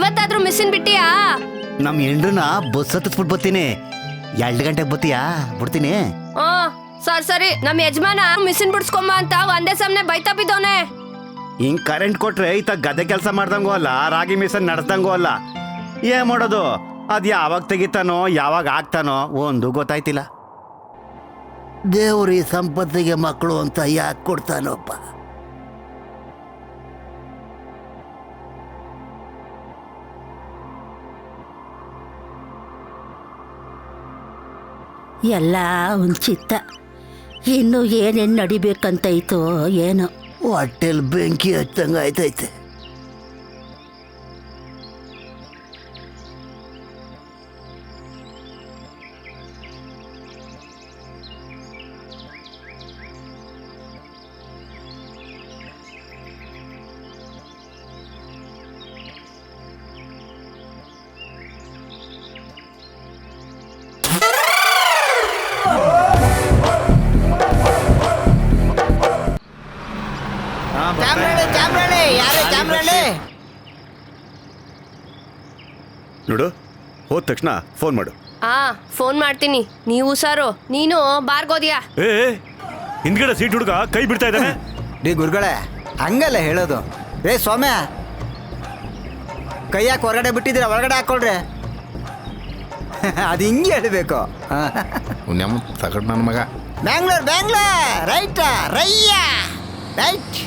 ಇವತ್ತಾದ್ರೂ ಮಿಸ್ಸಿನ್ ಬಿಟ್ಟಿಯಾ? ನಮ್ ಹೆಂಡ್ರನ್ನ ಬಸ್ ಹತ್ತಿಸ್ಬಿಟ್ಟು ಬರ್ತೀನಿ. 2 ಗಂಟೆಗೆ ಬರ್ತೀಯಾ? ಬಿಡ್ತೀನಿ. ಸರಿ ನಮ್ ಯಜಮಾನ ಮಿಷಿನ್ ಬಿಡ್ಸ್ಕೊಂಬ ಅಂತ ಒಂದೇ ಸಮನೆ ಬೈತಾ ಬಿದ್ದವನೆ. ಹಿಂಗ್ ಕರೆಂಟ್ ಕೊಟ್ರೆ ಈತ ಗದ್ದೆ ಕೆಲಸ ಮಾಡ್ದಂಗೂ ಅಲ್ಲ, ರಾಗಿ ಮಿಷನ್ ನಡೆಸ್ದಂಗೂ ಅಲ್ಲ. ಏನ್ ಮಾಡೋದು? ಅದ್ ಯಾವಾಗ ತೆಗಿತಾನೋ ಯಾವಾಗ ಆಗ್ತಾನೋ ಒಂದು ಗೊತ್ತಾಯ್ತಿಲ್ಲ. ದೇವ್ರಿ ಸಂಪತ್ತಿಗೆ ಮಕ್ಕಳು ಅಂತ ಯಾಕೆ ಕೊಡ್ತಾನೋಪ್ಪ. ಎಲ್ಲ ಒಂದು ಚಿತ್ತ. ಇನ್ನು ಏನೇನು ನಡಿಬೇಕಂತೈತೋ ಏನೋ. ಹೊಟ್ಟೆಲ್ ಬೆಂಕಿ ಹಚ್ಚಂಗ ಆಯ್ತೈತೆ. ನೋಡು, ಹೋದ ತಕ್ಷಣ ಫೋನ್ ಮಾಡು. ಫೋನ್ ಮಾಡ್ತೀನಿ. ನೀವು ಸಾರು, ನೀನು ಬಾರ್ಗೋದ್ಯಾ? ಹಿಂದ್ಗಡೆ ಸೀಟ್ ಹುಡುಗ ಕೈ ಬಿಡ್ತಾ ಇದ್ದಾನೆ. ಡಿ ಗುರುಗಳೇ, ಹಂಗಲ್ಲ ಹೇಳೋದು. ಸೌಮ್ಯ, ಕೈ ಯಾಕೆ ಹೊರಗಡೆ ಬಿಟ್ಟಿದ್ದೀರ? ಒಳಗಡೆ ಹಾಕೊಳ್ರಿ. ಅದು ಹಿಂಗೆ ಹೇಳಬೇಕು. ತಗಡ್ ನನ್ನ ಮಗ. ಬ್ಯಾಂಗ್ಳೂರ್ ರೈಟ್ ರಯ್ಯ ರೈಟ್.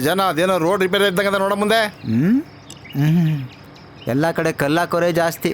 ಜನ ಅದೇನೋ ರೋಡ್ ರಿಪೇರ್ ಇದ್ದಂಗ ನೋಡ ಮುಂದೆ. ಎಲ್ಲ ಕಡೆ ಕಲ್ಲಾಕೋರೆ ಜಾಸ್ತಿ.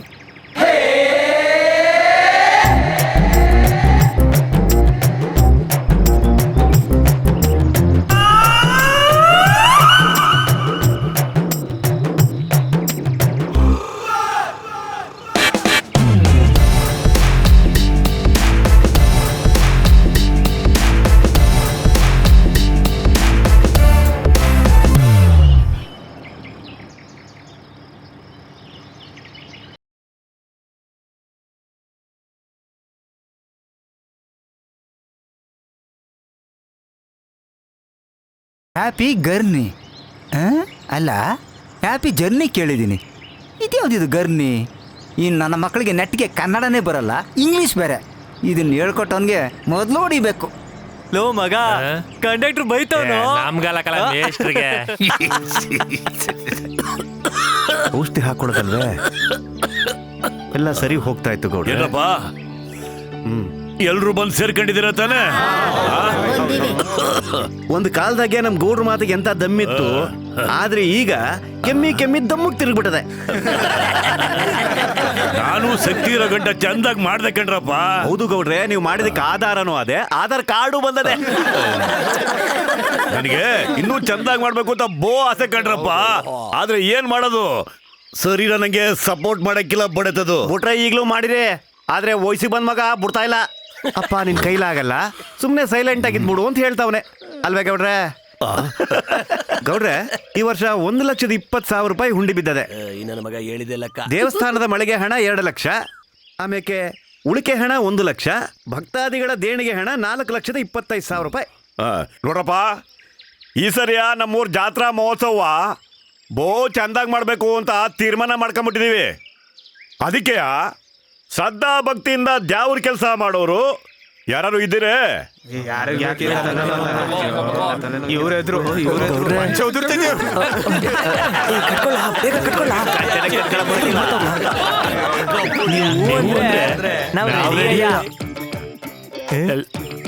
ಹ್ಯಾಪಿ ಗರ್ನಿ ಅಲ್ಲ, ಹ್ಯಾಪಿ ಜರ್ನಿ ಕೇಳಿದ್ದೀನಿ. ಇದ್ಯಾವುದಿದು ಗರ್ನಿ? ಇನ್ನು ನನ್ನ ಮಕ್ಕಳಿಗೆ ನೆಟ್ಟಿಗೆ ಕನ್ನಡನೇ ಬರಲ್ಲ, ಇಂಗ್ಲೀಷ್ ಬೇರೆ. ಇದನ್ನ ಹೇಳ್ಕೊಟ್ಟವನ್ಗೆ ಮೊದಲು ಹೊಡಿಬೇಕು. ಲೋ ಮಗ, ಕಂಡಕ್ಟರ್ ಬೈತವನು. ಔಷಧಿ ಹಾಕೊಳದಲ್ವೇ? ಎಲ್ಲ ಸರಿ ಹೋಗ್ತಾ ಇತ್ತು ಗೌಡ. ಏನಪ್ಪ, ಎಲ್ರು ಬಂದು ಸೇರ್ಕೊಂಡಿದ್ದೀರ ತಾನೆ? ಒಂದು ಕಾಲದಾಗೆ ನಮ್ ಗೌಡ್ರ ಮಾತಿಗೆ ಎಂತ ದಮ್ಮಿತ್ತು, ಆದ್ರೆ ಈಗ ಕೆಮ್ಮಿ ದಮ್ಮಕ್ ತಿರುಗ್ಬಿಟ್ಟದೆ. ನಾನು ಶಕ್ತಿ ಇರೋ ಗಂಟ ಚಂದಾಗಿ ಮಾಡ್ದೆ ಕಣ್ರಪ್ಪ. ಹೌದು ಗೌಡ್ರೆ, ನೀವು ಮಾಡಿದಕ್ಕೆ ಆಧಾರನೂ ಅದೇ, ಆಧಾರ್ ಕಾರ್ಡು ಬಂದದೆ. ನನಗೆ ಇನ್ನೂ ಚಂದಾಗಿ ಮಾಡ್ಬೇಕು ಅಂತ ಆಸೆ ಕಣ್ರಪ್ಪ. ಆದ್ರೆ ಏನ್ ಮಾಡೋದು, ಶರೀರ ನಂಗೆ ಸಪೋರ್ಟ್ ಮಾಡಕ್ಕಿಲ್ಲ, ಬಡತದು. ಬಿಟ್ರೆ ಈಗ್ಲೂ ಮಾಡಿರಿ, ಆದ್ರೆ ವಯಸ್ಸಿಗೆ ಬಂದ್ ಮಗ ಬಿಡ್ತಾ ಇಲ್ಲ. ಅಪ್ಪ ನಿನ್ ಕೈಲಾಗಲ್ಲ, ಸುಮ್ನೆ ಸೈಲೆಂಟ್ ಆಗಿದ್ಬಿಡು ಅಂತ ಹೇಳ್ತಾವನೆ ಅಲ್ವೇ ಗೌಡ್ರೆ? ಗೌಡ್ರೆ, ಈ ವರ್ಷ 1,20,000 ರೂಪಾಯಿ ಹುಂಡಿ ಬಿದ್ದದೆ. ನನ್ನ ಮಗ ಹೇಳಿದೆಲ್ಲ. ದೇವಸ್ಥಾನದ ಮಳೆಗೆ ಹಣ 2 ಲಕ್ಷ, ಆಮೇಲೆ ಉಳಿಕೆ ಹಣ 1 ಲಕ್ಷ, ಭಕ್ತಾದಿಗಳ ದೇಣಿಗೆ ಹಣ 4,25,000 ರೂಪಾಯಿ. ನೋಡ್ರಪ್ಪ, ಈ ಸರಿಯ ನಮ್ಮೂರ್ ಜಾತ್ರಾ ಮಹೋತ್ಸವ ಚಂದಾಗಿ ಮಾಡ್ಬೇಕು ಅಂತ ತೀರ್ಮಾನ ಮಾಡ್ಕೊಂಬಿಟ್ಟಿದೀವಿ. ಅದಕ್ಕೆ ಶ್ರದ್ಧಾ ಭಕ್ತಿಯಿಂದ ದ್ಯಾವ್ರ ಕೆಲಸ ಮಾಡೋರು ಯಾರು ಇದ್ದೀರೇ?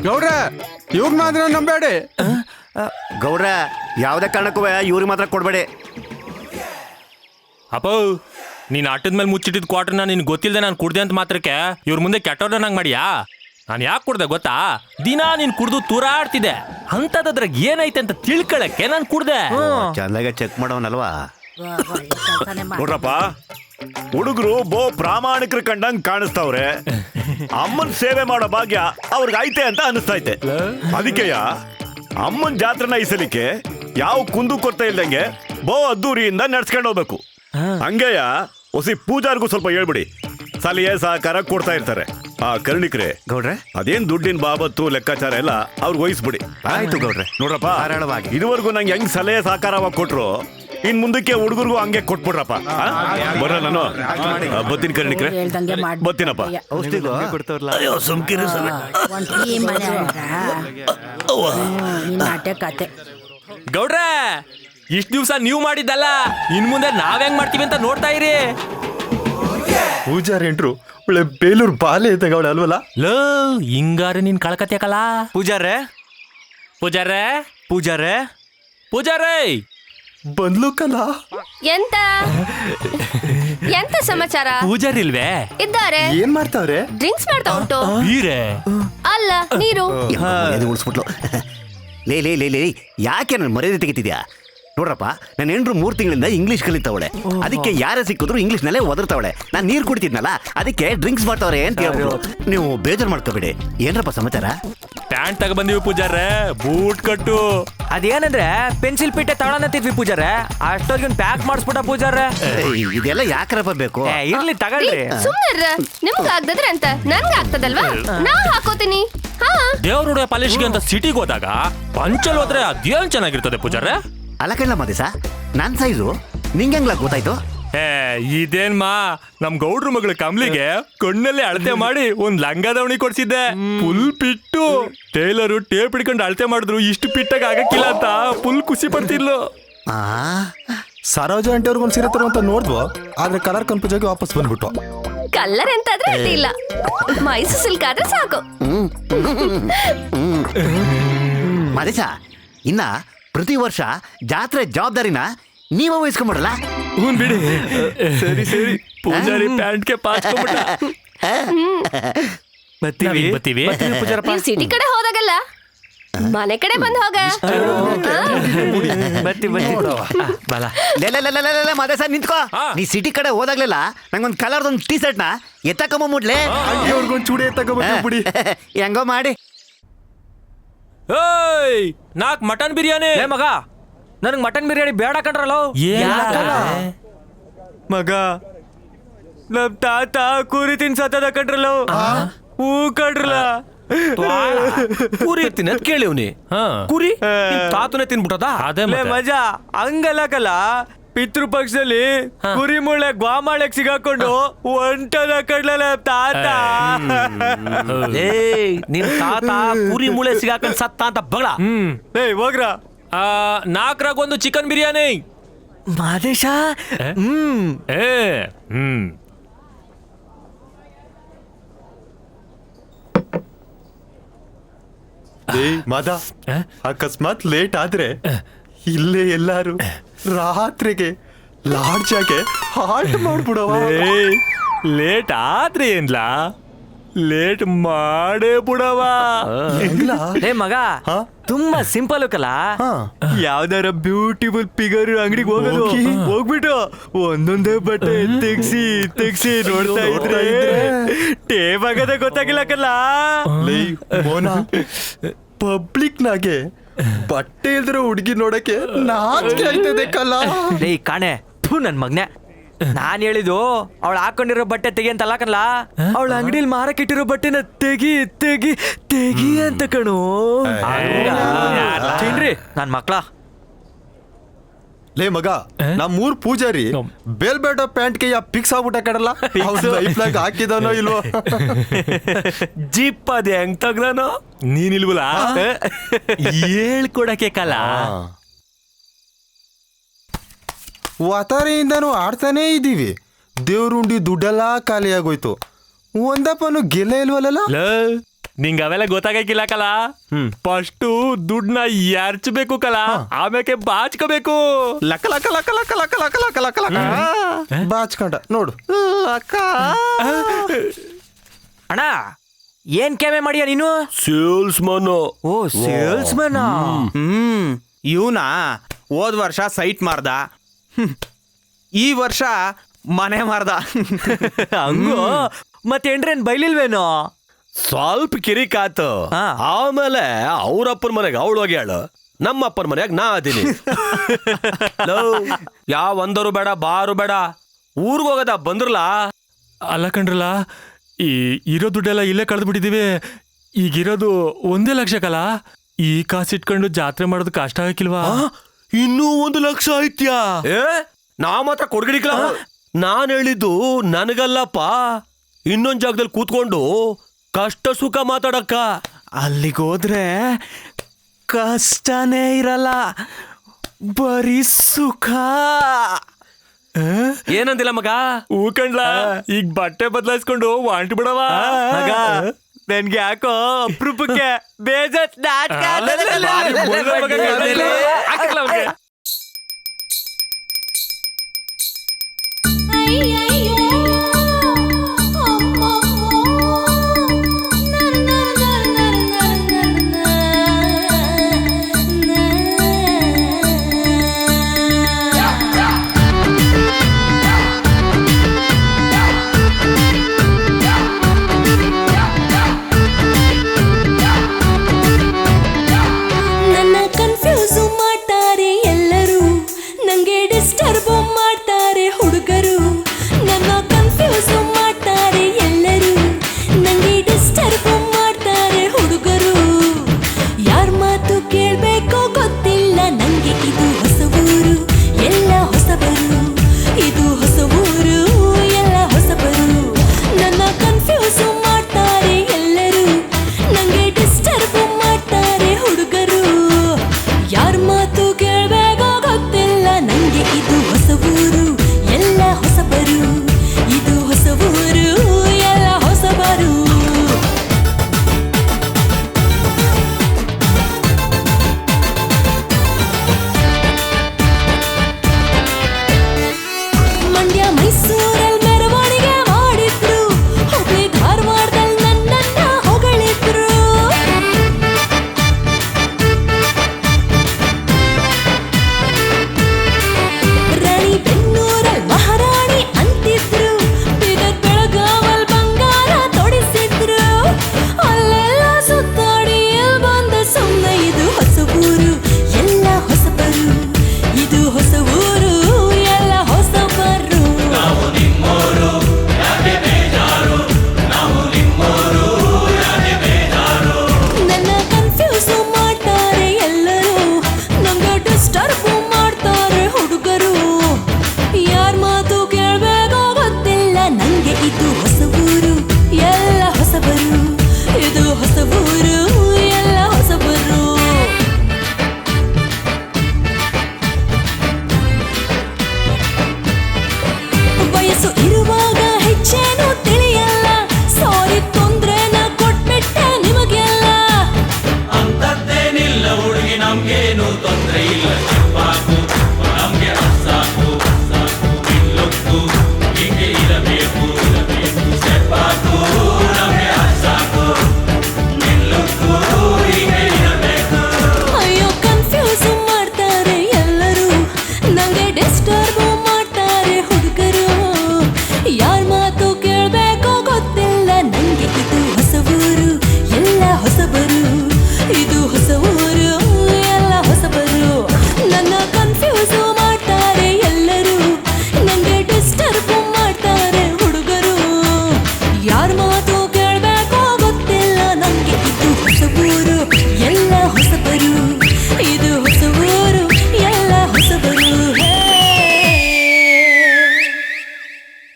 ಗೌಡ್ರ, ಇವ್ರ ಮಾತ್ರ ನಂಬೇಡಿ. ಗೌಡ್ರ, ಯಾವ್ದೇ ಕಾರಣಕ್ಕೂ ಇವ್ರಿಗೆ ಮಾತ್ರ ಕೊಡ್ಬೇಡಿ. ಅಪ್ಪ, ನೀನ್ ಆಟದ ಮೇಲೆ ಮುಚ್ಚಿಟ್ಟಿದ್ ಕ್ವಾರ್ಟರ್ನ ನಿನ್ ಗೊತ್ತಿಲ್ಲದೆ ನಾನು ಕುಡ್ದೆ ಅಂತ ಮಾತ್ರಕ್ಕೆ ಇವ್ರ ಮುಂದೆ ಕೆಟ್ಟವ್ರ ನಂಗೆ ಮಾಡಿಯಾ? ನಾನು ಯಾಕೆ ಕುಡ್ದೆ ಗೊತ್ತಾ? ದಿನ ನೀನ್ ಕುಡ್ದು ತೂರಾಡ್ತಿದ್ದೆ, ಅಂತದ್ರಾಗ ಏನೈತೆ ಅಂತ ತಿಳ್ಕೊಳಕ್ಕೆ ನಾನು ಕುಡ್ದೆ. ಚಂದಾಗೆ ಚೆಕ್ ಮಾಡೋನಲ್ವಾ? ನೋಡ್ರಪ್ಪ, ಹುಡುಗರು ಪ್ರಾಮಾಣಿಕರು ಕಂಡಂಗ್ ಕಾಣಿಸ್ತಾವ್ರೆ. ಅಮ್ಮನ್ ಸೇವೆ ಮಾಡೋ ಭಾಗ್ಯ ಅವ್ರಿಗೆ ಐತೆ ಅಂತ ಅನಿಸ್ತೈತೆ. ಅದಕ್ಕೆಯ ಅಮ್ಮನ್ ಜಾತ್ರೆನ ಈಸಲಿಕ್ಕೆ ಯಾವ ಕುಂದು ಕೊರತೆ ಇಲ್ದಂಗೆ ಅದ್ದೂರಿಯಿಂದ ನಡ್ಸ್ಕೊಂಡು ಹೋಗ್ಬೇಕು. ಹಂಗೆಯ ಹೊಸಿ ಪೂಜಾರ್ಗೂ ಸ್ವಲ್ಪ ಹೇಳ್ಬಿಡಿ, ಸಲಿಯೇ ಸಹಕಾರ ಕೊಡ್ತಾ ಇರ್ತಾರೆ. ಕರ್ಣಿಕ್ರೆ ಗೌಡ್ರೆ ಅದೇನ್ ದುಡ್ಡಿನ ಬಾಬತ್ತು ಲೆಕ್ಕಾಚಾರ ಎಲ್ಲ ಅವ್ರಿಗೆ ವಹಿಸ್ಬಿಡಿ. ಆಯ್ತು ಗೌಡ್ರೆ. ನೋಡ್ರಪ್ಪ ಧಾರಾಳವಾಗಿ. ಇದುವರೆಗೂ ನಂಗೆ ಹೆಂಗ್ ಸಲಹೆ ಸಾಕಾರವಾಗಿ ಕೊಟ್ರು ಇನ್ ಮುಂದಕ್ಕೆ ಹುಡುಗರಿಗೂ ಹಂಗೆ ಕೊಟ್ಬಿಡ್ರಪ್ಪ. ಬರ ನಾನು ಬತ್ತೀನಿ ಕರ್ಣಿಕ್ರೆ, ಹೇಳ್ದಂಗೆ ಮಾಡ್ ಬತ್ತೀನಪ್ಪ. ಔಷಧಿಗೂ ಅಯ್ಯೋ ಸುಮ್ಕಿರಿ ಸ್ವಾಮಿ. ಈ ಮನೆ ನಾಟಕ ಕತೆ ಗೌಡ್ರೆ ಇಷ್ಟ ದಿವ್ಸ ನೀವು ಮಾಡಿದ್ದಲ್ಲ, ಇನ್ ಮುಂದೆ ನಾವ್ ಹೆಂಗ್ ಮಾಡ್ತೀವಿ ಅಂತ ನೋಡ್ತಾ ಇರಿ. ಪೂಜಾರಿ ಎಂಟ್ರು ಒಳ್ಳೆ ಬೇಲೂರು ಬಾಲೆ ಇದ್ದಾಗ ಅಲ್ವಲ್ಲ. ಲೋ ಹಿಂಗಾರೆ ನೀನ್ ಕಳ್ಕತ್ಯಾಕಲ್ಲ. ಪೂಜಾರೆ ಪೂಜಾರೆ ಪೂಜಾರೆ ಪೂಜಾರೇ ಬಂದ್ಲು ಕಲ. ಎಂತ ಎಂತ ಸಮಾಚಾರ? ಪೂಜಾರಿ ಇಲ್ವೇ? ಇದ್ದಾರೆ. ಏನ್ ಮಾಡ್ತಾವ್ರೆ? ಡ್ರಿಂಕ್ಸ್ ಮಾಡ್ತಾ ಉಂಟು. ಬೀರೆ ಅಲ್ಲ ನೀರು. ಉಳಿಸ್ಬಿಟ್ಲು. ಲೇ ಲೇ ಲೇ ಲೇ ಯಾಕೆ ನನ್ನ ಮರ್ಯಾದೆ ತೆಗಿತಿದ್ಯಾ? ನೋಡ್ರಪ್ಪ, ನನ್ನ ಹೆಂಡ್ರು 3 ತಿಂಗಳಿಂದ ಇಂಗ್ಲೀಷ್ ಕಲಿತಾವಳೆ. ಅದಕ್ಕೆ ಯಾರೇ ಸಿಕ್ಕಿದ್ರು ಇಂಗ್ಲೀಷ್ನಲ್ಲೇ ಒದರ್ತಾವಳೆ. ನಾನು ನೀರು ಕುಡಿತಿದ್ನಲ್ಲ, ಅದಕ್ಕೆ ಡ್ರಿಂಕ್ಸ್ ಮಾಡ್ತಾವ್ರೆ ಅಂತ ಹೇಳ್ಬಿಟ್ಟು. ನೀವು ಬೇಜಾರು ಮಾಡ್ಕೋಬೇಡಿ. ಏನ್ರಪ್ಪ ಸಮಾಚಾರ? ಪ್ಯಾಂಟ್ ತಗೊಬಂದಿವಿ ಪೂಜಾರೆ, ಬೂಟ್ ಕಟ್ಟು. ಅದೇನಂದ್ರೆ ಪೆನ್ಸಿಲ್ ಪಿಟ್ಟೆ ತಗೊಳಂತಿದ್ವಿ ಪೂಜಾರೆ, ಅಷ್ಟೊಂದು ಪ್ಯಾಕ್ ಮಾಡಿಸ್ಬಿಟ್ಟ ಪೂಜಾರೆ. ಇದೆಲ್ಲ ಯಾಕ್ರಪ್ಪ ಬೇಕು? ಇರ್ಲಿ ತಗೊಳ್ರಿ. ಸುಮ್ಮನೆ ನಿಮ್ಗೆ ಆಗ್ತದ್ರೆ ಅಂತ ನನ್ಗೆ ಆಗ್ತದಲ್ವಾ? ನಾ ಹಾಕೋತೀನಿ. ಹಾ ದೇವ್ರುடைய ಪಾಲಿಶ್ಗೆ ಅಂತ ಸಿಟಿಗೆ ಹೋದಾಗ ಪಂಚಲ್ ಹೋದ್ರೆ ಅದೇನ್ ಚೆನ್ನಾಗಿರ್ತದೆ ಪೂಜಾರೆ. ಅಲ್ಲ ಕಣ್ಣ ಮದೇಶ, ನನ್ನ ಸೈಜು ನಿಂಗೆಂಗ್ಲ ಗೊತ್ತಾಯ್ತು? ಇದೇನ್ ಮಾ, ನಮ್ ಗೌಡ್ರ ಮಗಳ ಕಮ್ಲಿಗೆ ಕಣ್ಣಲ್ಲೇ ಅಳತೆ ಮಾಡಿ ಒಂದ್ ಲಂಗ ದಾವಣಿ ಕೊಡ್ಸಿದ್ದೆ. ಫುಲ್ ಪಿಟ್ಟು. ಟೇಲರು ಟೇಪ್ ಹಿಡ್ಕೊಂಡು ಅಳತೆ ಮಾಡಿದ್ರು ಇಷ್ಟು ಪಿಟ್ಟಾಗ ಆಗಕ್ಕಿಲ್ಲ ಅಂತ ಫುಲ್ ಖುಷಿ ಪಡ್ತಿದ್ಲು. ಸರೋಜ ಆಂಟಿ ಅವ್ರಿಗೊಂದು ಸೀರೆ ತರೋ ಅಂತ ನೋಡ್ದ್ವು, ಆದ್ರೆ ಕಲರ್ ಕನ್ಫ್ಯೂಸ್ ಆಗಿ ವಾಪಸ್ ಬಂದ್ಬಿಟ್ಟು. ಕಲ್ಲರ್ ಎಂತಾದ್ರೆ ಅಡ್ಡಿಲ್ಲ, ಮೈಸೂರು ಸಿಲ್ಕ್ ಆದ್ರೆ ಸಾಕು. ಮದೇಶ, ಇನ್ನ ಪ್ರತಿ ವರ್ಷ ಜಾತ್ರೆ ಜವಾಬ್ದಾರಿನ ನೀವ ವಹಿಸ್ಕೊಂಬಿಡಲ್ಲ? ಹ್ಞೂ ಬಿಡಿ. ಸರಿ ಸರಿ, ಪೂಜಾರಿ ಪ್ಯಾಂಟ್ಗೆ ಪಾಚ್ಕೊಂಡ್ಬಿಟ್ಟ. ಬತ್ತೀವಿ ನೀವು ಸಿಟಿ ಕಡೆ ಹೋದಾಗಲ್ಲ ಮನೆ ಕಡೆ ಬಂದು ಹೋಗ. ಮದೇಶ ನಿಂತ್ಕೋ. ನೀ ಸಿಟಿ ಕಡೆ ಹೋದಾಗ್ಲೆಲ್ಲ ನಂಗೊಂದು ಕಲರ್ದೊಂದು ಟೀ ಶರ್ಟ್ನ ಎತ್ತಕೊಂಬಡ್ಲೆ. ಅವ್ರಿಗೊಂದು ಚೂಡಿ ತಗೋಬಿಡಿ. ಹೆಂಗೋ ಮಾಡಿ. ಏಯ್, 4 ಮಟನ್ ಬಿರಿಯಾನಿ. ಮಗ ನನಗ್ ಮಟನ್ ಬಿರಿಯಾನಿ ಬೇಡ ಕಣ್ರಲ್ಲ. ಮಗ ನಮ್ ತಾತ ಕುರಿ ತಿನ್ಸತ್ತದ ಕಣ್ರಲ್ಲ. ಹೂ ಕಣ್ರಲ್ಲ. ಕುರಿ ತಿನ್ನ ಕೇಳಿವ್ನಿ. ಕುರಿ ತಾತನೇ ತಿನ್ಬಿಟ್ಟದ. ಅದೇ ಮಜಾ ಹಂಗಲ್ಲ ಕಲ. ಪಿತೃ ಪಕ್ಷದಲ್ಲಿ ಕುರಿ ಮುಳ್ಳೆ ಗ್ವಾಮಾಳಕ್ ಸಿಗಾಕೊಂಡು ಒಂಟದ ಕಡ್ಲಲ್ಲ ತಾತ. ನಿನ್ ತಾತ ಕುರಿ ಮುಳೆ ಸಿಗಾಕೊಂಡ್ ಸತ್ತ ಅಂತ ಬಗಳ. ಹೋಗ್ರ. 4ರಾಗ 1 ಚಿಕನ್ ಬಿರಿಯಾನಿ. ಮಾದೇಶ. ಮದ ಅಕಸ್ಮಾತ್ ಲೇಟ್ ಆದ್ರೆ ಇಲ್ಲೇ ಎಲ್ಲಾರು ರಾತ್ರಿಗೆ ಲಾಡ್ಜಾಗೆ ಹಾಲ್ಟ್ ಮಾಡ್ಬಿಡವ. ಲೇಟ್ ಆದ್ರೆ ಏನ್ಲಾ, ಲೇಟ್ ಮಾಡೇ ಬಿಡವ. ಹೇ ಮಗ, ತುಂಬಾ ಸಿಂಪಲ್ ಕಲ. ಯಾವ್ದಾರ ಬ್ಯೂಟಿಫುಲ್ ಫಿಗರ್ ಅಂಗಡಿಗೆ ಹೋಗೋದು, ಹೋಗ್ಬಿಟ್ಟು ಒಂದೊಂದೇ ಬಟ್ಟೆ ತೆಗ್ಸಿ ನೋಡ್ತಾ ಇದ್ರೆ ಟೇಪ್ ಆಗದೆ ಗೊತ್ತಾಗಿಲ್ಲ ಕಲ್ಲ. ಪಬ್ಲಿಕ್ ನಾಗೆ ಬಟ್ಟೆ ಇಲ್ದಿರೋ ಹುಡುಗಿ ನೋಡಕ್ಕೆ ನಾಚಿಕೆ ಆಯ್ತದೆ ಕಲ್ಲ. ಕಾಣೆ ನನ್ ಮಗ್ನೆ, ನಾನ್ ಹೇಳಿದ್ದು ಅವಳು ಹಾಕೊಂಡಿರೋ ಬಟ್ಟೆ ತೆಗಿ ಅಂತಲ್ಲ ಕಲ್ಲ, ಅವಳ ಅಂಗಡಿಲಿ ಮಾರಕ್ಕಿಟ್ಟಿರೋ ಬಟ್ಟೆನ ತೆಗಿ ತೆಗಿ ತೆಗಿ ಅಂತ ಕಣು. ತಿನ್ರಿ ನನ್ ಮಕ್ಳ. ಲೇ ಮಗ, ನಮ್ಮೂರ್ ಪೂಜಾರಿ ಬೇಲ್ಬೇಡ ಪ್ಯಾಂಟ್ಗೆ ಫಿಕ್ಸ್ ಆಗ್ಬಿಟ್ಟ ಕಡಲ್ಲ. ಲೈಫ್ಲಾಗ ಹಾಕಿದಾನೋ ಇಲ್ವೋ? ಜಿಪ್ ಅದೇ ಹೆಂಗ್ ತಗ್ದಾನೋ ನೀನಿಲ್ವಲ್ಲ ಹೇಳ್ಕೊಡಕ್ಕೆ ಕಲ. ವಾತಾರೆಯಿಂದನೂ ಆಡ್ತಾನೇ ಇದ್ದೀವಿ. ದೇವ್ರುಂಡಿ ದುಡ್ಡೆಲ್ಲ ಖಾಲಿ ಆಗೋಯ್ತು. ಒಂದಪ್ಪನು ಗೆಲ್ಲ ಇಲ್ವಲ್ಲ. ನಿಂಗ ಅವೆಲ್ಲ ಗೊತ್ತಾಗಕ್ಕಿಲ್ಲ ಕಲ. ಫಸ್ಟು ದುಡ್ಡನ್ನ ಎರ್ಚಬೇಕು ಕಲ, ಆಮೇಲೆ ಬಾಚ್ಕೋಬೇಕು. ಲಕ ಲಕ ಲಕ ಲಕ ಲಕ ಲಕ ಲಕ ಲಕ ಲಕ ಬಾಚ್ಕೊಂಡ ನೋಡು. ಅಣ್ಣ ಏನ್ ಕೆಮೆ ಮಾಡಿಯ ನೀನು? ಸೇಲ್ಸ್ ಮನ್. ಓ ಸೇಲ್ಸ್ ಮನ್. ಇವನ ಹೋದ್ ವರ್ಷ ಸೈಟ್ ಮಾರ್ದ, ಈ ವರ್ಷ ಮನೆ ಮಾರ್ದ. ಹಂಗು ಮತ್ತೇನ್ರೇನ್ ಬೈಲಿಲ್ವೇನೋ? ಸ್ವಲ್ಪ ಕಿರಿಕಾತು. ಆಮೇಲೆ ಅವ್ರಪ್ಪನ ಮನೆಗೆ ಅವಳು ಹೋಗ್ಯಾಳು, ನಮ್ಮಪ್ಪನ ಮನೆಯಾಗ ನಾ ಅದೀನಿ. ಯಾವ ಒಂದರು ಬೇಡ ಬಾರು ಬೇಡ, ಊರ್ಗ್ ಹೋಗದ ಬಂದ್ರಲ್ಲ. ಅಲ್ಲ ಕಂಡ್ರಲ್ಲ, ಈ ಇರೋ ದುಡ್ಡೆಲ್ಲ ಇಲ್ಲೇ ಕಳೆದು ಬಿಟ್ಟಿದೀವಿ. ಈಗಿರೋದು 1 ಲಕ್ಷ ಕಲ. ಈ ಕಾಸಿಟ್ಕೊಂಡು ಜಾತ್ರೆ ಮಾಡೋದು ಕಷ್ಟ ಆಗಕ್ಕಿಲ್ವಾ? ಇನ್ನೂ 1 ಲಕ್ಷ ಐತ್ಯಾ? ನಾ ಮಾತ್ರ ಕೊಡ್ಗಿಡಿಕ್ಲ. ನಾನ್ ಹೇಳಿದ್ದು ನನಗಲ್ಲಪ್ಪ, ಇನ್ನೊಂದ್ ಜಾಗದಲ್ಲಿ ಕೂತ್ಕೊಂಡು ಕಷ್ಟ ಸುಖ ಮಾತಾಡಕ್ಕ. ಅಲ್ಲಿಗೋದ್ರೆ ಕಷ್ಟನೇ ಇರಲ್ಲ, ಬರೀ ಸುಖ. ಏನಂದಿಲ್ಲ ಮಗ? ಹೂಕಂಡ್ಲ, ಈಗ ಬಟ್ಟೆ ಬದಲಾಯಿಸ್ಕೊಂಡು ವಾಂಟ್ ಬಿಡವ. ನನ್ಗೆ ಯಾಕೋ ಅಪರೂಪಕ್ಕೆ ಬೇಜಾರ್ ನಾಟಕ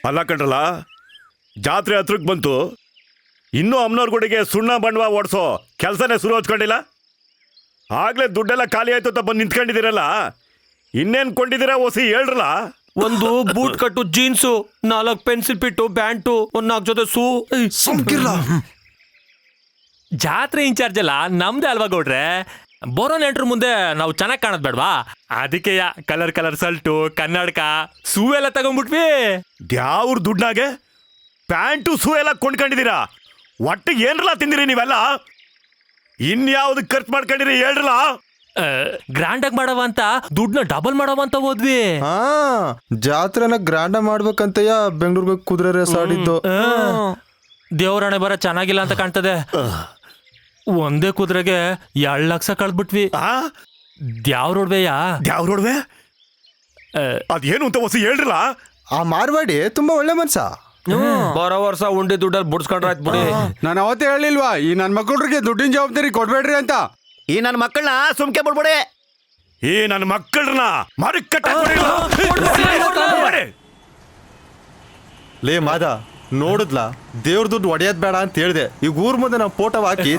ಅಲ್ಲ ಕಣ್ರಲ್ಲ, ಜಾತ್ರೆ ಹತ್ರಕ್ಕೆ ಬಂತು, ಇನ್ನೂ ಅಮ್ಮನವ್ರ ಗುಡಿಗೆ ಸುಣ್ಣ ಬಂಡವಾ ಓಡಿಸೋ ಕೆಲಸನೇ ಶುರು ಹಚ್ಕೊಂಡಿಲ್ಲ. ಆಗ್ಲೇ ದುಡ್ಡೆಲ್ಲ ಖಾಲಿ ಆಯ್ತು ಅಂತ ಬಂದು ನಿಂತ್ಕೊಂಡಿದ್ದೀರಲ್ಲ, ಇನ್ನೇನು ಕೊಂಡಿದ್ದೀರಾ ಓಸಿ ಹೇಳ್ರಲ್ಲ. ಒಂದು ಬೂಟ್ ಕಟ್ಟು ಜೀನ್ಸು, 4 ಪೆನ್ಸಿಲ್ ಪಿಟ್ಟು ಬ್ಯಾಂಟು, 4 ಜೊತೆ ಶೂ. ಜಾತ್ರೆ ಇನ್ಚಾರ್ಜ್ ಅಲ್ಲ ನಮ್ದೇ ಅಲ್ವಾ ಗೌಡ್ರೆ? ಬರೋ ನೆಂಟ್ರ ಮುಂದೆ ನಾವು ಚೆನ್ನಾಗಿ ಕಾಣದ್ ಬೇಡ್ವಾ? ಅದಕ್ಕೆ ಕಲರ್ ಕಲರ್ ಸಲ್ಟು, ಕನ್ನಡಕ, ಶೂ ಎಲ್ಲ ತಗೊಂಡ್ಬಿಟ್ವಿ. ದ್ಯಾವ್ರ ದುಡ್ಡಾಗೆ ಪ್ಯಾಂಟು ಶೂ ಎಲ್ಲ ಕೊಂಡ್ಕೊಂಡಿದ್ದೀರಾ? ಒಟ್ಟಿಗೆ ಏನ್ರಲ್ಲ ತಿಂದಿರಿ ನೀವೆಲ್ಲ? ಇನ್ಯಾವ್ದು ಖರ್ಚು ಮಾಡ್ಕೊಂಡಿರಿ ಹೇಳ್ರಲ್ಲ. ಗ್ರ್ಯಾಂಡ್ ಆಗಿ ಮಾಡವ ಅಂತ ದುಡ್ಡನ್ನ ಡಬಲ್ ಮಾಡವ ಅಂತ ಹೋದ್ವಿ. ಜಾತ್ರೆನ ಗ್ರ್ಯಾಂಡ್ ಮಾಡ್ಬೇಕಂತಯ್ಯ ಬೆಂಗಳೂರಿಗೆ ಕುದುರೆ ರೇಸ್ ಆಡಿದ್ದು. ದೇವರಾಣೆ ಬರ ಚೆನ್ನಾಗಿಲ್ಲ ಅಂತ ಕಾಣ್ತದೆ. ಒಂದೇ ಕುದುರೆಗೆ 2 ಲಕ್ಷ ಕಳ್ದ್ಬಿಟ್ವಿ. ದ್ಯಾವ್ರೋಡ್ವೆಯಾ? ದ್ಯಾವ್ರೋಡ್ವೆ ಅದೇನು ಅಂತ ಹೊಸ ಹೇಳ್ರಲ್ಲ. ಆ ಮಾರ್ವಾಡಿ ತುಂಬಾ ಒಳ್ಳೆ ಮನ್ಸ. ಬರೋ ವರ್ಷ ಉಂಡಿ ದುಡ್ಡಲ್ಲಿ ಬುಡ್ಸ್ಕೊಂಡ್ರೆ ಆಯ್ತು ಬಿಡಿ. ನಾನು ಅವತ್ತೇ ಹೇಳಿಲ್ವಾ ಈ ನನ್ನ ಮಕ್ಕಳಿಗೆ ದುಡ್ಡಿನ ಜವಾಬ್ದಾರಿ ಕೊಡ್ಬೇಡ್ರಿ ಅಂತ. ಈ ನನ್ನ ಮಕ್ಕಳನ್ನ ಸುಮ್ಕೆ ಬಿಡ್ಬಿಡಿ. ಈ ನನ್ನ ಮಕ್ಕಳನ್ನ ಮರಕ್ಕಟ್ಟ ಲೇ ಮಾದ ನೋಡಿದ್ಲಾ ದೇವ್ರ ದುಡ್ಡು ಒಡೆಯೋದ್ ಬೇಡ ಅಂತ ಹೇಳ್ದೆ. ಈಗ ಊರ್ ಮುಂದೆ ನಾವು ಫೋಟೋ ಹಾಕಿ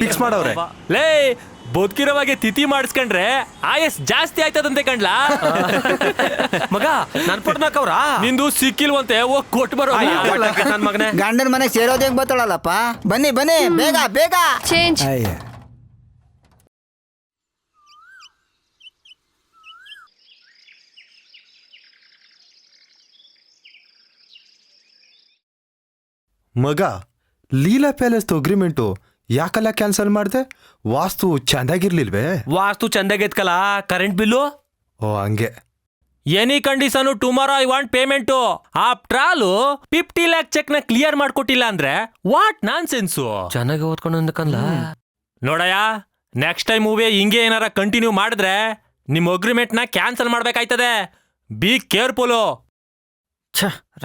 ಫಿಕ್ಸ್ ಮಾಡವ್ರೆ. ಲೇ ಬದುಕಿರೋವಾಗೆ ತಿಥಿ ಮಾಡಿಸ್ಕೊಂಡ್ರೆ ಆಯಸ್ ಜಾಸ್ತಿ ಆಯ್ತದಂತೆ ಕಣ್ಲಾ. ಮಗ ನನ್ ಪಡ್ನಾಕವ್ರ ನಿಂದು ಸಿಕ್ಕಿಲ್ವಂತೆ ಹೋಗ್ ಕೊಟ್ಟು ಬರೋ. ನನ್ ಮಗನೇ ಗಂಡನ ಮನೆಗೆ ಸೇರೋದೇ ಗೊತ್ತಾಳಲ್ಲಪ್ಪ. ಬನ್ನಿ ಬನ್ನಿ ಬೇಗ ಬೇಗ. ಚೇಂಜ್. ಮಗ ಲೀಲಾ ಪ್ಯಾಲೇಸ್ ಅಗ್ರಿಮೆಂಟು ಯಾಕಲ್ಲ ಕ್ಯಾನ್ಸಲ್ ಮಾಡ್ದೆ? ವಾಸ್ತು ಚಂದಾಗಿರ್ಲಿಲ್ವೇ? ವಾಸ್ತು ಚಂದಾಗೈತ್ಕಲ್ಲ. ಕರೆಂಟ್ ಬಿಲ್ಲು ಓ ಹಂಗೆ. Any condition tomorrow I want payment. ಆ ಟ್ರಾಲು 50 lakh ಚೆಕ್ ನ ಕ್ಲಿಯರ್ ಮಾಡ್ಕೊಟ್ಟಿಲ್ಲ ಅಂದ್ರೆ ವಾಟ್ ನಾನ್ ಸೆನ್ಸು. ಚೆನ್ನಾಗಿ ಓದ್ಕೊಂಡು ಅಂದಕಲ್ಲ. ನೋಡಯ್ಯ, ನೆಕ್ಸ್ಟ್ ಟೈಮ್ ಮೂವಿ ಹಿಂಗೆ ಏನಾರ ಕಂಟಿನ್ಯೂ ಮಾಡಿದ್ರೆ ನಿಮ್ ಅಗ್ರಿಮೆಂಟ್ ನ ಕ್ಯಾನ್ಸಲ್ ಮಾಡ್ಬೇಕಾಯ್ತದೆ. Be careful.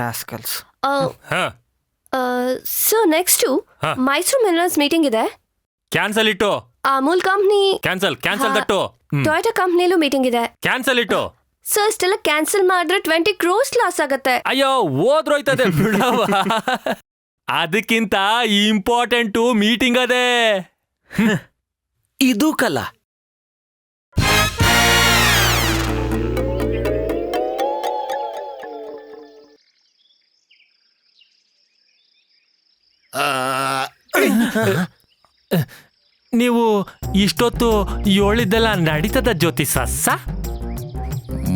Rascals. So next Mysuru minerals meeting ಇದೆ. Cancel it. Amul company cancel that. Toyota ಕಂಪ್ನಿಲೂ ಮೀಟಿಂಗ್ ಇದೆ. Cancel it. ಸೊ ಇಷ್ಟೆಲ್ಲ ಕ್ಯಾನ್ಸಲ್ ಮಾಡಿದ್ರೆ 20 crores ಲಾಸ್ ಆಗತ್ತೆ. ಅಯ್ಯೋ ಹೋದ್ರೋಯ್ತದೆ ಬಿಡವ. ಅದಕ್ಕಿಂತ ಇಂಪಾರ್ಟೆಂಟು ಮೀಟಿಂಗ್ ಅದೇ. ಇದು ಕಲ್ಲ. ನೀವು ಇಷ್ಟೊತ್ತು ಹೇಳಿದ್ದೆಲ್ಲ ನಡೀತದ ಜ್ಯೋತಿ ಸಸ್ಸ?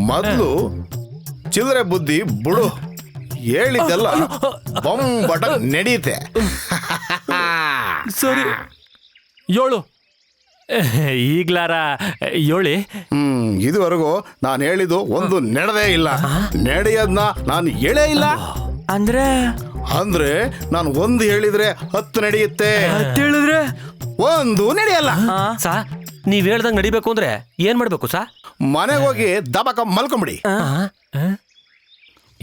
ಮೊದ್ಲು ಚಿಲ್ಲರೆ ಬುದ್ಧಿ ಬಿಡು, ಹೇಳಿದ್ದೆಲ್ಲ ಬೊಂಬಟ ನಡೆಯುತ್ತೆ. ಸರಿ ಹೇಳು. ಈಗ್ಲಾರ ಹೇಳಿ. ಇದುವರೆಗೂ ನಾನು ಹೇಳಿದ್ದು ಒಂದು ನಡೆದೇ ಇಲ್ಲ. ನಡೆಯೋದ್ನ ನಾನು ಹೇಳೇ ಇಲ್ಲ. ಅಂದ್ರೆ ನಾನು ಒಂದು ಹೇಳಿದ್ರೆ 10 ನಡೆಯುತ್ತೆ, ಹೇಳಿದ್ರೆ ಒಂದು ನಡೆಯಲ್ಲ. ಸಾ ನೀವ್ ಹೇಳ್ದಂಗ್ ನಡಿಬೇಕು ಅಂದ್ರೆ ಏನ್ ಮಾಡ್ಬೇಕು ಸಾ? ಮನೆಗೆ ಹೋಗಿ ದಬಕ ಮಲ್ಕೊಂಬಿಡಿ.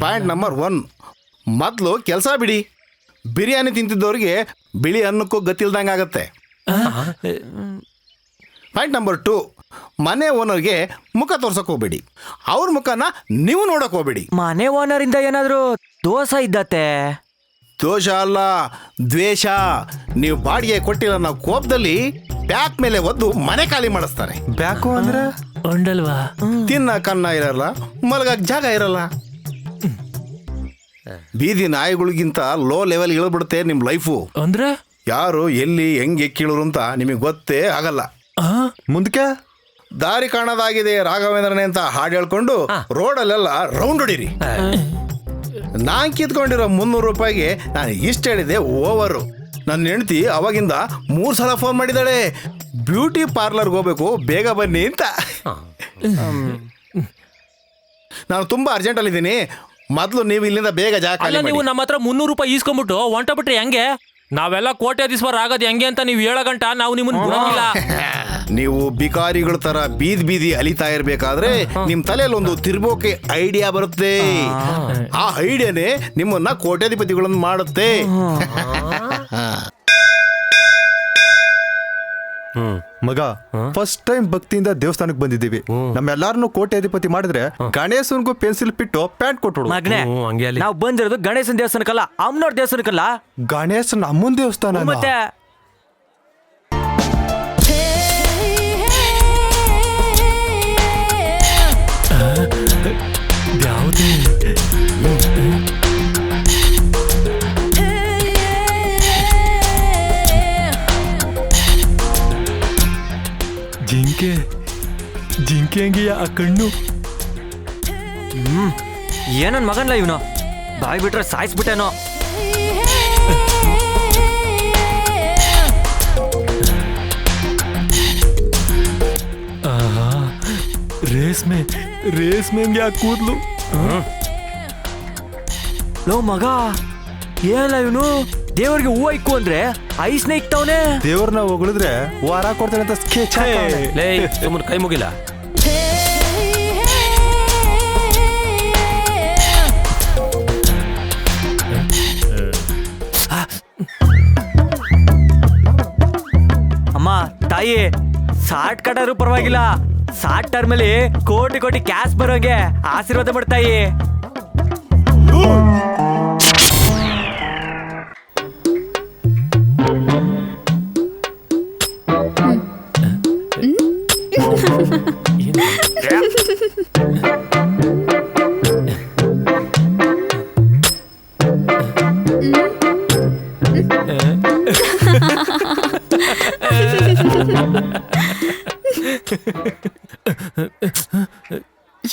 ಪಾಯಿಂಟ್ ನಂಬರ್ 1, ಮೊದಲು ಕೆಲಸ ಬಿಡಿ. ಬಿರಿಯಾನಿ ತಿಂತಿದ್ದವ್ರಿಗೆ ಬಿಳಿ ಅನ್ನಕ್ಕೂ ಗತ್ತಿಲ್ದಂಗೆ ಆಗತ್ತೆ. ಪಾಯಿಂಟ್ ನಂಬರ್ 2, ಮನೆ ಓನರ್ಗೆ ಮುಖ ತೋರ್ಸಕ್ ಹೋಗ್ಬೇಡಿ. ಅವ್ರ ಮುಖನ ನೀವು ನೋಡಕ್ ಹೋಗ್ಬೇಡಿ. ಮನೆ ಓನರ್ ಇಂದ ಏನಾದ್ರು ದೋಷ ಇದ್ದತ್ತೆ? ದೋಷ ಅಲ್ಲ, ದ್ವೇಷ. ನೀವು ಬಾಡಿಗೆ ಕೊಟ್ಟಿಲ್ಲ ಅನ್ನೋ ಕೋಪದಲ್ಲಿ ಬ್ಯಾಕ್ ಮೇಲೆ ಒದ್ದು ಮನೆ ಖಾಲಿ ಮಾಡಿಸ್ತಾರೆ. ಬ್ಯಾಕು ಅಂದ್ರೆ ಉಂಡಲ್ವಾ? ತಿನ್ನ ಕನ್ನ ಇರಲ್ಲ, ಮಲಗಕ್ ಜಾಗ ಇರಲ್ಲ. ಬೀದಿ ನಾಯಿಗಳಿಗಿಂತ ಲೋ ಲೆವೆಲ್ ಇಳ್ಬಿಡುತ್ತೆ ನಿಮ್ ಲೈಫು. ಅಂದ್ರೆ ಯಾರು ಎಲ್ಲಿ ಹೆಂಗೆ ಕೀಳರು ಅಂತ ನಿಮಗೆ ಗೊತ್ತೇ ಆಗಲ್ಲ. ಮುಂದಕ್ಕೆ ದಾರಿ ಕಾಣೋದಾಗಿದೆ ರಾಘವೇಂದ್ರನೇ ಅಂತ ಹಾಡು ಹೇಳ್ಕೊಂಡು ರೋಡಲ್ಲೆಲ್ಲ ರೌಂಡ್ ಹೊಡೀರಿ. ನಾನ್ ಕಿತ್ಕೊಂಡಿರೋ 300 ರೂಪಾಯಿಗೆ ನಾನು ಇಷ್ಟ ಹೇಳಿದೆ ಓವರು. ನನ್ನ ಹೆಂಡತಿ ಅವಾಗಿಂದ 3 ಸಲ ಫೋನ್ ಮಾಡಿದ್ದಾಳೆ, ಬ್ಯೂಟಿ ಪಾರ್ಲರ್ಗೆ ಹೋಗ್ಬೇಕು ಬೇಗ ಬನ್ನಿ ಅಂತ. ನಾನು ತುಂಬಾ ಅರ್ಜೆಂಟಲ್ಲಿದ್ದೀನಿ. ಮೊದಲು ನೀವು ಇಲ್ಲಿಂದ ಬೇಗ ಜಾಗ ಖಾಲಿ ಮಾಡಿ. ನೀವು ನಮ್ಮ ಹತ್ರ 300 ರೂಪಾಯಿ ಈಸ್ಕೊಂಡ್ಬಿಟ್ಟು ಹೊಂಟಬಿಟ್ರೆ ಹೆಂಗೆ? ನಾವೆಲ್ಲ ಕೋಟ್ಯಾಧೀಶ್ವರ ಆಗೋದು ಹೆಂಗೆ ಅಂತ ನೀವು ಹೇಳೋ ಗಂಟ ನಾವು ನಿಮ್ಮನ್ನ ಬಿಡೋಂಗಿಲ್ಲ. ನೀವು ಬಿಕಾರಿಗಳ ತರ ಬೀದಿ ಅಲಿತಾ ಇರ್ಬೇಕಾದ್ರೆ ನಿಮ್ ತಲೆಯಲ್ಲಿ ಒಂದು ತಿರ್ಬೋಕೆ ಐಡಿಯಾ ಬರುತ್ತೆ. ಆ ಐಡಿಯಾನೇ ನಿಮ್ಮನ್ನ ಕೋಟ್ಯಾಧಿಪತಿಗಳನ್ನು ಮಾಡುತ್ತೆ. ಮಗ ಫಸ್ಟ್ ಟೈಮ್ ಭಕ್ತಿಯಿಂದ ದೇವಸ್ಥಾನಕ್ಕೆ ಬಂದಿದ್ದೀವಿ. ನಮ್ಮೆಲ್ಲಾರನು ಕೋಟ್ಯಾಧಿಪತಿ ಮಾಡಿದ್ರೆ ಗಣೇಶನ್ಗೂ ಪೆನ್ಸಿಲ್ ಬಿಟ್ಟು ಪ್ಯಾಂಟ್ ಕೊಟ್ಟು ಮಗನೇ, ನಾವು ಬಂದಿರೋದು ಗಣೇಶನ ದೇವಸ್ಥಾನಕ್ಕಲ್ಲ, ಅಮ್ಮನವ್ರ ದೇವಸ್ಥಾನಕ್ಕಲ್ಲ. ಗಣೇಶನ್ ಅಮ್ಮನ ದೇವಸ್ಥಾನ ಮತ್ತೆ ಜಿಂಕೆ ಹಂಗೆಯ ಆ ಕಣ್ಣು. ಏನನ್ ಮಗನ್ಲ ಇವನು, ಬಾಯ್ ಬಿಟ್ರೆ ಸಾಯಿಸ್ಬಿಟ್ಟೇನೋ. ರೇಸ್ಮೆಂಗೆ ಆ ಕೂದ್ಲು. ಲೋ ಮಗ, ಏನಲ್ಲ ಇವನು ದೇವ್ರಿಗೆ ಹೂವ ಇಕ್ಕು ಅಂದ್ರೆ ಐಸ್ನ ಇಕ್ತವನೆ. ದೇವ್ರನ್ನ ಹೊಗಳಿದ್ರೆ ವಾರ ಕೊಡ್ತಾನೆ ಅಂತ ಸ್ಕೆಚ್ ಸುಮ್ಮನೆ ಕೈ ಮುಗಿಲ್ಲ. ಶಾರ್ಟ್ ಕಟ್ ಆದ್ರೂ ಪರವಾಗಿಲ್ಲ, ಶಾರ್ಟ್ ಟರ್ಮ್ ಅಲ್ಲಿ ಕೋಟಿ ಕೋಟಿ ಕ್ಯಾಶ್ ಬರೋಗೆ ಆಶೀರ್ವಾದ ಮಾಡ್ತಾಯಿ.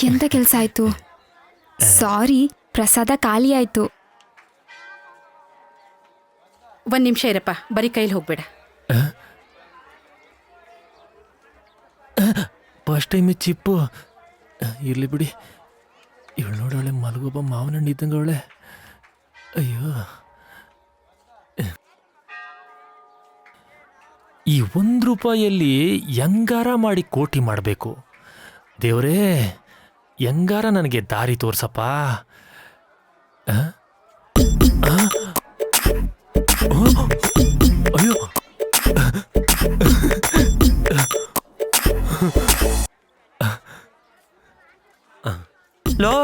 ಎಂತ ಕೆಲ್ಸ ಆಯ್ತು? ಸಾರಿ, ಪ್ರಸಾದ ಖಾಲಿ ಆಯ್ತು. ಒಂದ್ ನಿಮಿಷ ಇರಪ್ಪ, ಬರೀ ಕೈಲಿ ಹೋಗ್ಬೇಡ. ಫಸ್ಟ್ ಟೈಮ್ ಚಿಪ್ಪು ಇರ್ಲಿ ಬಿಡಿ. ಇವಳು ನೋಡಿ ಅವಳೆ ಮಲಗೊಬ್ಬ ಮಾವನಣ್ಣ ಇದ್ದಂಗೆ ಅವಳೆ. ಅಯ್ಯೋ, ಈ ₹1 ಹೆಂಗಾರ ಮಾಡಿ ಕೋಟಿ ಮಾಡಬೇಕು. ದೇವರೇ, ಹೆಂಗಾರ ನನಗೆ ದಾರಿ ತೋರ್ಸಪ್ಪ. ಅಯ್ಯೋ, ಲೋ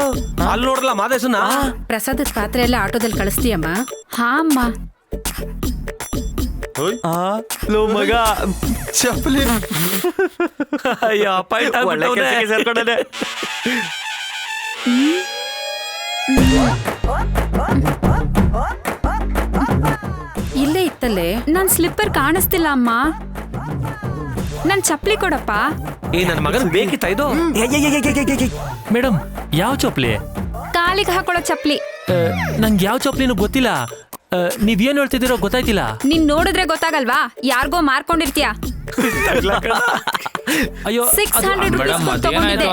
ಅಲ್ಲಿ ನೋಡ್ರಲ್ಲ ಮಾದೇಶನ. ಪ್ರಸಾದದ ಪಾತ್ರೆ ಎಲ್ಲ ಆಟೋದಲ್ಲಿ ಕಳಿಸ್ತೀಯಮ್ಮ? ಹಾ ಅಮ್ಮ. ಲೋ ಮಗ, ಚಪ್ಪಲಿ ಅಯ್ಯೋ ಪಾಯಿಂಟ್ ಒಳ್ಳೆ ಕೆಲ್ಸಕ್ಕೆ ಸೇರ್ಕೊಂಡಾನೆ. ಇಲ್ಲೇ ಇತ್ತಲ್ಲೇ. ನನ್ ಸ್ಲಿಪ್ಪರ್ ಕಾಣಿಸ್ತಿಲ್ಲ ಅಮ್ಮ. ನನ್ ಚಪ್ಲಿ ಕೊಡಪ್ಪ. ಈ ನನ್ನ ಮಗನ್ ಬೇಕಿತ್ತ ಇದು? ಮೇಡಮ್, ಯಾವ ಚಪ್ಪಲಿ? ಕಾಲಿಗೆ ಹಾಕೊಳ್ಳೋ ಚಪ್ಲಿ. ನಂಗೆ ಯಾವ ಚಪ್ಪಲಿನೂ ಗೊತ್ತಿಲ್ಲ. ನೀವೇನು ಹೇಳ್ತಿದ್ದೀರೋ ಗೊತ್ತಾಯ್ತಿಲ್ಲ. ನೀನ್ ನೋಡಿದ್ರೆ ಗೊತ್ತಾಗಲ್ವಾ? ಯಾರಿಗೋ ಮಾರ್ಕೊಂಡಿರ್ತೀಯ. ಅಯ್ಯೋ, 600 ರೂಪೀಸ್ ತಗೊಂಡಿದ್ದೆ.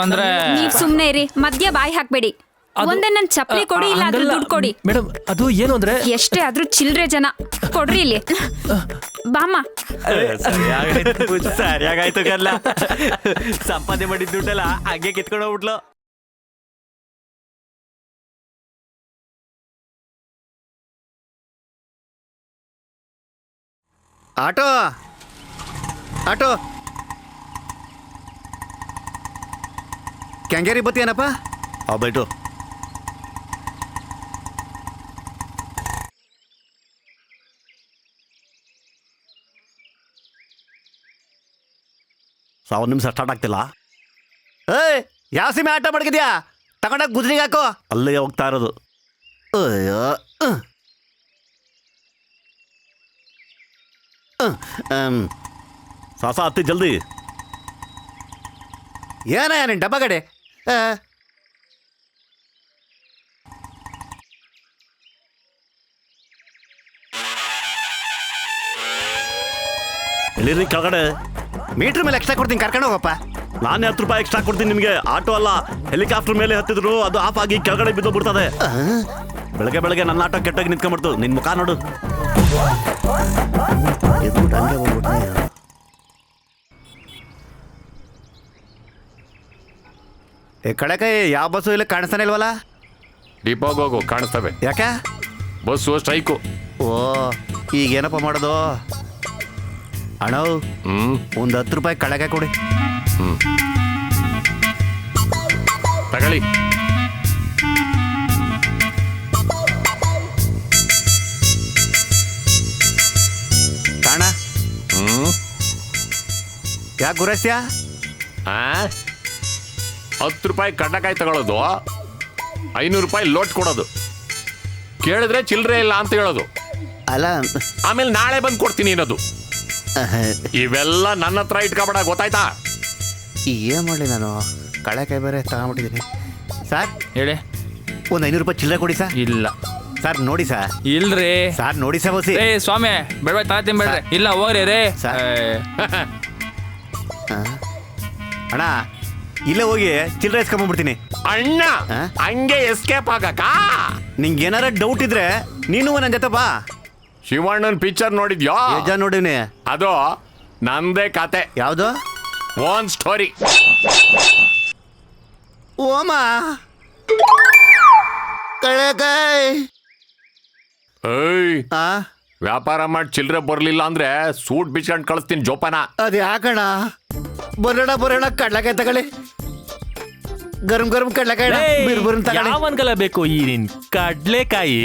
ನೀವ್ ಸುಮ್ನೆ ಇರಿ, ಮಧ್ಯ ಬಾಯಿ ಹಾಕ್ಬೇಡಿ. ಒಂದೇ ನನ್ ಚಪ್ಲಿ ಕೊಡಿ, ಇಲ್ಲ ಅದ್ರ ದುಡ್ಡು ಕೊಡಿ. ಮೇಡಮ್, ಅದು ಏನು ಅಂದ್ರೆ ಎಷ್ಟೇ ಆದ್ರೂ ಚಿಲ್ರೆ ಜನ. ಕೊಡ್ರಿ ಇಲ್ಲಿ. ಬಾಮ್ಮ. ಸರಿಯಾಗಾಯ್ತು ಕರ್ಲ. ಸಂಪಾದನೆ ಮಾಡಿದ ದುಡ್ಡಲ್ಲ ಹಂಗೆ ಕಿತ್ಕೊಂಡು ಹೋಗ್ಬಿಟ್ಲು. ಆಟೋ ಆಟೋ ಕ್ಯಾಂಗೇರಿ ಬತ್ತೀಯನಪ್ಪ? ಬೈಟು. ಒಂದು ನಿಮಿಷ ಸ್ಟಾರ್ಟ್ ಆಗ್ತಿಲ್ಲ. ಏಯ್, ಯಾವ ಸಿಮೆ ಆಟ ಮಡಗಿದ್ಯಾ? ತಗೊಂಡಾಗ ಗುಜ್ರಿಗೆ ಹಾಕೋ. ಅಲ್ಲೇ ಹೋಗ್ತಾ ಇರೋದು. ಅಯ್ಯೋ, ಸಾಸ ಹತ್ತಿ ಜಲ್ದಿ. ಏನ ನಿನ್ ಡಬ್ಬ ಗಡೆ? ಎಲ್ಲಿರಿ ಕೆಳಗಡೆ? ಮೀಟ್ರ್ ಮೇಲೆ ಎಕ್ಸ್ಟ್ರಾ ಕೊಡ್ತೀನಿ, ಕರ್ಕೊಂಡು ಹೋಗಪ್ಪ. ನಾನು ₹10 ಎಕ್ಸ್ಟ್ರಾ ಕೊಡ್ತೀನಿ ನಿಮಗೆ. ಆಟೋ ಅಲ್ಲ, ಹೆಲಿಕಾಪ್ಟರ್ ಮೇಲೆ ಹತ್ತಿದ್ರು ಅದು ಆಫ್ ಆಗಿ ಕೆಳಗಡೆ ಬಿದ್ದು ಬಿಡ್ತದೆ. ಬೆಳಗ್ಗೆ ಬೆಳಗ್ಗೆ ನನ್ನ ಆಟೋ ಕೆಟ್ಟಾಗಿ ನಿಂತ್ಕೊಂಡ್ಬಿಡ್ತು. ನಿನ್ ಮುಖ ನೋಡು. ಕಡೆಕೈ ಯಾವ ಬಸ್ಸು ಇಲ್ಲ ಕಾಣಿಸ್ತಾನೆ ಇಲ್ವಲ್ಲ? ಡಿಪೋಗೆ ಹೋಗು, ಕಾಣಿಸ್ತವೆ. ಯಾಕೆ? Bus strike. ಓ, ಈಗೇನಪ್ಪ ಮಾಡೋದು? ಅಣ್ಣ, ಒಂದು ₹10 ಕಳೆಗೆ ಕೊಡಿ. ತಗೊಳ್ಳಿ. ಕಾಣ ಯಾಕೆ ಗುರಸ್ತ್ಯಾ? ₹10 ಕಡ್ಲೆಕಾಯಿ ತಗೊಳ್ಳೋದು, ₹500 ಲೋಟ್ ಕೊಡೋದು. ಕೇಳಿದ್ರೆ ಚಿಲ್ಲರೆ ಇಲ್ಲ ಅಂತ ಹೇಳೋದು. ಅಲ್ಲ, ಆಮೇಲೆ ನಾಳೆ ಬಂದು ಕೊಡ್ತೀನಿ ಅನ್ನೋದು. ಇವೆಲ್ಲ ನನ್ನ ಹತ್ರ ಇಟ್ಕೊಬೇಡ, ಗೊತ್ತಾಯ್ತಾ? ಏನ್ ಮಾಡಲಿ ನಾನು? ಕಳೆಕಾಯಿ ಬೇರೆ ತಗೊಂಡ್ಬಿಟ್ಟಿದ್ದೀನಿ. ಸರ್ ಹೇಳಿ. ಒಂದು ₹500 ಚಿಲ್ಲರೆ ಕೊಡಿ ಸರ್. ಇಲ್ಲ ಸರ್, ನೋಡಿ ಸರ್. ಇಲ್ರಿ ಸರ್, ನೋಡಿ ಸರ್. ಬಸಿ ಏ ಸ್ವಾಮಿ, ಬೇಡ ತಾತೀನಿ ಬೇಡ್ರಿ. ಇಲ್ಲ ಹೋಗ್ರಿ ರೇ. ಅಣ್ಣ, ಇಲ್ಲೇ ಹೋಗಿ ಚಿಲ್ಲರೆ ಇಸ್ಕೊಂಡ್ಬಿಡ್ತೀನಿ. ಅಣ್ಣ, ಹಂಗೆ ಎಸ್ಕೇಪ್ ಆಗಕ್ಕ? ನಿಂಗೆ ಏನಾರ ಡೌಟ್ ಇದ್ರೆ ನೀನು ನನ್ನ ಜೊತೆ ಬಾ. ಶಿವಣ್ಣನ್ ಪಿಕ್ಚರ್ ನೋಡಿದ್ಯೋ? ನೋಡಿವ್ನಿ. ಅದು ನಂದೇ ಕತೆ. ಯಾವುದು? Own story. ಓಮ ಕಳೆಕಾಯಿ. ಏಯ್, ವ್ಯಾಪಾರ ಮಾಡಿ ಚಿಲ್ಲರೆ ಬರ್ಲಿಲ್ಲ ಅಂದ್ರೆ ಸೂಟ್ ಬಿಚ್ಕೊಂಡು ಕಳಿಸ್ತೀನಿ ಜೋಪಾನ. ಅದು ಯಾಕಣ? ಬರೋಣ ಕಡ್ಲಕಾಯಿ ತಗೊಳ್ಳಿ. ಗರಂ ಕಡ್ಲಕಾಯಿ ಬಿರ್ಬುರ್ನ್ ತಗೊಳ್ಳಿ. ಯಾವನ್ಗಲ್ಲ ಬೇಕು ಈ ನಿನ್ ಕಡ್ಲೆಕಾಯಿ,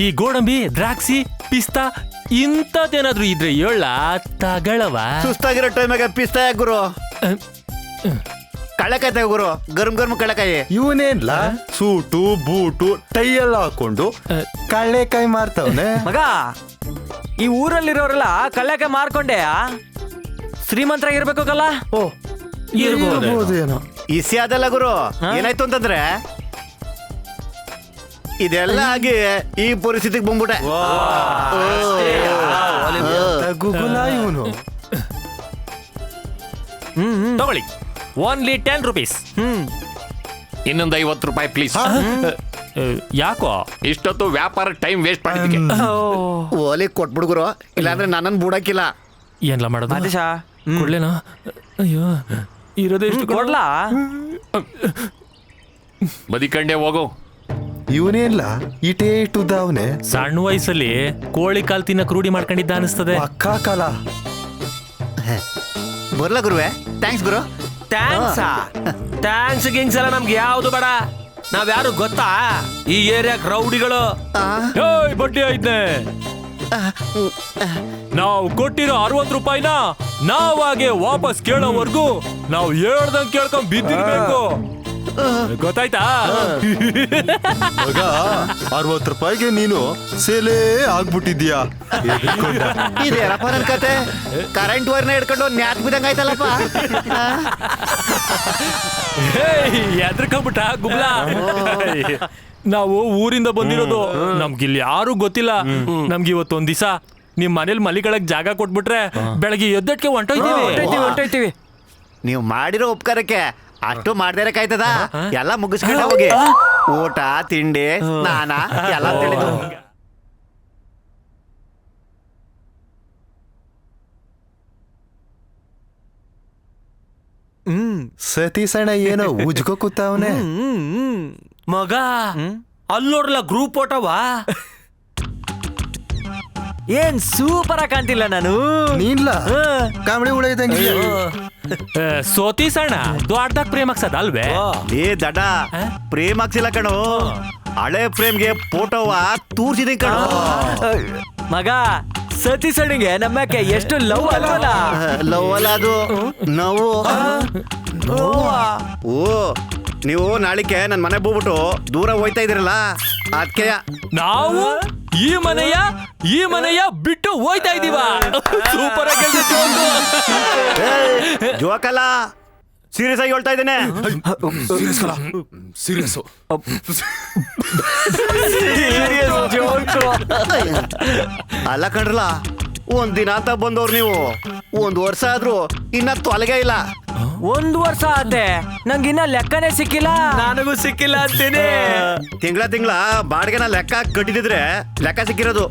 ಈ ಗೋಡಂಬಿ, ದ್ರಾಕ್ಷಿ, ಪಿಸ್ತಾ ಇಂಥದ್ದೇನಾದ್ರೂ ಇದ್ರೆ ಹೇಳ ತಗಳವ. ಸುಸ್ತಾಗಿರೋ ಟೈಮಾಗ ಪಿಸ್ತಾ ಯಾಕೆ ಗುರು? ಕಡ್ಲೆಕಾಯಿ ತಗೋ ಗುರು, ಗರಂ ಕಡ್ಲೆಕಾಯಿ. ಇವನೇನ್ಲ ಸೂಟು ಬೂಟು ಟೈ ಎಲ್ಲ ಹಾಕೊಂಡು ಕಳ್ಳೆಕಾಯಿ ಮಾರ್ತಾವನೆ. ಮಗ, ಈ ಊರಲ್ಲಿರೋರೆಲ್ಲ ಕಳ್ಳೆಕಾಯಿ ಮಾರ್ಕೊಂಡೆ ಶ್ರೀಮಂತರಾಗಿರ್ಬೇಕಲ್ಲ. ಓ ಇರ್ಬೋದೇನೋ. ಇಸಿ ಅದಲ್ಲ ಗುರು, ಏನಾಯ್ತು ಅಂತಂದ್ರೆ ಇದೆಲ್ಲ ಆಗಿ ಈ ಪರಿಸ್ಥಿತಿಗೆ ಬಂದ್ಬಿಟ್ಟೆ. ಇವನು ತಗೊಳ್ಳಿ, ಓನ್ಲಿ 10 rupees. ಇನ್ನೊಂದು 50 ರೂಪಾಯಿ ಪ್ಲೀಸ್. ಯಾಕೋ ಇಷ್ಟೊತ್ತು ವ್ಯಾಪಾರ ಟೈಮ್ ವೇಸ್ಟ್ ಮಾಡಿದ್ದಕ್ಕೆ. ಓಲಿ ಕೊಟ್ಬಿಡ್ಗುರು, ಇಲ್ಲಾಂದ್ರೆ ನನ್ನನ್ನು ಬುಡಕ್ಕಿಲ್ಲ. ಏನ್ಲ ಮಾಡೋದು? ಕೊಡ್ಲೇನಾ? ಅಯ್ಯೋ, ಇರೋದೇ ಎಷ್ಟು ಕೊಡ್ಲಾ? ಬದಿಕಂಡೆ ಹೋಗು. ಇವನೇನ್ಲ ಇಟೇ ಇಟ್ಟುದವನೆ. ಸಣ್ಣ ವಯಸ್ಸಲ್ಲಿ ಕೋಳಿ ಕಾಲ್ ತಿನ್ನಕ್ ರೂಢಿ ಮಾಡ್ಕೊಂಡಿದ್ದ ಅನಿಸ್ತದೆ. ಅಕ್ಕ ಕಾಲ ಬರ್ಲಾ ಗುರುವೆ? ಥ್ಯಾಂಕ್ಸ್ ಗುರು. ಥ್ಯಾಂಕ್ಸ್ ಗಿಂಗ್ಸ್ ಎಲ್ಲ ನಮ್ಗೆ ಯಾವ್ದು ಬೇಡ. ನಾವ್ಯಾರು ಗೊತ್ತಾ? ಈ ಏರಿಯಾಕ್ ರೌಡಿಗಳು. ಬಡ್ಡಿ ಐದ್ನೆ. ನಾವು ಕೊಟ್ಟಿರೋ 60 ರೂಪಾಯಿನ ನಾವಾಗೆ ವಾಪಸ್ ಕೇಳೋವರೆಗೂ ನಾವು ಹೇಳ್ದಂಗ್ ಕೇಳ್ಕೊಂಡ್ ಬಿದ್ದಿರ್ಬೇಕು. ಗೊತ್ತಾಯ್ತಾ? ಮಗ, 60 ರೂಪಾಯಿಗೆ ನೀನು ಸೇಲೇ ಆಗ್ಬಿಟ್ಟಿದ್ಯಾ? ಇದೇನಪ್ಪ ನನ್ ಕತೆ? ಕರೆಂಟ್ ವೈರ್ನ ಹಿಡ್ಕೊಂಡು ನ್ಯಾಕ್ ಬಿದ್ದಂಗ ಆಯ್ತಲ್ಲಪ್ಪ. ಎದ್ರಕೊಂಬಿಟ್ಟ ಗುಬ್ಲ. ನಾವು ಊರಿಂದ ಬಂದಿರೋದು, ನಮ್ಗಿಲ್ಲಿ ಯಾರು ಗೊತ್ತಿಲ್ಲ. ನಮ್ಗೆ ಇವತ್ತೊಂದ್ ದಿವಸ ನಿಮ್ ಮನೇಲಿ ಮಲಿಗಳಕ್ ಜಾಗ ಕೊಟ್ಬಿಟ್ರೆ ಬೆಳಗ್ಗೆ ಎದ್ದಟ್ಕೆ ಹೊಂಟೋಯ್ತೀವಿ. ನೀವು ಮಾಡಿರೋ ಉಪಕಾರಕ್ಕೆ ಅಷ್ಟು ಮಾಡ್ದೇ ಕಾಯ್ತದ? ಎಲ್ಲ ಮುಗಿಸ್ಕೊಂಡ ಹೋಗಿ. ಊಟ ತಿಂಡಿ ಸ್ನಾನ ಎಲ್ಲ ತಿಳಿದು. ಸತೀಸಣ್ಣ ಏನೋ ಉಜ್ಕೋ ಕೂತಾವನೆ. ಮಗ, ಅಲ್ಲಿ ನೋಡ್ರಲ್ಲ ಗ್ರೂಪ್ ಫೋಟೋವಾ? ಏನ್ ಸೂಪರ್ ಆಗಿ ಕಾಣ್ತಿಲ್ಲ ನಾನು? ನೀನ್ಲ ಕಾಮಿಡಿ ಉಳ ಇದ್ದಂಗೆ. ಸೋತೀಸಣ್ಣ ದೊಡ್ಡದಾಗ ಪ್ರೇಮಾಗ್ಸದ ಅಲ್ವೇ? ಏ ದಡ, ಪ್ರೇಮಾಗ್ಸಿಲ್ಲ ಕಣೋ, ಹಳೆ ಪ್ರೇಮ್ಗೆ ಫೋಟೋವ ತೂರ್ಸಿದೀನಿ ಕಣೋ. ಮಗ, ಸತೀಸಣ್ಣಿಗೆ ನಮ್ಮಕ್ಕೆ ಎಷ್ಟು ಲವ್ ಅಲ್ವಲ್ಲ? ಲವ್ ಅಲ್ಲ ಅದು, ನೋವು. ಓ, ನೀವು ನಾಳಿಕೆ ನನ್ ಮನೆ ಹೋಗ್ಬಿಟ್ಟು ದೂರ ಹೋಯ್ತಾ ಇದೀರಲ್ಲ, ಅದಕ್ಕೆ ನಾವು ಈ ಮನೆಯ ಬಿಟ್ಟು ಹೋಯ್ತಾ ಇದೀವ. ಸೂಪರ್ ಆಗಿ ಜೋಕಲ್ಲ, ಸೀರಿಯಸ್ ಆಗಿ ಹೇಳ್ತಾ ಇದ್ದೇನೆ. ಅಲ್ಲ ಕಣ್ರಲ್ಲ, ಒಂದ್ ದಿನ ಅಂತ ಬಂದವ್ರು ನೀವು, 1 ವರ್ಷ ಆದ್ರೂ ಇನ್ನ ತೊಲಗೆ ಇಲ್ಲ. 1 ವರ್ಷ ಆತೆ, ನಂಗಿನ್ನ ಲೆಕ್ಕನೇ ಸಿಕ್ಕಿಲ್ಲ. ನನಗೂ ಸಿಕ್ಕಿಲ್ಲ ಅಂತೀನಿ. ತಿಂಗಳ ಬಾಡಿಗೆನ ಲೆಕ್ಕ ಕಟ್ಟಿದ್ರೆ ಲೆಕ್ಕ ಸಿಕ್ಕಿರೋದು.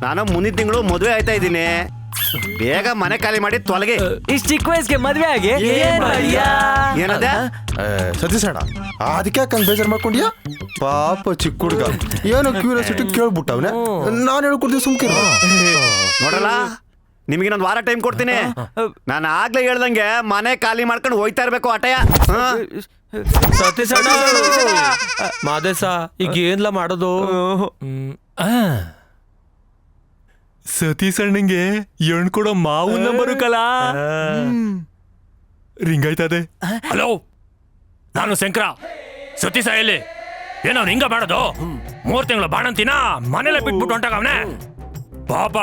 ನಾನು ಮುಂದಿನ ತಿಂಗಳು ಮದುವೆ ಆಯ್ತಾ ಇದ್ದೀನಿ. ಬೇಗ ಮನೆ ಖಾಲಿ ಮಾಡಿ ತೊಲಗೆ. ಇಷ್ಟ ಚಿಕ್ಕ ವಯಸ್ಸಿಗೆ ಮದ್ವೆ ಆಗಿ ಏನದ? ಸತೀಸಣ್ಣ, ಅದಕ್ಕೆ ಯಾಕಂಗ್ ಬೇಜಾರ್ ಮಾಡ್ಕೊಂಡ್ಯಾ? ಪಾಪ ಚಿಕ್ಕ ಹುಡ್ಗ ಏನೋ ಕ್ಯೂರಿಯಾಸಿಟಿ ಕೇಳ್ಬಿಟ್ಟವ್ನೆ. ನಾನು ಹೇಳ್ಕೊಡ್ತೀವಿ, ಸುಮ್ಕಿರ. ನೋಡಲ್ಲ, ನಿಮ್ಗೆ ಇನ್ನೊಂದು ವಾರ ಟೈಮ್ ಕೊಡ್ತೀನಿ. ನಾನು ಆಗ್ಲೇ ಹೇಳ್ದಂಗೆ ಮನೆ ಖಾಲಿ ಮಾಡ್ಕೊಂಡು ಹೋಯ್ತಾ ಇರ್ಬೇಕು ಅಟಯ. ಸತೀಸಣ್ಣ, ಮಾದೇಶ ಈಗ ಏನ್ಲ ಮಾಡೋದು? ಸತೀಸಣ್ಣಂಗೆ ಎಣ್ ಕೊಡೋ ಮಾವು ನಂಬರು ಕಲ ರಿಂಗ್ ಆಯ್ತದೆ. ಹಲೋ, ನಾನು ಶಂಕರ. ಸತೀಶ ಎಲ್ಲಿ? ಏನೋ ರಿಂಗ ಮಾಡೋದು? 3 ತಿಂಗಳು ಬಾಣಂತಿನ ಮನೇಲೆ ಬಿಟ್ಬಿಟ್ಟು ಹೊಂಟಾಗವನೆ. ಪಾಪ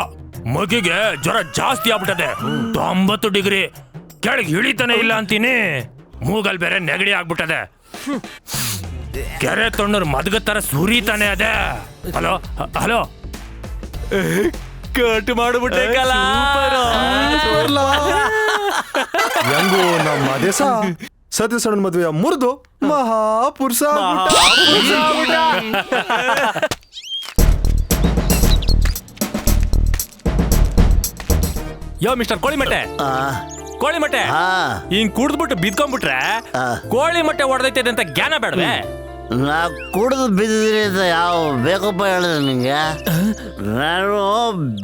ಮಗಿಗೆ ಜ್ವರ ಜಾಸ್ತಿ ಆಗ್ಬಿಟ್ಟದೆ. 90 ಡಿಗ್ರಿ ಕೆಳಗೆ ಇಳಿತಾನೆ ಇಲ್ಲ ಅಂತೀನಿ. ಮೂಗಲ್ ಬೇರೆ ನೆಗಡಿ ಆಗ್ಬಿಟ್ಟದೆ. ಕೆರೆ ತೊಂಡರ್ ಮದ್ಗ ತರ ಸುರಿತಾನೆ ಅದೇ. ಹಲೋ ಕಟ್ ಮಾಡ್ಬಿಟ್ಟೆ ಕಲ. ಹೆಂಗೋ ನಮ್ಮ ದೇಶ ಸತೀಸಣ್ಣನ ಮದುವೆಯ ಮುರಿದು ಮಹಾಪುರುಷ. ಯೋ ಮಿಸ್ಟರ್ ಕೋಳಿಮಟ್ಟೆ, ಹಿಂಗ್ ಕುಡ್ದ್ಬಿಟ್ಟು ಬಿದ್ಕೊಂಡ್ಬಿಟ್ರೆ ಕೋಳಿ ಮೊಟ್ಟೆ ಹೊಡೆದೈತೆ ಅಂತ ಜ್ಞಾನ ಬೇಡವೆ? ನಾ ಕುಡಿದು ಬಿದ್ದಿದ್ರಿ ಅಂತ ಯಾವ ಬೇಕಪ್ಪ ಹೇಳಿದೆ ನಿಂಗೆ? ನಾನು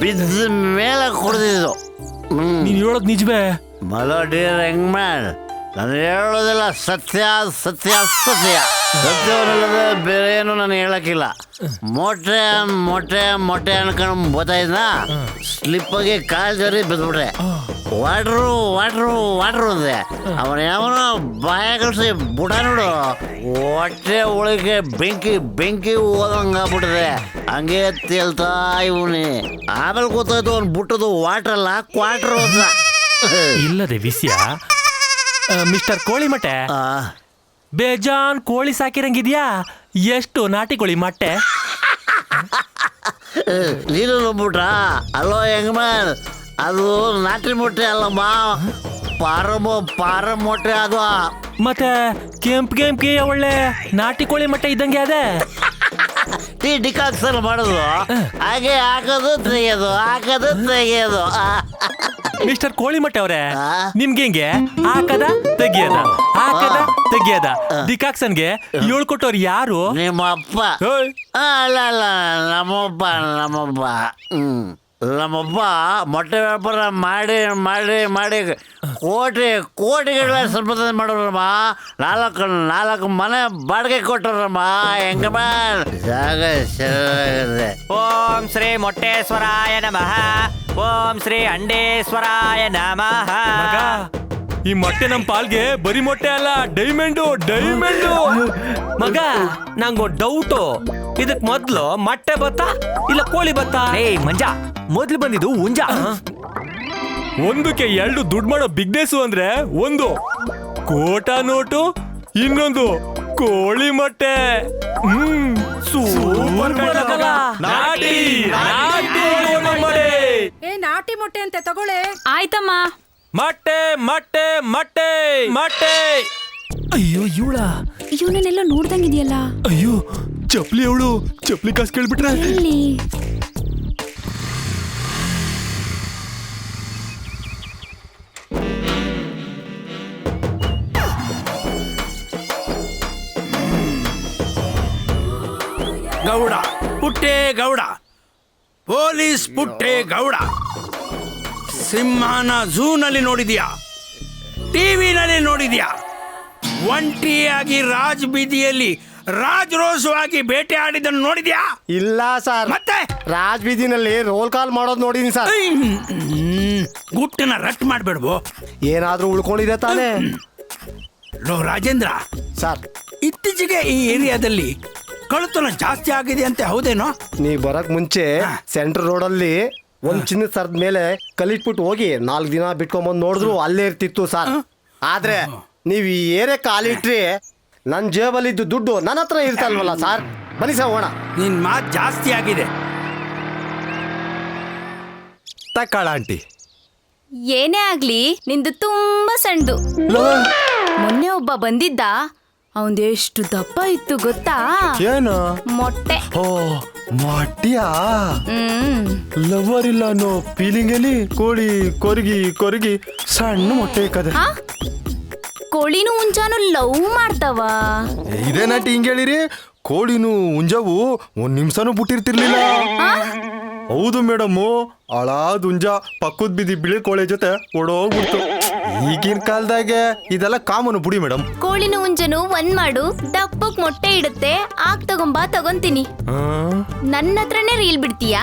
ಬಿದ್ದ ಮೇಲೆ ಕುಡ್ದಿದ್ದು. ನೀನ್ ಹೇಳೋದ್ ನಿಜವೇ? ಮಲೋ ಡಿಯರ್ ಯಂಗ್ ಮ್ಯಾನ್, ನಾನು ಹೇಳೋದಿಲ್ಲ ಸತ್ಯ ಸತ್ಯ ಸತ್ಯ. ಸತ್ಯವನ್ನಲ್ಲದೆ ಬೇರೆ ಏನು ನಾನು ಹೇಳಕ್ಕಿಲ್ಲ. ಮೊಟ್ಟೆ ಮೊಟ್ಟೆ ಮೊಟ್ಟೆ ಅನ್ಕೊಂಡು ಬೋತಾಯಿದ್ನ, ಸ್ಲಿಪ್ಪಾಗಿ ಕಾಲ್ ಜರಿ ಬಿದ್ಬಿಟ್ರೆ. ವಾಟ್ರು ವಾಟ್ರು ವಾಟ್ರು ಅಂದೆ. ಅವನ ಯಾವನೋ ಬಾಯ ಕಳಿಸಿ ಬುಡ ನೋಡು, ಹೊಟ್ಟೆ ಒಳಗೆ ಬೆಂಕಿ ಬೆಂಕಿ ಓದಂಗಾಗ್ಬಿಟ್ಟಿದೆ. ಹಂಗೆ ತೇಲ್ತಾ ಇವನಿ. ಆಮೇಲೆ ಗೊತ್ತಾಯ್ತು ಅವ್ನು ಬಿಟ್ಟದು ವಾಟ್ರಲ್ಲ ಕ್ವಾಟ್ರು ಅಂತ. ಇಲ್ಲದೆ ವಿಷಯ ಮಿಸ್ಟರ್ ಕೋಳಿ ಮೊಟ್ಟೆ, ಬೇಜಾನ್ ಕೋಳಿ ಸಾಕಿರಂಗಿದ್ಯಾ? ಎಷ್ಟು ನಾಟಿ ಕೋಳಿ ಮೊಟ್ಟೆ? ನೀನು ನಂಬಿಟ್ರ? ಅಲ್ಲೋ ಹೆಂಗ್ ಮ್ಯಾನ್, ಅದು ನಾಟಿ ಮೊಟ್ಟೆ ಅಲ್ಲಮ್ಮ, ಪಾರ ಮೊಟ್ಟೆ ಅದು. ಮತ್ತೆ ಕೆಂಪ್ಗೆ ಒಳ್ಳೆ ನಾಟಿ ಕೋಳಿ ಮೊಟ್ಟೆ ಇದ್ದಂಗೆ ಅದೇ. ಟೀ ಡಿಕಾಕ್ಸನ್ ಮಾಡೋದು, ಹಾಗೆ ಹಾಕೋದು ತೆಗಿಯೋದು, ಹಾಕೋದು ತೆಗಿಯೋದು. ಮಿಸ್ಟರ್ ಕೋಳಿ ಮೊಟ್ಟೆ ಅವ್ರೆ, ನಿಮ್ಗೆ ಹೆಂಗೆ ಹಾಕದ ತೆಗಿಯದ ಹಾಕದ ತೆಗಿಯದ ಡಿಕಾಕ್ಸನ್ಗೆ ಹೇಳ್ಕೊಟ್ಟವ್ರು ಯಾರು? ನಿಮ್ಮ ಅಪ್ಪ. ಅಲ್ಲ ಅಲ್ಲ, ನಮ್ಮಪ್ಪ ನಮ್ಮಪ್ಪ. ನಮ್ಮಪ್ಪ ಮೊಟ್ಟೆ ವ್ಯಾಪಾರ ಮಾಡಿ ಮಾಡಿ ಮಾಡಿ ಕೋಟಿಗಳ ಸಂಪಾದನೆ ಮಾಡೋರಮ್ಮ. ನಾಲ್ಕು ಮನೆ ಬಾಡಿಗೆ ಕೊಟ್ಟರಮ್ಮ. ಹೆಂಗ ಜಾಗ ಚೆನ್ನಾಗಿದೆ. ಓಂ ಶ್ರೀ ಮೊಟ್ಟೇಶ್ವರಾಯ ನಮಃ. ಓಂ ಶ್ರೀ ಅಂಡೇಶ್ವರಾಯ ನಮಃ. ಈ ಮೊಟ್ಟೆ ನಮ್ ಪಾಲ್ಗೆ ಬರೀ ಮೊಟ್ಟೆ ಅಲ್ಲ, ಡೈಮಂಡು ಡೈಮಂಡು. ಮಗ ನಂಗೊಂದು ಡೌಟು, ಇದಕ್ ಮೊದ್ಲು ಮೊಟ್ಟೆ ಬತ್ತಾ ಇಲ್ಲ ಕೋಳಿ ಬತ್ತಾ? ಮಂಜ, ಮೊದ್ಲು ಬಂದಿದ್ದು ಹುಂಜ. ಒಂದಕ್ಕೆ 2 ದುಡ್ಡು ಮಾಡೋ ಬಿಗ್ನೆಸ್ ಅಂದ್ರೆ ಒಂದು ಕೋಟಾ ನೋಟು, ಇನ್ನೊಂದು ಕೋಳಿ ಮೊಟ್ಟೆ. ಸೂಪರ್ ನಾಟಿ ಏ ನಾಟಿ ಮೊಟ್ಟೆ ಅಂತ ತಗೊಳ್ಳೆ. ಆಯ್ತಮ್ಮ. ಮೊಟ್ಟೆ ಮೊಟ್ಟೆ ಮೊಟ್ಟೆ ಮೊಟ್ಟೆ. ಅಯ್ಯೋ ಇವಳ, ಇವನನ್ನೆಲ್ಲ ನೋಡ್ದಂಗಿದೆಯಲ್ಲ. ಅಯ್ಯೋ ಚಪ್ಲಿ ಅವಳು, ಚಪ್ಲಿ ಕಾಸು ಕೇಳ್ಬಿಟ್ರೆ. ಇಲ್ಲಿ ಗೌಡ ಪುಟ್ಟೆ ಗೌಡ, ಪೊಲೀಸ್ ಪುಟ್ಟೆ ಗೌಡ. ಸಿಂಹನ ಝೂನಲ್ಲಿ ನೋಡಿದ್ಯಾ? ಟಿವಿನಲ್ಲಿ ನೋಡಿದ್ಯಾ? ಒಂಟಿಯಾಗಿ ರಾಜ್ ಬೀದಿಯಲ್ಲಿ ರಾಜರೋಷವಾಗಿ ಬೇಟೆ ಆಡಿದ್ದನ್ನು ನೋಡಿದ್ಯಾ? ಇಲ್ಲ ಸರ್. ಮತ್ತೆ ರಾಜ್ ಬೀದಿನಲ್ಲಿ ರೋಲ್ ಕಾಲ್ ಮಾಡೋದು ನೋಡಿದೀನಿ ಸರ್. ಗುಟ್ಟನ ರಟ್ ಮಾಡ್ಬೇಡ್ಬೋ. ಏನಾದ್ರೂ ಉಳ್ಕೊಂಡಿದೆ ತಾನೇ? ಲೋ ರಾಜೇಂದ್ರ ಸರ್, ಇತ್ತೀಚೆಗೆ ಈ ಏರಿಯಾದಲ್ಲಿ ಕಳ್ಳತನ ಜಾಸ್ತಿ ಆಗಿದೆ ಅಂತ ಹೌದೇನೋ? ನೀ ಬರಕ್ ಮುಂಚೆ ಸೆಂಟ್ರಲ್ ರೋಡಲ್ಲಿ ಒಂದ್ ಚಿನ್ನದ ಸರದ ಮೇಲೆ ಕಲಿಟ್ಬಿಟ್ಟು ಹೋಗಿ 4 ದಿನ ಬಿಟ್ಕೊಂಬಂದು ನೋಡಿದ್ರು ಅಲ್ಲೇ ಇರ್ತಿತ್ತು ಸರ್. ಆದ್ರೆ ನೀವ್ ಈ ಏರಿಯಾ ಕಾಲಿಟ್ರಿ ನನ್ನ ಜೇಬಲ್ಲಿದ್ದು ದುಡ್ಡು ನನ್ನ ಹತ್ರ ಇರ್ತಲ್ವಲ್ಲ ಸರ್. ಬನ್ನಿ ಸರ್ ಹೋಣ. ನಿನ್ ಮಾತು ಜಾಸ್ತಿ ಆಗಿದೆ. ತಕ್ಕಾಳ ಆಂಟಿ. ಏನೇ ಆಗ್ಲಿ ನಿಂದು ತುಂಬಾ ಸಣ್ಣದು. ಮೊನ್ನೆ ಒಬ್ಬ ಬಂದಿದ್ದ, ಅವಂದು ಎಷ್ಟು ದಪ್ಪ ಇತ್ತು ಗೊತ್ತಾ? ಏನು? ಮೊಟ್ಟೆ. ಓ ಮೊಟ್ಟಿಯಾ? ಲವರ್ ಇಲ್ಲ ಅನ್ನೋ ಫೀಲಿಂಗ್ ಅಲ್ಲಿ ಕೋಳಿ ಕೊರಗಿ ಕೊರಗಿ ಸಣ್ಣ ಮೊಟ್ಟೆ ಇಕ್ಕದೆ. ಕೋಳಿನೂ ಹುಂಜಾನು ಲವ್ ಮಾಡ್ತಾವ. ಇದೇನಾಟಿ ಹಿಂಗ್ ಹೇಳಿರಿ? ಕೋಳಿನೂ ಹುಂಜವು 1 ನಿಮಿಷನೂ ಬಿಟ್ಟಿರ್ತಿರ್ಲಿಲ್ಲ. ಹೌದು ಮೇಡಮ್, ಹಳಾದ ಹುಂಜ ಪಕ್ಕದ ಬಿದ್ದಿ ಬಿಳಿ ಕೋಳಿ ಜೊತೆ ಓಡೋಗ್ಬಿಡ್ತು. ಈಗಿನ ಕಾಲದಾಗೆ ಇದೆಲ್ಲ ಕಾಮನ್ ಬಿಡಿ ಮೇಡಮ್. ಕೋಳಿನೂ ಹುಂಜನು ಒಂದ್ ಮಾಡು, ದಪ್ಪಕ್ ಮೊಟ್ಟೆ ಇಡುತ್ತೆ, ಆಗ್ ತಗೊಂಬಾ ತಗೊಂತೀನಿ. ನನ್ನ ಹತ್ರನೇ ರೀಲ್ ಬಿಡ್ತೀಯಾ?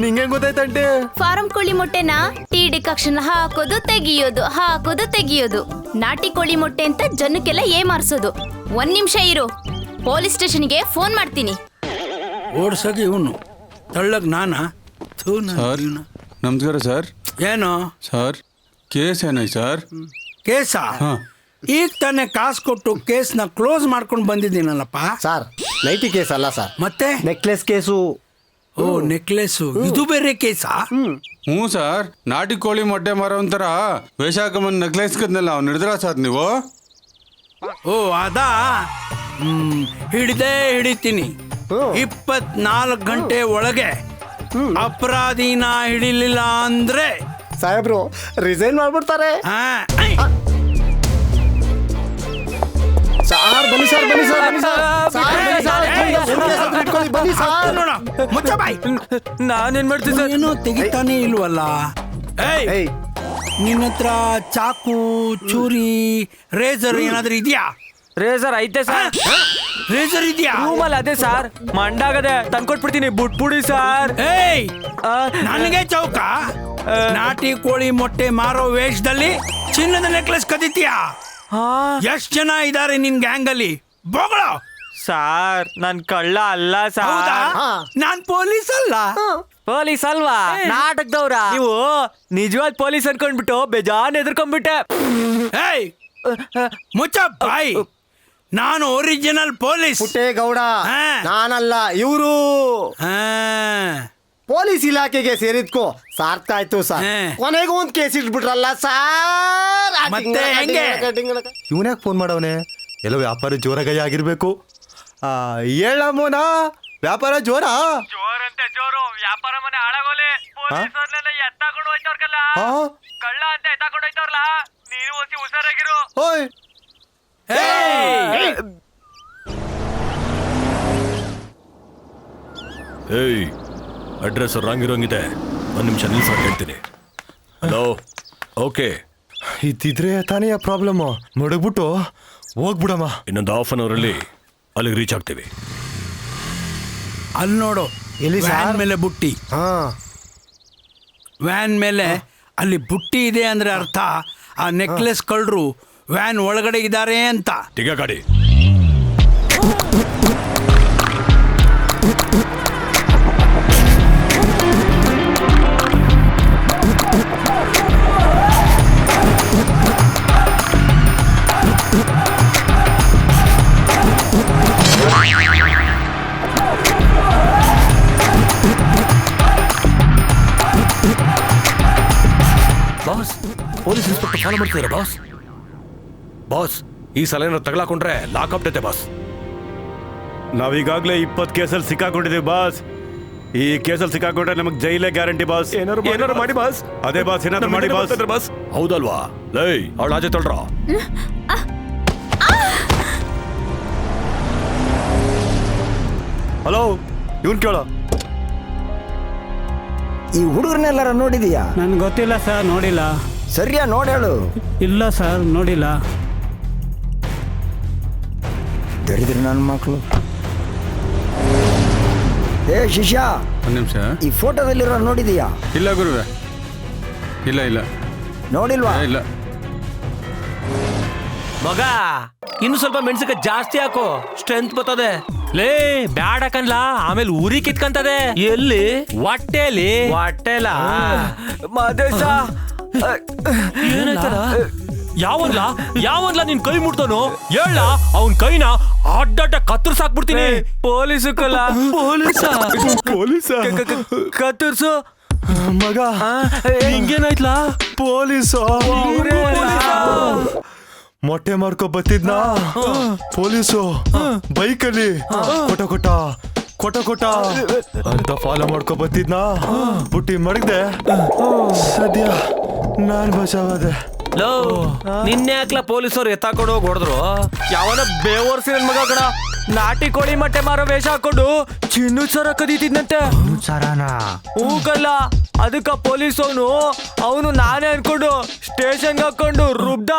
ನಿಂಗೆ ಗೊತ್ತಾಯ್ತಂటే? ಫಾರಂ ಕೋಳಿ ಮೊಟ್ಟೆನ ಟೀ ಡಿಕಾಕ್ಷನ್ ಹಾಕೋದು ತೆಗಿಯೋದು, ಹಾಕೋದು ತೆಗಿಯೋದು. ನಾಟಿ ಕೋಳಿ ಮೊಟ್ಟೆ ಅಂತ ಜನಕ್ಕೆಲ್ಲ ಏಮಾರ್ಸೋದು. 1 ನಿಮಿಷ ಇರು, ಪೊಲೀಸ್ ಸ್ಟೇಷನ್ಗೆ ಫೋನ್ ಮಾಡ್ತೀನಿ. ಓಡ್ಸೋಕೆ ಇವನು ತಳ್ಳಗ್ ನಾನಾ? ನಮಸ್ಕಾರ ಸರ್. ಏನು ಸರ್ ಕೇಸ್ ಏನಾಯ್ತು ಸರ್? ಕೇಸಾ? ಈಗ ತಾನೇ ಕಾಸು ಕೊಟ್ಟು ಕೇಸ್ನ ಕ್ಲೋಸ್ ಮಾಡ್ಕೊಂಡು ಬಂದಿದ್ದೀನಲ್ಲಪ್ಪ. ಸರ್ ನೈಟಿ ಕೇಸ್ ಅಲ್ಲ ಸರ್, ಮತ್ತೆ ನೆಕ್ಲೆಸ್ ಕೇಸು. ಓ ನೆಕ್ಲೆಸ್ಸು, ಇದು ಬೇರೆ ಕೇಸಾ? ಹ್ಞೂ ಸರ್, ನಾಟಿ ಕೋಳಿ ಮೊಟ್ಟೆ ಮಾರೋ ಒಂಥರ ವೇಷ ಹಾಕೊಂಬಂದು ನೆಕ್ಲೆಸ್ ಕದ್ನಲ್ಲ ಅವ್ನು ಹಿಡಿದ್ರ ಸರ್ ನೀವು? ಓ ಅದಾ? ಹಿಡಿತೀನಿ. 24 ಗಂಟೆ ಒಳಗೆ ಅಪರಾಧಿನ ಹಿಡಿಲಿಲ್ಲ ಅಂದ್ರೆ ಸಾಹೇಬ್ರು ರಿಸೈನ್ ಮಾಡ್ಬಿಡ್ತಾರೆ. ಸರ್ ಬನ್ನಿ ಸರ್, ಬನ್ನಿ ಸರ್, ಬನ್ನಿ ಸರ್, ಬನ್ನಿ ಸರ್. ಮುಚ್ಚ ಬಾಯ್. ನಾನೇನ್ ಮಾಡ್ತೀನಿ ಸರ್? ಏನೋ ತೆಗಿತಾನೆ ಇಲ್ವಲ್ಲ. ನಿನ್ನ ಹತ್ರ ಚಾಕು ಚೂರಿ ರೇಸರ್ ಏನಾದ್ರೂ ಇದೆಯಾ? ರೇಸರ್ ಐತೆ ಸರ್. ರೇಸರ್ ಇದೆಯಾ? ರೂಮಲ್ಲಿ ಅದೇ ಸರ್, ಮಂಡಾಗದೆ ತಂದ್ಕೊಟ್ಬಿಡ್ತೀನಿ, ಬಿಟ್ಬಿಡಿ ಸರ್. ಏಯ್, ನನಗೆ ಚೌಕ? ನಾಟಿ ಕೋಳಿ ಮೊಟ್ಟೆ ಮಾರೋ ವೇಷದಲ್ಲಿ ಚಿನ್ನದ ನೆಕ್ಲೆಸ್ ಕದೀತೀಯಾ? ಎಷ್ಟ್ ಜನ ಇದಾರೆ ನಿನ್ ಗ್ಯಾಂಗ್ ಅಲ್ಲಿ? ಬೋಗಳು ಸಾರ್, ನನ್ ಕಳ್ಳ ಅಲ್ಲ ಹೌದಾ? ಸರ್. ನಾನ್ ಪೊಲೀಸ್ ಅಲ್ಲ. ಪೊಲೀಸ್ ಅಲ್ವಾ? ನಾಟಕದವ್ರ ನೀವು? ನಿಜವಾದ ಪೊಲೀಸ್ ಅನ್ಕೊಂಡ್ಬಿಟ್ಟು ಬೇಜಾನ್ ಎದ್ರಕೊಂಡ್ಬಿಟ್ಟೆ. ಏಯ್, ಮುಚ್ಚ ಬಾಯ್. ನಾನು ಒರಿಜಿನಲ್ ಪೊಲೀಸ್. ಪುಟ್ಟೇಗೌಡ ನಾನಲ್ಲ, ಇವರು ಪೊಲೀಸ್ ಇಲಾಖೆಗೆ ಸೇರಿದ್ಕೋ ಸಾರ್ಥಕ ಆಯ್ತು ಸರ್. ಕೊನೆಗೂ ಒಂದು ಕೇಸ್ ಇಟ್ಬಿಟ್ರಲ್ಲ ಸರ್. ಮತ್ತೆ ಹೆಂಗೆ? ಇವನ್ಯಾಕೆ ಫೋನ್ ಮಾಡವನೆ? ಎಲ್ಲೋ ವ್ಯಾಪಾರ ಜೋರಾಗೈ ಆಗಿರ್ಬೇಕು. ಹೇಳಮ್ಮನ ವ್ಯಾಪಾರ ಜೋರಾ? ಜೋರಂತೆ ಜೋರು. ವ್ಯಾಪಾರ ಮನೆ ಹಾಳಾಗೋಲೆ. ಪೊಲೀಸರ್ನೆಲ್ಲ ಎತ್ತಾಕೊಂಡು ಹೋಯ್ತವ್ರಲ್ಲ, ಕಳ್ಳ ಅಂತ ಎತ್ತಾಕೊಂಡು ಹೋಯ್ತವ್ರಲ್ಲ. ನೀನು ಒಸಿ ಹುಷಾರಾಗಿರು. ಓಯ್ ಏಯ್, ಅಡ್ರೆಸ್ ರಾಂಗ್ ಇರೋಂಗಿದೆ. ಒಂದು ನಿಮಿಷ ನಿಲ್ಸ ಹೇಳ್ತೀನಿ. Hello, okay. ಇದ್ದಿದ್ರೆ ತಾನೇ ಪ್ರಾಬ್ಲಮ್. ಮಡಗ್ಬಿಟ್ಟು ಹೋಗ್ಬಿಡಮ್ಮ. ಇನ್ನೊಂದು ಹಾಫ್ ಅನ್ ಅವರಲ್ಲಿ ಅಲ್ಲಿಗೆ ರೀಚ್ ಆಗ್ತೀವಿ. ಅಲ್ಲಿ ನೋಡು, ಎಲ್ಲಿ ವ್ಯಾನ್ ಮೇಲೆ ಬುಟ್ಟಿ. ವ್ಯಾನ್ ಮೇಲೆ ಅಲ್ಲಿ ಬುಟ್ಟಿ ಇದೆ ಅಂದ್ರೆ ಅರ್ಥ ಆ ನೆಕ್ಲೆಸ್ ಕಳ್ಳರು ವ್ಯಾನ್ ಒಳಗಡೆ ಇದ್ದಾರೆ ಅಂತ. ಟಿಗ ಗಾಡಿ. ಬಾಸ್, ಪೊಲೀಸ್ ಇನ್ಸ್ಪೆಕ್ಟರ್ ಫಾಲೋ ಮಾಡ್ತಿದ್ದಾರೆ ಬಾಸ್. ಬಾಸ್, ಈ ಸಲ ಏನಾದ್ರು ತಗಲಾಕೊಂಡ್ರೆ ಲಾಕ್ ಆಗ್ತೈತೆ ಬಾಸ್. ನಾವೀಗಾಗಲೇ 20 ಕೇಸಲ್ಲಿ ಸಿಕ್ಕಾಕೊಂಡಿದ್ದೀವಿ ಬಾಸ್. ಈ ಕೇಸಲ್ಲಿ ಸಿಕ್ಕಾಕೊಂಡ್ರೆ ನಮಗೆ ಜೈಲೇ ಗ್ಯಾರಂಟಿ ಬಾಸ್. ಏನಾರು ಮಾಡಿ ಬಾಸ್. ಅದೇ ಬಾಸ್, ಏನಾದ್ರು ಮಾಡಿ ಬಾಸ್. ಬಾಸ್ ಹೌದಲ್ವಾ? ಲೈ, ಅವಳ ಆಜೆ ತೊಳ್ರ. ಹಲೋ, ಇವನ್ ಕೇಳ. ಈ ಹುಡುಗರನ್ನೆಲ್ಲಾರ ನೋಡಿದೀಯಾ? ನನ್ಗೆ ಗೊತ್ತಿಲ್ಲ ಸರ್, ನೋಡಿಲ್ಲ. ಸರಿಯಾ ನೋಡಿ ಹೇಳು. ಇಲ್ಲ ಸರ್, ನೋಡಿಲ್ಲ. ದರಿದ್ರ ನನ್ನ ಮಕ್ಕಳು. ಏ ಶಿಷ್ಯ, ಒಂದು ನಿಮಿಷ. ಈ ಫೋಟೋದಲ್ಲಿರೋ ನೋಡಿದೀಯಾ? ಇಲ್ಲ ಗುರುವೆ, ಇಲ್ಲ ಇಲ್ಲ ನೋಡಿಲ್ವಾ? ಇಲ್ಲ. ಮಗ, ಇನ್ನು ಸ್ವಲ್ಪ ಮೆಣಸಿನಕಾಯಿ ಜಾಸ್ತಿ ಹಾಕು, ಸ್ಟ್ರೆಂತ್ ಬರ್ತದೆ. ಲೇ ಬ್ಯಾಡ ಕನ್ಲಾ, ಆಮೇಲೆ ಉರಿ ಕಿತ್ಕಂತದೆ. ಎಲ್ಲಿ? ಹೊಟ್ಟೆಲಿ. ಹೊಟ್ಟೆಲ ಮದೇಶ. ಏನಾಯ್ತದ? ಯಾವನ್ಲ ನಿನ್ ಕೈ ಮುಟ್ದನು? ಹೇಳ, ಅವನ್ ಕೈನ ಅಡ್ಡಡ್ಡ ಕತ್ತರ್ಸಾಕ್ಬಿಡ್ತೀನಿ. ಪೊಲೀಸು ಕಲ್ಲ. ಪೊಲೀಸ ಕತ್ತರ್ಸು ಮಗ. ಹಿಂಗೇನಾಯ್ತಲ್ಲ? ಪೊಲೀಸು ಮೊಟ್ಟೆ ಮಾರ್ಕೊ ಬತ್ತಿದ್ನ ಪೊಲೀಸು ಬೈಕಲ್ಲಿ ಕೊಟ ಅಂತ ಫಾಲೋ ಮಾಡ್ಕೊ ಬತ್ತಿದ್ನ. ಬುಟ್ಟಿ ಮಡಗ್ದೆ, ಸದ್ಯ ನಾನ್ ಬಚಾವಾದೆ. ಲೋ, ನಿನ್ನೆ ಹಾಕ್ಲ ಪೊಲೀಸರು ಎತ್ತಾಕೊಂಡು ಹೋಗಿ ಹೊಡೆದ್ರು. ಯಾವನ ಬೇವರ್ಸಿ ನನ್ ಮಗ ಕಣ, ನಾಟಿ ಕೋಳಿ ಮೊಟ್ಟೆ ಮಾರೋ ವೇಷ ಹಾಕೊಂಡು ಚಿನ್ನು ಸರ ಕದೀತಿದ್ನಂತೆ. ಹೂಗಲ್ಲ, ಅದಕ್ಕ ಪೊಲೀಸ್ ಅವನು ನಾನೇ ಅನ್ಕೊಂಡು ಸ್ಟೇಷನ್ಗೆ ಹಾಕೊಂಡು ರುಬ್ದ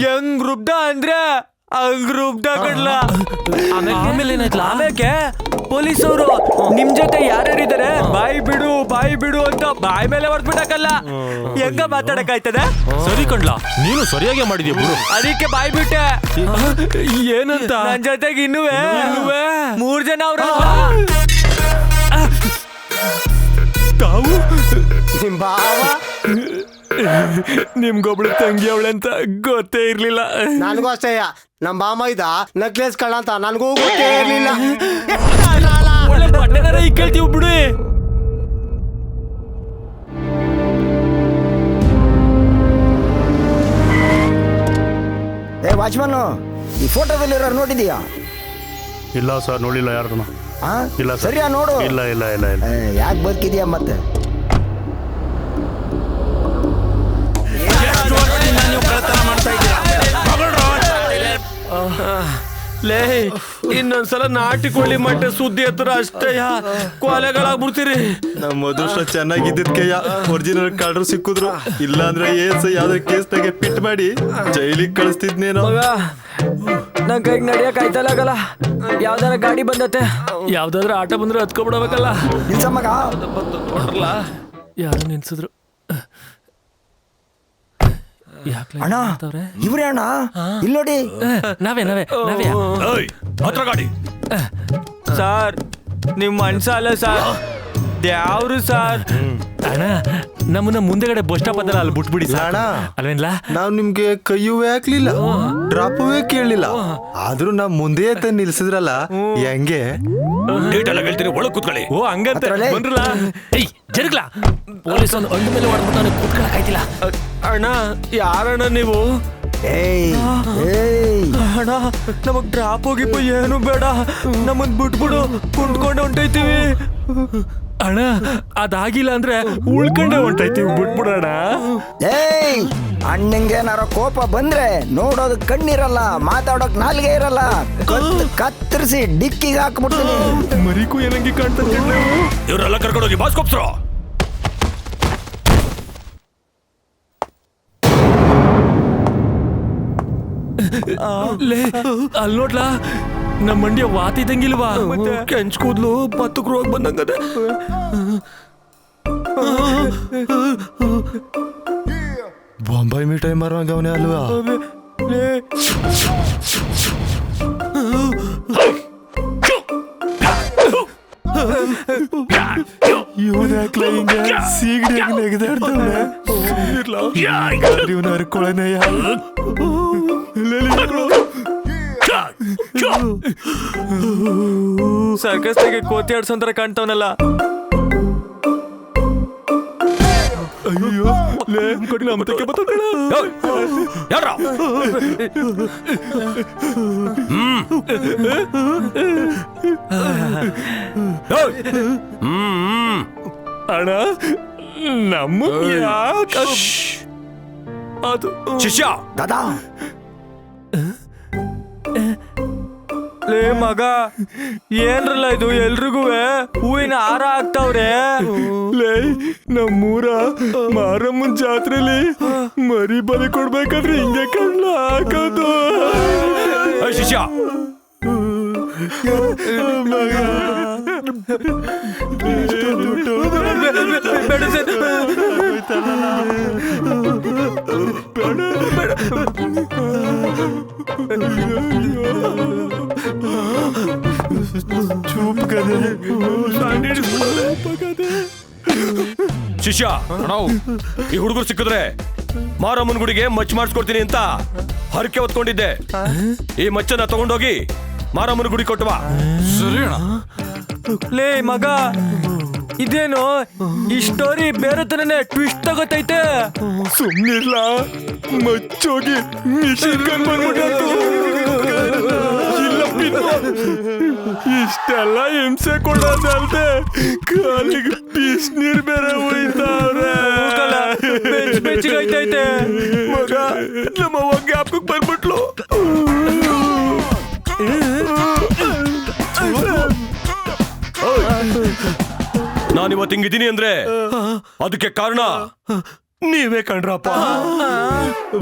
ಹೆಂಗ್ ರುಬ್ದ ಅಂದ್ರೆ ಹಂಗ್ ರುಬ್ದ ಕಡ್ಲ. ಆಮೇಲೆ ಏನಾಯ್ತಲ್ಲ? ಆಮೇಲೆ ಪೊಲೀಸವರು ನಿಮ್ ಜೊತೆ ಯಾರ್ಯಾರಿದ್ದಾರೆ ಬಾಯಿ ಬಿಡು ಅಂತ ಬಾಯಿ ಮೇಲೆ ಹೊಡೆದ್ಬಿಟ್ಟಕಲ್ಲ. ಹೆಂಗ ಮಾತಾಡಕ್ಕಾಯ್ತದೆ? ಸರಿ ಕಣ್ಲಾ, ನೀನು ಸರಿಯಾಗಿ ಮಾಡಿದ್ಯಾ ಬಿಡು. ಅದಕ್ಕೆ ಬಾಯಿ ಬಿಟ್ಟೆ. ಏನಂತ? ನನ್ ಜೊತೆಗೆ ಇನ್ನುವೆ 3 ಜನ ಅವ್ರ. ತಾವು ನಿಮ್ ಬಾವ ನಿಮ್ಗೊಬ್ಳು ತಂಗಿ ಅವಳಂತ ಗೊತ್ತೇ ಇರ್ಲಿಲ್ಲ. ನನಗೂ ಅಷ್ಟೇ. ನಮ್ ಬಾಮ ಇದ್ದ ನೆಕ್ಲೆಸ್ ಕಳ್ಳ ಅಂತ ನನಗೂ ಗೊತ್ತೇ ಇರ್ಲಿಲ್ಲ. ಒಳ್ಳೆ ಬಟ್ಟೆನಾರ ಈಗ ಕೇಳ್ತೀವಿ ಬಿಡು. ಏ ವಾಚ್ಮನ್, ಈ ಫೋಟೋದಲ್ಲಿರೋ ನೋಡಿದೀಯಾ? ಇಲ್ಲ ಸರ್, ನೋಡಿಲ್ಲ ಯಾರನ್ನ. ಇಲ್ಲ ಸರಿಯಾ ನೋಡು. ಇಲ್ಲ ಇಲ್ಲ ಇಲ್ಲ ಇಲ್ಲ. ಯಾಕೆ ಬದುಕಿದ್ಯಾ ಮತ್ತೆ? ನೀವು ಕಳ್ತನ ಮಾಡ್ತಾ ಇದ್ದೀರಾ? ಲೇ ಇನ್ನೊಂದ್ಸಲ ನಾಟಿ ಕೋಳಿ ಮೊಟ್ಟೆ ಸುದ್ದಿ ಹತ್ರ ಅಷ್ಟೇ ಕೊಲೆಗಳಾಗ್ಬಿಡ್ತೀರಿ. ನಮ್ಮ ಅದೃಷ್ಟ ಚೆನ್ನಾಗಿದ್ದಕ್ಕೆಯ ಒರಿಜಿನಲ್ ಕಳ್ಳರು ಸಿಕ್ಕಿದ್ರು, ಇಲ್ಲಾಂದ್ರೆ ಯಾವ್ದಾರ ಕೇಸ್ನಾಗೆ ಪಿಟ್ ಮಾಡಿ ಜೈಲಿಗೆ ಕಳಿಸ್ತಿದ್ನೇನೋ. ನನ್ ಕೈಗೆ ನಡಿಯಕ್ ಆಯ್ತಲ್ಲ, ಯಾವ್ದಾರ ಗಾಡಿ ಬಂದತೆ, ಯಾವ್ದಾದ್ರ ಆಟ ಬಂದ್ರೆ ಹತ್ಕೊಬಿಡ್ಬೇಕಲ್ಲ. ಯಾರು ನಿಲ್ಸಿದ್ರು ಅಣ್ಣ ಇವ್ರೇ ಅಣ್ಣ, ಇಲ್ಲಿ ನೋಡಿ. ನಾವೇ ಹತ್ರ ಗಾಡಿ. ಸರ್ ನಿಮ್ ಮನ್ಸ ಅಲ್ಲ ಸರ್, ದ್ಯಾವ್ರು ಸರ್. ಅಣ್ಣ ನಮ್ಮನ್ನ ಮುಂದೆಗಡೆ ಬಸ್ ಸ್ಟಾಪ್ ಅದಲ್ಲ ಅಲ್ಲಿ ಬಿಟ್ಬಿಡಿ ಅಣ್ಣ. ಅಲ್ವೇನ್ಲ. ನಾವ್ ನಿಮ್ಗೆ ಕೈಯೂ ಹಾಕ್ಲಿಲ್ಲ, ಡ್ರಾಪವೇ ಕೇಳಲಿಲ್ಲ, ಆದ್ರೂ ನಾವ್ ಮುಂದೆ ನಿಲ್ಸಿದ್ರಲ್ಲ, ಹೆಂಗೆ ಡೇಟ್ ಎಲ್ಲ ಹೇಳ್ತೀನಿ, ಒಳಗ್ ಕೂತ್ಕೊಳ್ಳಿ. ಓ ಹಂಗಂತ ಬಂದ್ರಲ್ಲ. ಏಯ್ ಜರುಗ್ಲಾ, ಪೊಲೀಸ್ ಒಂದು ಅಂಡ ಮೇಲೆ ಹೊಡ್ಬಿಟ್ಟು ಕೂತ್ಕೊಳ್ಳಾಕಾಯ್ತಿಲ್ಲ. ಅಣ್ಣ ಯಾರಣ್ಣ ನೀವು? ಅಣ್ಣ ನಮಗ್ ಡ್ರಾಪ್ ಹೋಗಿಪ್ಪ, ಏನು ಬೇಡ, ನಮ್ಮನ್ ಬಿಟ್ಬಿಡು, ಕುಂತ್ಕೊಂಡೆ ಹೊಂಟೈತೀವಿ. ಅಣ್ಣ ಅದಾಗಿಲ್ಲ ಅಂದ್ರೆ ಉಳ್ಕೊಂಡೆ ಹೊಂಟೈತೀವಿ, ಬಿಟ್ಬಿಡೋಣ. ಅಣ್ಣಂಗೇನಾರ ಕೋಪ ಬಂದ್ರೆ ನೋಡೋದಕ್ ಕಣ್ಣಿರಲ್ಲ, ಮಾತಾಡೋಕ್ ನಾಲ್ಗೆ ಇರಲ್ಲ, ಕತ್ತರಿಸಿ ಡಿಕ್ಕಿಗೆ ಹಾಕ್ಬಿಡ್ತೀನಿ. ಮರಿಕು ಏನಂಗಿ ಕಾಣ್ತದೆ. ಇವ್ರೆಲ್ಲ ಕರ್ಕೊಂಡೋಗಿ ಬಾಸ್ ಕೊಪ್ಸ್ರು. ಅಲ್ಲಿ ನೋಡ್ಲಾ, ನಮ್ಮ ಮಂಡ್ಯ ವಾತಿ ಇದ್ದಂಗಿಲ್ವಾ, ಕೆಂಚ್ ಕೂದ್ಲು ಬತ್ತಕ್ ರೋಗ ಬಂದಂಗದ. ಬೊಂಬೈ ಮಿಠಾಯಿ ಮಾರುವಂಗವನೇ ಅಲ್ವಾ? ಇವನ ಹಿಂಗೆ ಸೀಗಡಿ ನೆಗದಾಡ್ತವ್ನೆ, ಇವನ ಹರ್ಕೊಳನಯ್ಯ. ಸರ್ಕಸ್ನಾಗೆ ಕೋತಿ ಆಡ್ಸೋಂತರ ಕಾಣ್ತಾವನಲ್ಲ. ಅಯ್ಯೋ ನಮ್ಮತಕ್ಕೆ ಬರ್ತಣ. ಅಣ್ಣ ನಮ್ಮ ಅದು ಶಿಷ್ಯ ದಾದಾ, ಲೇ ಮಗ, ಏನ್ರಲ್ಲ ಇದು, ಎಲ್ರಿಗೂ ಹೂವಿನ ಹಾರ ಹಾಕ್ತಾವ್ರೆ. ಲೇ ನಮ್ಮೂರ ಮಾರಮ್ಮನ ಜಾತ್ರೆಲಿ ಮರಿ ಬಲಿ ಕೊಡ್ಬೇಕಾದ್ರೆ ಹಿಂಗೆ ಕಣ್ಣ ಹಾಕೋದು. ಶಿಷ್ಯ ಶಿಷ್ಯ, ಈ ಹುಡುಗರು ಸಿಕ್ಕಿದ್ರೆ ಮಾರಮ್ಮನ ಗುಡಿಗೆ ಮಚ್ ಮಾಡಿಸ್ಕೊಡ್ತೀನಿ ಅಂತ ಹರಕೆ ಹೊತ್ಕೊಂಡಿದ್ದೆ. ಈ ಮಚ್ಚನ್ನ ತಗೊಂಡೋಗಿ ಮಾರಮ್ಮನ ಗುಡಿ ಕೊಟ್ಟವಾ. ಸರಿ ಲೇ ಮಗ, ಇದೇನು ಈ ಸ್ಟೋರಿ ಬೇರೆ ತರನೇ ಟ್ವಿಸ್ಟ್ ತಗೋತೈತೆ. ಸುಮ್ನಿರ್ಲ, ಮಚ್ಚೋಗಿ ಮಿಷಿನ್ ಗನ್ ಬಂದ್ಬಿಟ್ಟು ಇಷ್ಟೆಲ್ಲ ಹಿಂಸೆ ಕೊಡೋದಲ್ದೆ ಕಾಲಿಗೆ ಬಿಸಿನೀರ್ ಬೇರೆ ಹೋಯ್ತಾವ್ರೆ. ಬೆಚ್ಚಗೈತೈತೆ ಮಗ, ನಮ್ಮ ಅವ್ವಗೆ ಜ್ಞಾಪಕಕ್ಕೆ ಬಂದ್ಬಿಟ್ಲು. ನಾನಿವತ್ತು ಹಿಂಗಿದ್ದೀನಿ ಅಂದ್ರೆ ಅದಕ್ಕೆ ಕಾರಣ ನೀವೇ ಕಣ್ರಪ್ಪ.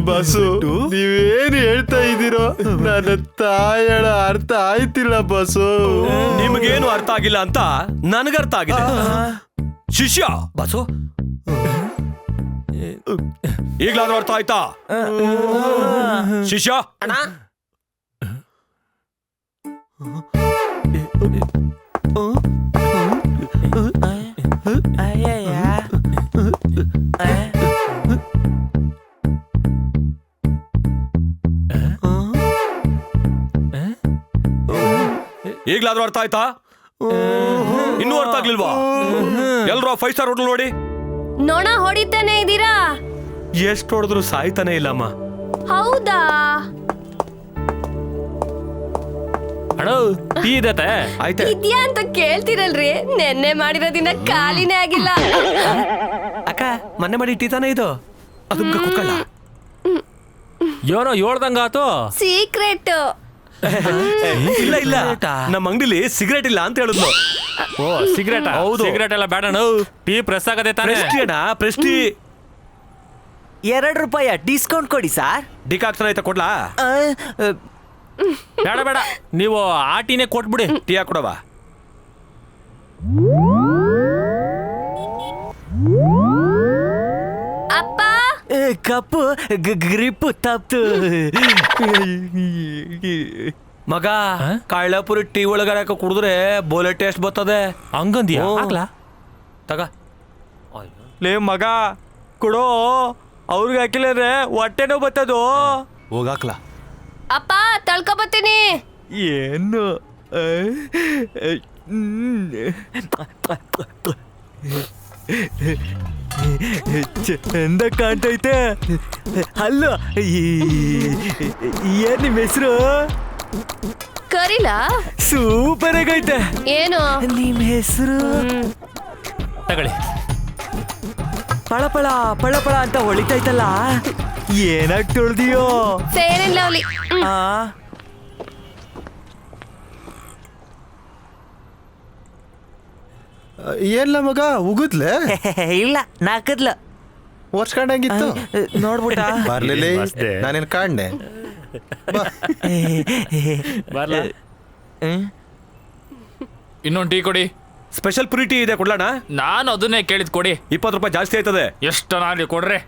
ಬಸ್ಸು, ನೀವೇನು ಹೇಳ್ತಾ ಇದ್ದೀರೋ ನನ್ನ ತಾಯಳ ಅರ್ಥ ಆಯ್ತಿಲ್ಲ ಬಸ್ಸು. ನಿಮಗೇನು ಅರ್ಥ ಆಗಿಲ್ಲ ಅಂತ ನನಗರ್ಥ ಆಗಿದೆ. ಶಿಷ್ಯ ಬಸ್ಸು, ಈಗ್ಲಾದ್ರೂ ಅರ್ಥ ಆಯ್ತಾ? ಶಿಷ್ಯ ಈಗ್ಲಾದ್ರೂ ಅರ್ಥ ಆಯ್ತಾ? ಇನ್ನೂ ಅರ್ಥ ಆಗ್ಲಿಲ್ವಾ? ಎಲ್ರು 5 ಸ್ಟಾರ್ ಹೋಟೆಲ್ ನೋಡಿ. ನೋಣ ಹೊಡಿತಾನೆ ಇದ್ದೀರಾ? ಎಷ್ಟು ಹೊಡೆದ್ರು ಸಾಯ್ತಾನೆ ಇಲ್ಲಮ್ಮ. ಹೌದಾ? ಅಣ್ಣ ಟೀ ಇದತೆ ಆಯ್ತಾ? ಇದ್ಯಾ ಅಂತ ಕೇಳ್ತಿರಲ್ರಿ, ನೆನ್ನೆ ಮಾಡಿರೋದಿನ ಖಾಲಿನೇ ಆಗಿಲ್ಲ. ಅಕ್ಕ ಮೊನ್ನೆ ಮಾಡಿ ಟೀ ತಾನೇ ಇದು, ಅದು ಕುತ್ಕೊಳ್ಳ. ಏನೋ ಹೇಳ್ದಂಗಾತು. ಸೀಕ್ರೆಟ್. ಇಲ್ಲ ಇಲ್ಲ ನಮ್ಮ ಅಂಗಡಿಲಿ ಸಿಗರೇಟ್ ಇಲ್ಲ ಅಂತ ಹೇಳಿದ್ಲು. ಓ ಸಿಗರೇಟ್? ಹೌದು. ಸಿಗರೇಟ್ ಎಲ್ಲ ಬೇಡ ಟೀ ಪ್ರೆಸ್ ಆಗದೆ ತಾನೇ. ಪ್ರೆಸ್ಟಿ ಅಣ್ಣ, ಪ್ರೆಸ್ಟಿ. 2 ರೂಪಾಯಿ ಡಿಸ್ಕೌಂಟ್ ಕೊಡಿ ಸರ್. ಡಿಕಾಕ್ಸನ್ ಆಯ್ತಾ ಕೊಡ್ಲಾ? ಬೇಡ ಬೇಡ, ನೀವು ಆ ಟೀನೇ ಕೊಟ್ಬಿಡಿ. ಟೀ ಹಾಕೊಡವಾ? ಅಪ್ಪ ಕಪ್ಪು ಗ್ರಿಪ್ ತಪ್ತು. ಮಗ ಕಾಳಪುರಿ ಟೀ ಒಳಗಡೆ ಕುಡಿದ್ರೆ ಬೋಲೆ ಟೇಸ್ಟ್ ಬರ್ತದೆ. ಹಂಗಂದ್ಯಾ? ಆಗ್ಲಾ? ತಗ. ಲೇ ಮಗ ಕೊಡೋ, ಅವ್ರಿಗೆ ಹಾಕಿಲ್ಲಂದ್ರೆ ಹೊಟ್ಟೆನೋ ಬರ್ತದೋ. ಹೋಗಾಕ್ಲಾ? ಅಪ್ಪ ತಳ್ಕೊಬತ್ತೀನಿ. ಏನು ಚಂದ ಕಾಣ್ತೈತೆ. ಅಲ್ಲ ಏನ್ ನಿಮ್ಮ ಹೆಸರು? ಕರೀಲಾ? ಸೂಪರ್ ಆಗೈತೆ. ಏನು ನಿಮ್ಮ ಹೆಸರು? ತಗೊಳ್ಳಿ. ಪಳಪಳ ಪಳಪಳ ಅಂತ ಹೊಳಿತೈತಲ್ಲ, ಏನಾಗ್ ತೊಳ್ದಿಯೋ? Fair and lovely. ಏನ್ಲ ಮಗ ಉಗುದ್ಲೆ? ಇಲ್ಲ ನಾಕದ್ಲ ಒರ್ಸ್ಕೊಂಡಂಗಿತ್ತು. ನೋಡ್ಬಿಟ್ಟ ಬರ್ಲಿಲ್ಲ, ನಾನೇನ್ ಕಾಣ್ದೆ. ಇನ್ನೊಂದು ಟೀ ಕೊಡಿ. ಸ್ಪೆಷಲ್ ಪುರಿ ಟೀ ಇದೆ, ಕೊಡ್ಲಣ್ಣ? ನಾನು ಅದನ್ನೇ ಕೇಳಿದ್ ಕೊಡಿ. 20 ರೂಪಾಯಿ ಜಾಸ್ತಿ ಆಯ್ತದೆ. ಎಷ್ಟು ನಾನು ಕೊಡ್ರೆ?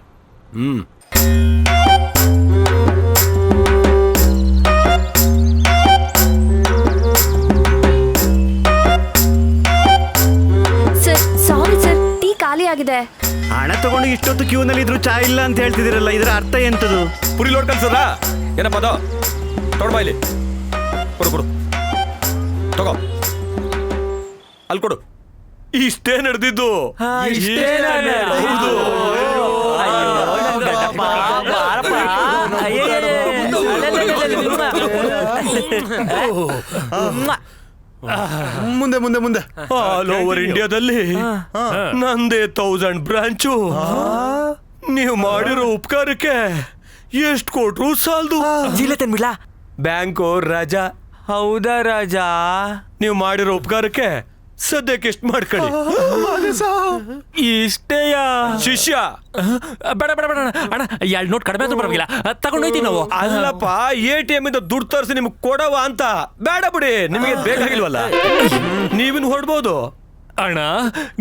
ಸರ್ ಸಾರಿ ಸರ್, ಟೀ ಖಾಲಿ ಆಗಿದೆ. ಹಣ ತಗೊಂಡು ಇಷ್ಟೊತ್ತು ಕ್ಯೂನಲ್ಲಿ ಇದ್ರು ಚಾ ಇಲ್ಲ ಅಂತ ಹೇಳ್ತಿದಿರಲ್ಲ, ಇದರ ಅರ್ಥ ಎಂತದು? ಪುರಿ ಲೋಡ್ ಕಲ್ಸದ ಏನಪ್ಪ ಅದು? ತೊಗೊಳ್ಬಾ ಇಲ್ಲಿ, ಕೊಡು ಕೊಡು, ತಗೋ ಅಲ್ಲಿ ಕೊಡು. ಇಷ್ಟೇ ನಡೆದಿದ್ದು. ಮುಂದೆ ಮುಂದೆ ಮುಂದೆ. ಆಲ್ ಓವರ್ ಇಂಡಿಯಾದಲ್ಲಿ ನಂದೇ 1000 ಬ್ರಾಂಚು. ನೀವು ಮಾಡಿರೋ ಉಪಕಾರಕ್ಕೆ ಎಷ್ಟು ಕೊಟ್ರು ಸಾಲದು. ಚೀಲ ತಂದ್ಬಿಡ್ಲಾ? ಬ್ಯಾಂಕು ರಾಜಾ. ಹೌದಾ ರಾಜಾ? ನೀವು ಮಾಡಿರೋ ಉಪಕಾರಕ್ಕೆ ಸದ್ಯಕ್ಕೆ ಎಷ್ಟು ಮಾಡ್ಕೊಳ್ಳಿ. ಇಷ್ಟೇಯ ಶಿಷ್ಯ? ಬೇಡ ಬೇಡ ಬೇಡ ಅಣ್ಣ, 2 ನೋಟ್ ಕಡಿಮೆ ಆದ್ರೂ ಪರವಾಗಿಲ್ಲ, ತಗೊಂಡೋಯ್ತೀವಿ ನಾವು. ಅಲ್ಲಪ್ಪ, ATM ಇಂದ ದುಡ್ಡು ತರಿಸಿ ನಿಮ್ಗೆ ಕೊಡವ ಅಂತ. ಬೇಡ ಬಿಡಿ, ನಿಮಗೆ ಬೇಕಾಗಿಲ್ವಲ್ಲ, ನೀವಿನ್ ಹೊರಡ್ಬೋದು. ಅಣ್ಣ,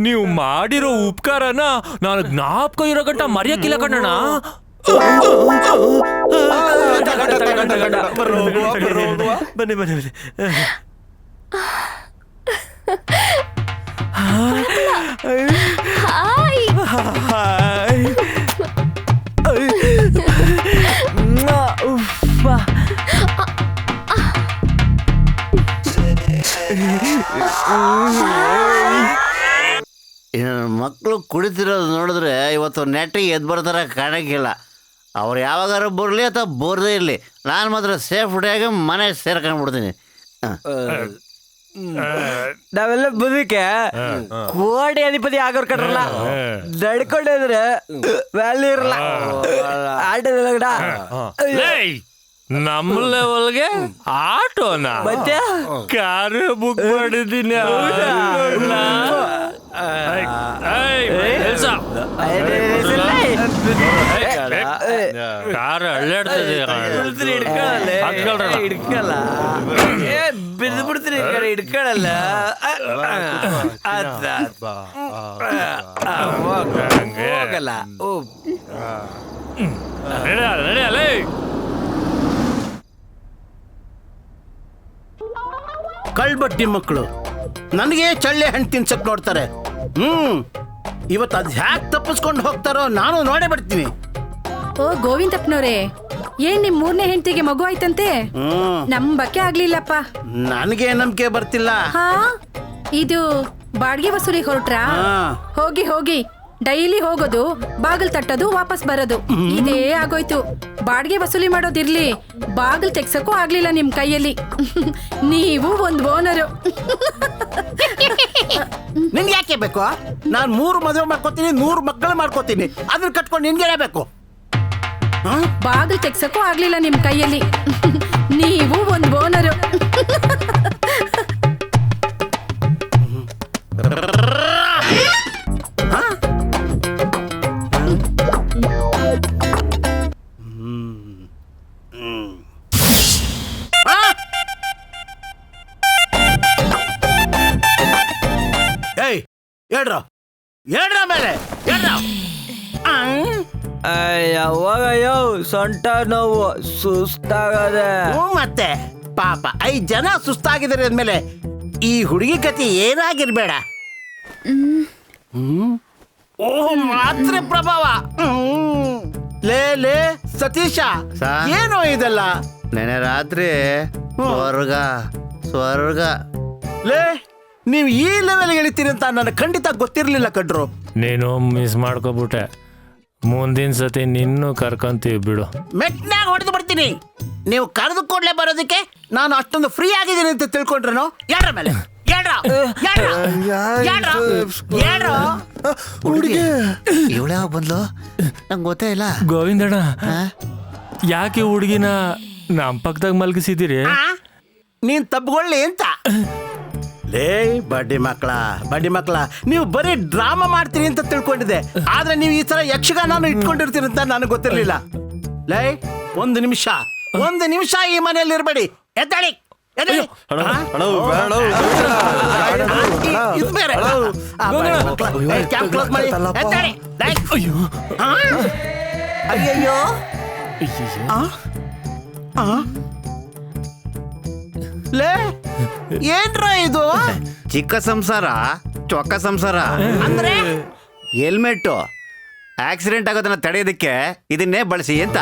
ನೀವು ಮಾಡಿರೋ ಉಪಕಾರನ ನಾನು ಜ್ಞಾಪಕ ಇರೋ ಗಂಟ ಮರೆಯಕ್ಕಿಲ್ಲ ಕಣ್ಣಣ್ಣ. ಬನ್ನಿ ಬನ್ನಿ ಬನ್ನಿ. ಮಕ್ಕಳು ಕುಡಿತಿರೋದು ನೋಡಿದ್ರೆ ಇವತ್ತು ನೆಟ್ಟಿಗೆ ಎದ್ದು ಬರ್ತಾರ ಕಾಣಕ್ಕಿಲ್ಲ. ಅವ್ರು ಯಾವಾಗಾರು ಬರಲಿ ಅಥವಾ ಬೋರ್ದೇ ಇರಲಿ, ನಾನು ಮಾತ್ರ ಸೇಫ್ ಡೇಗೆ ಮನೆ ಸೇರ್ಕೊಂಡ್ಬಿಡ್ತೀನಿ. ನಾವೆಲ್ಲ ಬದುಕೆ ಕೋಟಿ ಅಧಿಪತಿ ಆಗೋರ್ ಕಟ್ರಲ್ಲ, ನಡ್ಕೊಂಡಿದ್ರೆ ವ್ಯಾಲ್ಯೂ ಇರಲ್ಲ. ಆಟೋದ ನಮ್ಮ ಲೆವೆಲ್ಗೆ ಆಟೋನ ಮತ್ತೆ ಕಾರು ಬುಕ್ ಮಾಡಿದ್ದೀನಿ. ಕಾರು ಅಳ್ಳಾಡ್ತದೆ. ಹಿಡ್ಕಲ್ಲ, ಬಿದ್ದು ಬಿಡ್ತೀನಿ, ಹಿಡ್ಕೊಳ್ಳಲ್ಲ. ಹೋಗಲ್ಲ. ನಡೆಯಲ್ಲ. ಕಳ್ಬಟ್ಟಿ ಮಕ್ಕಳು ನನಗೆ ಚಳ್ಳೆ ಹಣ್ಣು ತಿನ್ಸಕ್ ನೋಡ್ತಾರೆ. ಇವತ್ತು ಅದ್ ಹ್ಯಾಕ್ ತಪ್ಪಿಸ್ಕೊಂಡು ಹೋಗ್ತಾರೋ ನಾನು ನೋಡೇ ಬಿಡ್ತೀನಿ. ಓ ಗೋವಿಂದಪ್ಪನವ್ರೆ, ಏನ್ ನಿಮ್ 3ನೇ ಹೆಂಡತಿಗೆ ಮಗು ಆಯ್ತಂತೆ? ನಂಬಕ್ಕೆ ಆಗ್ಲಿಲ್ಲಪ್ಪ. ನನಗೆ ನಂಬಿಕೆ ಬರ್ತಿಲ್ಲ. ಹಾ, ಇದು ಬಾಡಿಗೆ ವಸೂಲಿ ಹೊರಟ್ರಾ? ಹೋಗಿ ಹೋಗಿ, ಡೈಲಿ ಹೋಗೋದು, ಬಾಗಿಲ್ ತಟ್ಟೋದು, ವಾಪಸ್ ಬರೋದು, ಇದೇ ಆಗೋಯ್ತು. ಬಾಡಿಗೆ ವಸೂಲಿ ಮಾಡೋದಿರ್ಲಿ, ಬಾಗಿಲ್ ತೆಗ್ಸಕ್ಕೂ ಆಗ್ಲಿಲ್ಲ ನಿಮ್ ಕೈಯಲ್ಲಿ. ನೀವು ಒಂದ್ ಓನರು. ನಿನ್ಗೆ ಯಾಕೆ ಬೇಕು? ನಾನು 3 ಮದುವೆ ಮಾಡ್ಕೋತೀನಿ, 100 ಮಕ್ಕಳು ಮಾಡ್ಕೋತೀನಿ, ಅದನ್ನ ಕಟ್ಕೊಂಡು ನಿನ್ಗೆ ಬೇಕು. ಬಾಗಿಲ್ ತೆಗ್ಸಕ್ಕೂ ಆಗ್ಲಿಲ್ಲ ನಿಮ್ ಕೈಯಲ್ಲಿ. ನೀವು ಒಂದು ಓನರು. ಏಯ್ ಹೇಳ್ರ ಹೇಳ್ರ ಮೇಲೆ ಹೇಳ್ರ. ಯಾವಾಗಯ್ಯೋ ಸೊಂಟ ನೋವು ಸುಸ್ತಾಗದೆ. ಮತ್ತೆ ಪಾಪ 5 ಜನ ಸುಸ್ತಾಗಿದ್ದಾರೆ ಅಂದ್ಮೇಲೆ ಈ ಹುಡುಗಿ ಕತೆ ಏನಾಗಿರ್ಬೇಡ. ಓ ಮಾತ್ರ ಪ್ರಭಾವ. ಲೇ ಸತೀಶ, ಏನೋ ಇದೆಲ್ಲ? ನೆನೆ ರಾತ್ರಿ ಸ್ವರ್ಗ ಲೇ ನೀವು ಈ ಲೆವೆಲ್ ಹೇಳ್ತೀರಿ ಅಂತ ನನಗೆ ಖಂಡಿತ ಗೊತ್ತಿರ್ಲಿಲ್ಲ ಕಡ್ರು. ನೀನು ಮಿಸ್ ಮಾಡ್ಕೊಬಿಟ್ಟೆ. ಮುಂದಿನ ಸತಿ ನಿನ್ನೂ ಕರ್ಕೊಂತೀವಿ ಬಿಡು. ಮೆಟ್ನಾಗ ಹೊಡೆದು ಬರ್ತೀನಿ. ನೀವು ಕರೆದು ಕೂಡಲೇ ಬರೋದಕ್ಕೆ ನಾನು ಅಷ್ಟೊಂದು ಫ್ರೀ ಆಗಿದ್ದೀನಿ ಅಂತ ತಿಳ್ಕೊಂಡ್ರೇನು? ಯಾರ ಮೇಲೆ ಇವಳ ಬಂದ್ಲು ನಂಗೆ ಗೊತ್ತೇ ಇಲ್ಲ. ಗೋವಿಂದಣ್ಣ, ಯಾಕೆ ಹುಡುಗಿನ ನಮ್ಮ ಪಕ್ಕದಾಗ ಮಲಗಿಸಿದ್ದೀರಿ? ನೀನ್ ತಬ್ಕೊಳ್ಳಿ ಅಂತ. ಲೇ ಬಡ್ಡಿ ಮಕ್ಕಳ ನೀವು ಬರೀ ಡ್ರಾಮಾ ಮಾಡ್ತೀರಿ ಅಂತ ತಿಳ್ಕೊಂಡಿದ್ದೆ. ಆದ್ರೆ ನೀವು ಈ ತರ ಯಕ್ಷಗಾನ ಇಟ್ಕೊಂಡಿರ್ತೀರಿ ಅಂತ ನನಗೆ ಗೊತ್ತಿರ್ಲಿಲ್ಲ. ಲೇ ಒಂದು ನಿಮಿಷ ಈ ಮನೆಯಲ್ಲಿ ಇರಬೇಡಿ. ಎದ್ದಾಳಿ. ಅಯ್ಯಯ್ಯೋ, ಲೇ ಏನ್ರ ಇದು? ಚಿಕ್ಕ ಸಂಸಾರ ಚೊಕ್ಕ ಸಂಸಾರ ಅಂದ್ರೆ ಹೆಲ್ಮೆಟ್ ಆಕ್ಸಿಡೆಂಟ್ ಆಗೋದನ್ನ ತಡೆಯೋದಕ್ಕೆ ಇದನ್ನೇ ಬಳಸಿ ಅಂತ.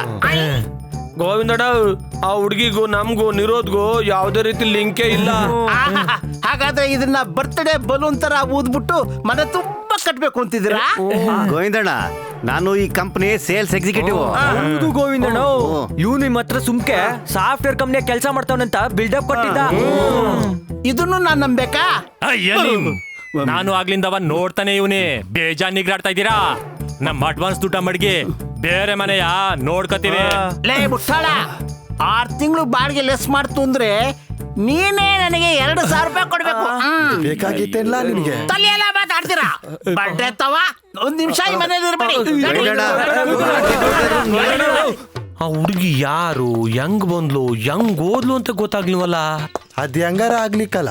ಗೋವಿಂದಣ್ಣ, ಆ ಹುಡುಗಿಗೂ ನಮಗೂ ನಿರೋಧ್ಗೂ ಯಾವುದೇ ರೀತಿ ಲಿಂಕೇ ಇಲ್ಲ. ಹಾಗಾದ್ರೆ ಇದನ್ನ ಬರ್ತ್ಡೇ ಬಲೂನ್ ತರ ಊದ್ಬಿಟ್ಟು ಮನೆ ತುಂಬಾ ಕಟ್ಬೇಕು ಅಂತಿದ್ದೀರಾ? ಗೋವಿಂದಣ್ಣ, ನಾನು ಈ ಕಂಪನಿ ಸೇಲ್ಸ್ ಎಕ್ಸಿಕ್ಯೂಟಿವ್. ಹೌದು ಗೋವಿಂದಣ್ಣ, ಇವ್ ನಿಮ್ ಹತ್ರ ಸುಮ್ಕೆ ಸಾಫ್ಟ್ವೇರ್ ಕಂಪ್ನಿಯ ಕೆಲಸ ಮಾಡ್ತಾವನಂತ ಬಿಲ್ಡಪ್ ಕೊಟ್ಟಿದ್ದ. ಇದನ್ನು ನಾನ್ ನಂಬೇಕಾ? ನಾನು ಆಗ್ಲಿಂದವ ನೋಡ್ತಾನೆ ಇವನೇ ಬೇಜಾನ್ ನಿಗ್ರಾಡ್ತಾ ಇದ್ದೀರಾ. ನಮ್ಮ ಅಡ್ವಾನ್ಸ್ ದುಡ್ಡ ಮಡ್ಗಿ ಬೇರೆ ಮನೆಯ ನೋಡ್ಕತೀವಿ. ಲೇ ಮುಟ್ಟಾಳ, 6 ತಿಂಗಳು ಬಾಡಿಗೆ ಲೆಸ್ ಮಾಡ್ತು ಅಂದ್ರೆ ನೀನೇ ನನಗೆ 2,000 ರೂಪಾಯಿ ಕೊಡ್ಬೇಕು. ಬೇಕಾಗಿತ್ತೆಲ್ಲ ನಿನಗೆ. ತಲೆಯೆಲ್ಲ ಮಾತಾಡ್ತೀರಾ? ಬಡ್ಡೆ ತವ, 1 ನಿಮಿಷ ಈ ಮನೇಲಿ ಇರ್ಬೇಡಿ. ಆ ಹುಡುಗಿ ಯಾರು, ಹೆಂಗ್ ಬಂದ್ಲು, ಹೆಂಗ್ ಓದ್ಲು ಅಂತ ಗೊತ್ತಾಗ್ಲಿವಲ್ಲ. ಅದ್ ಹೆಂಗಾರ ಆಗ್ಲಿಕ್ಕಲ್ಲ,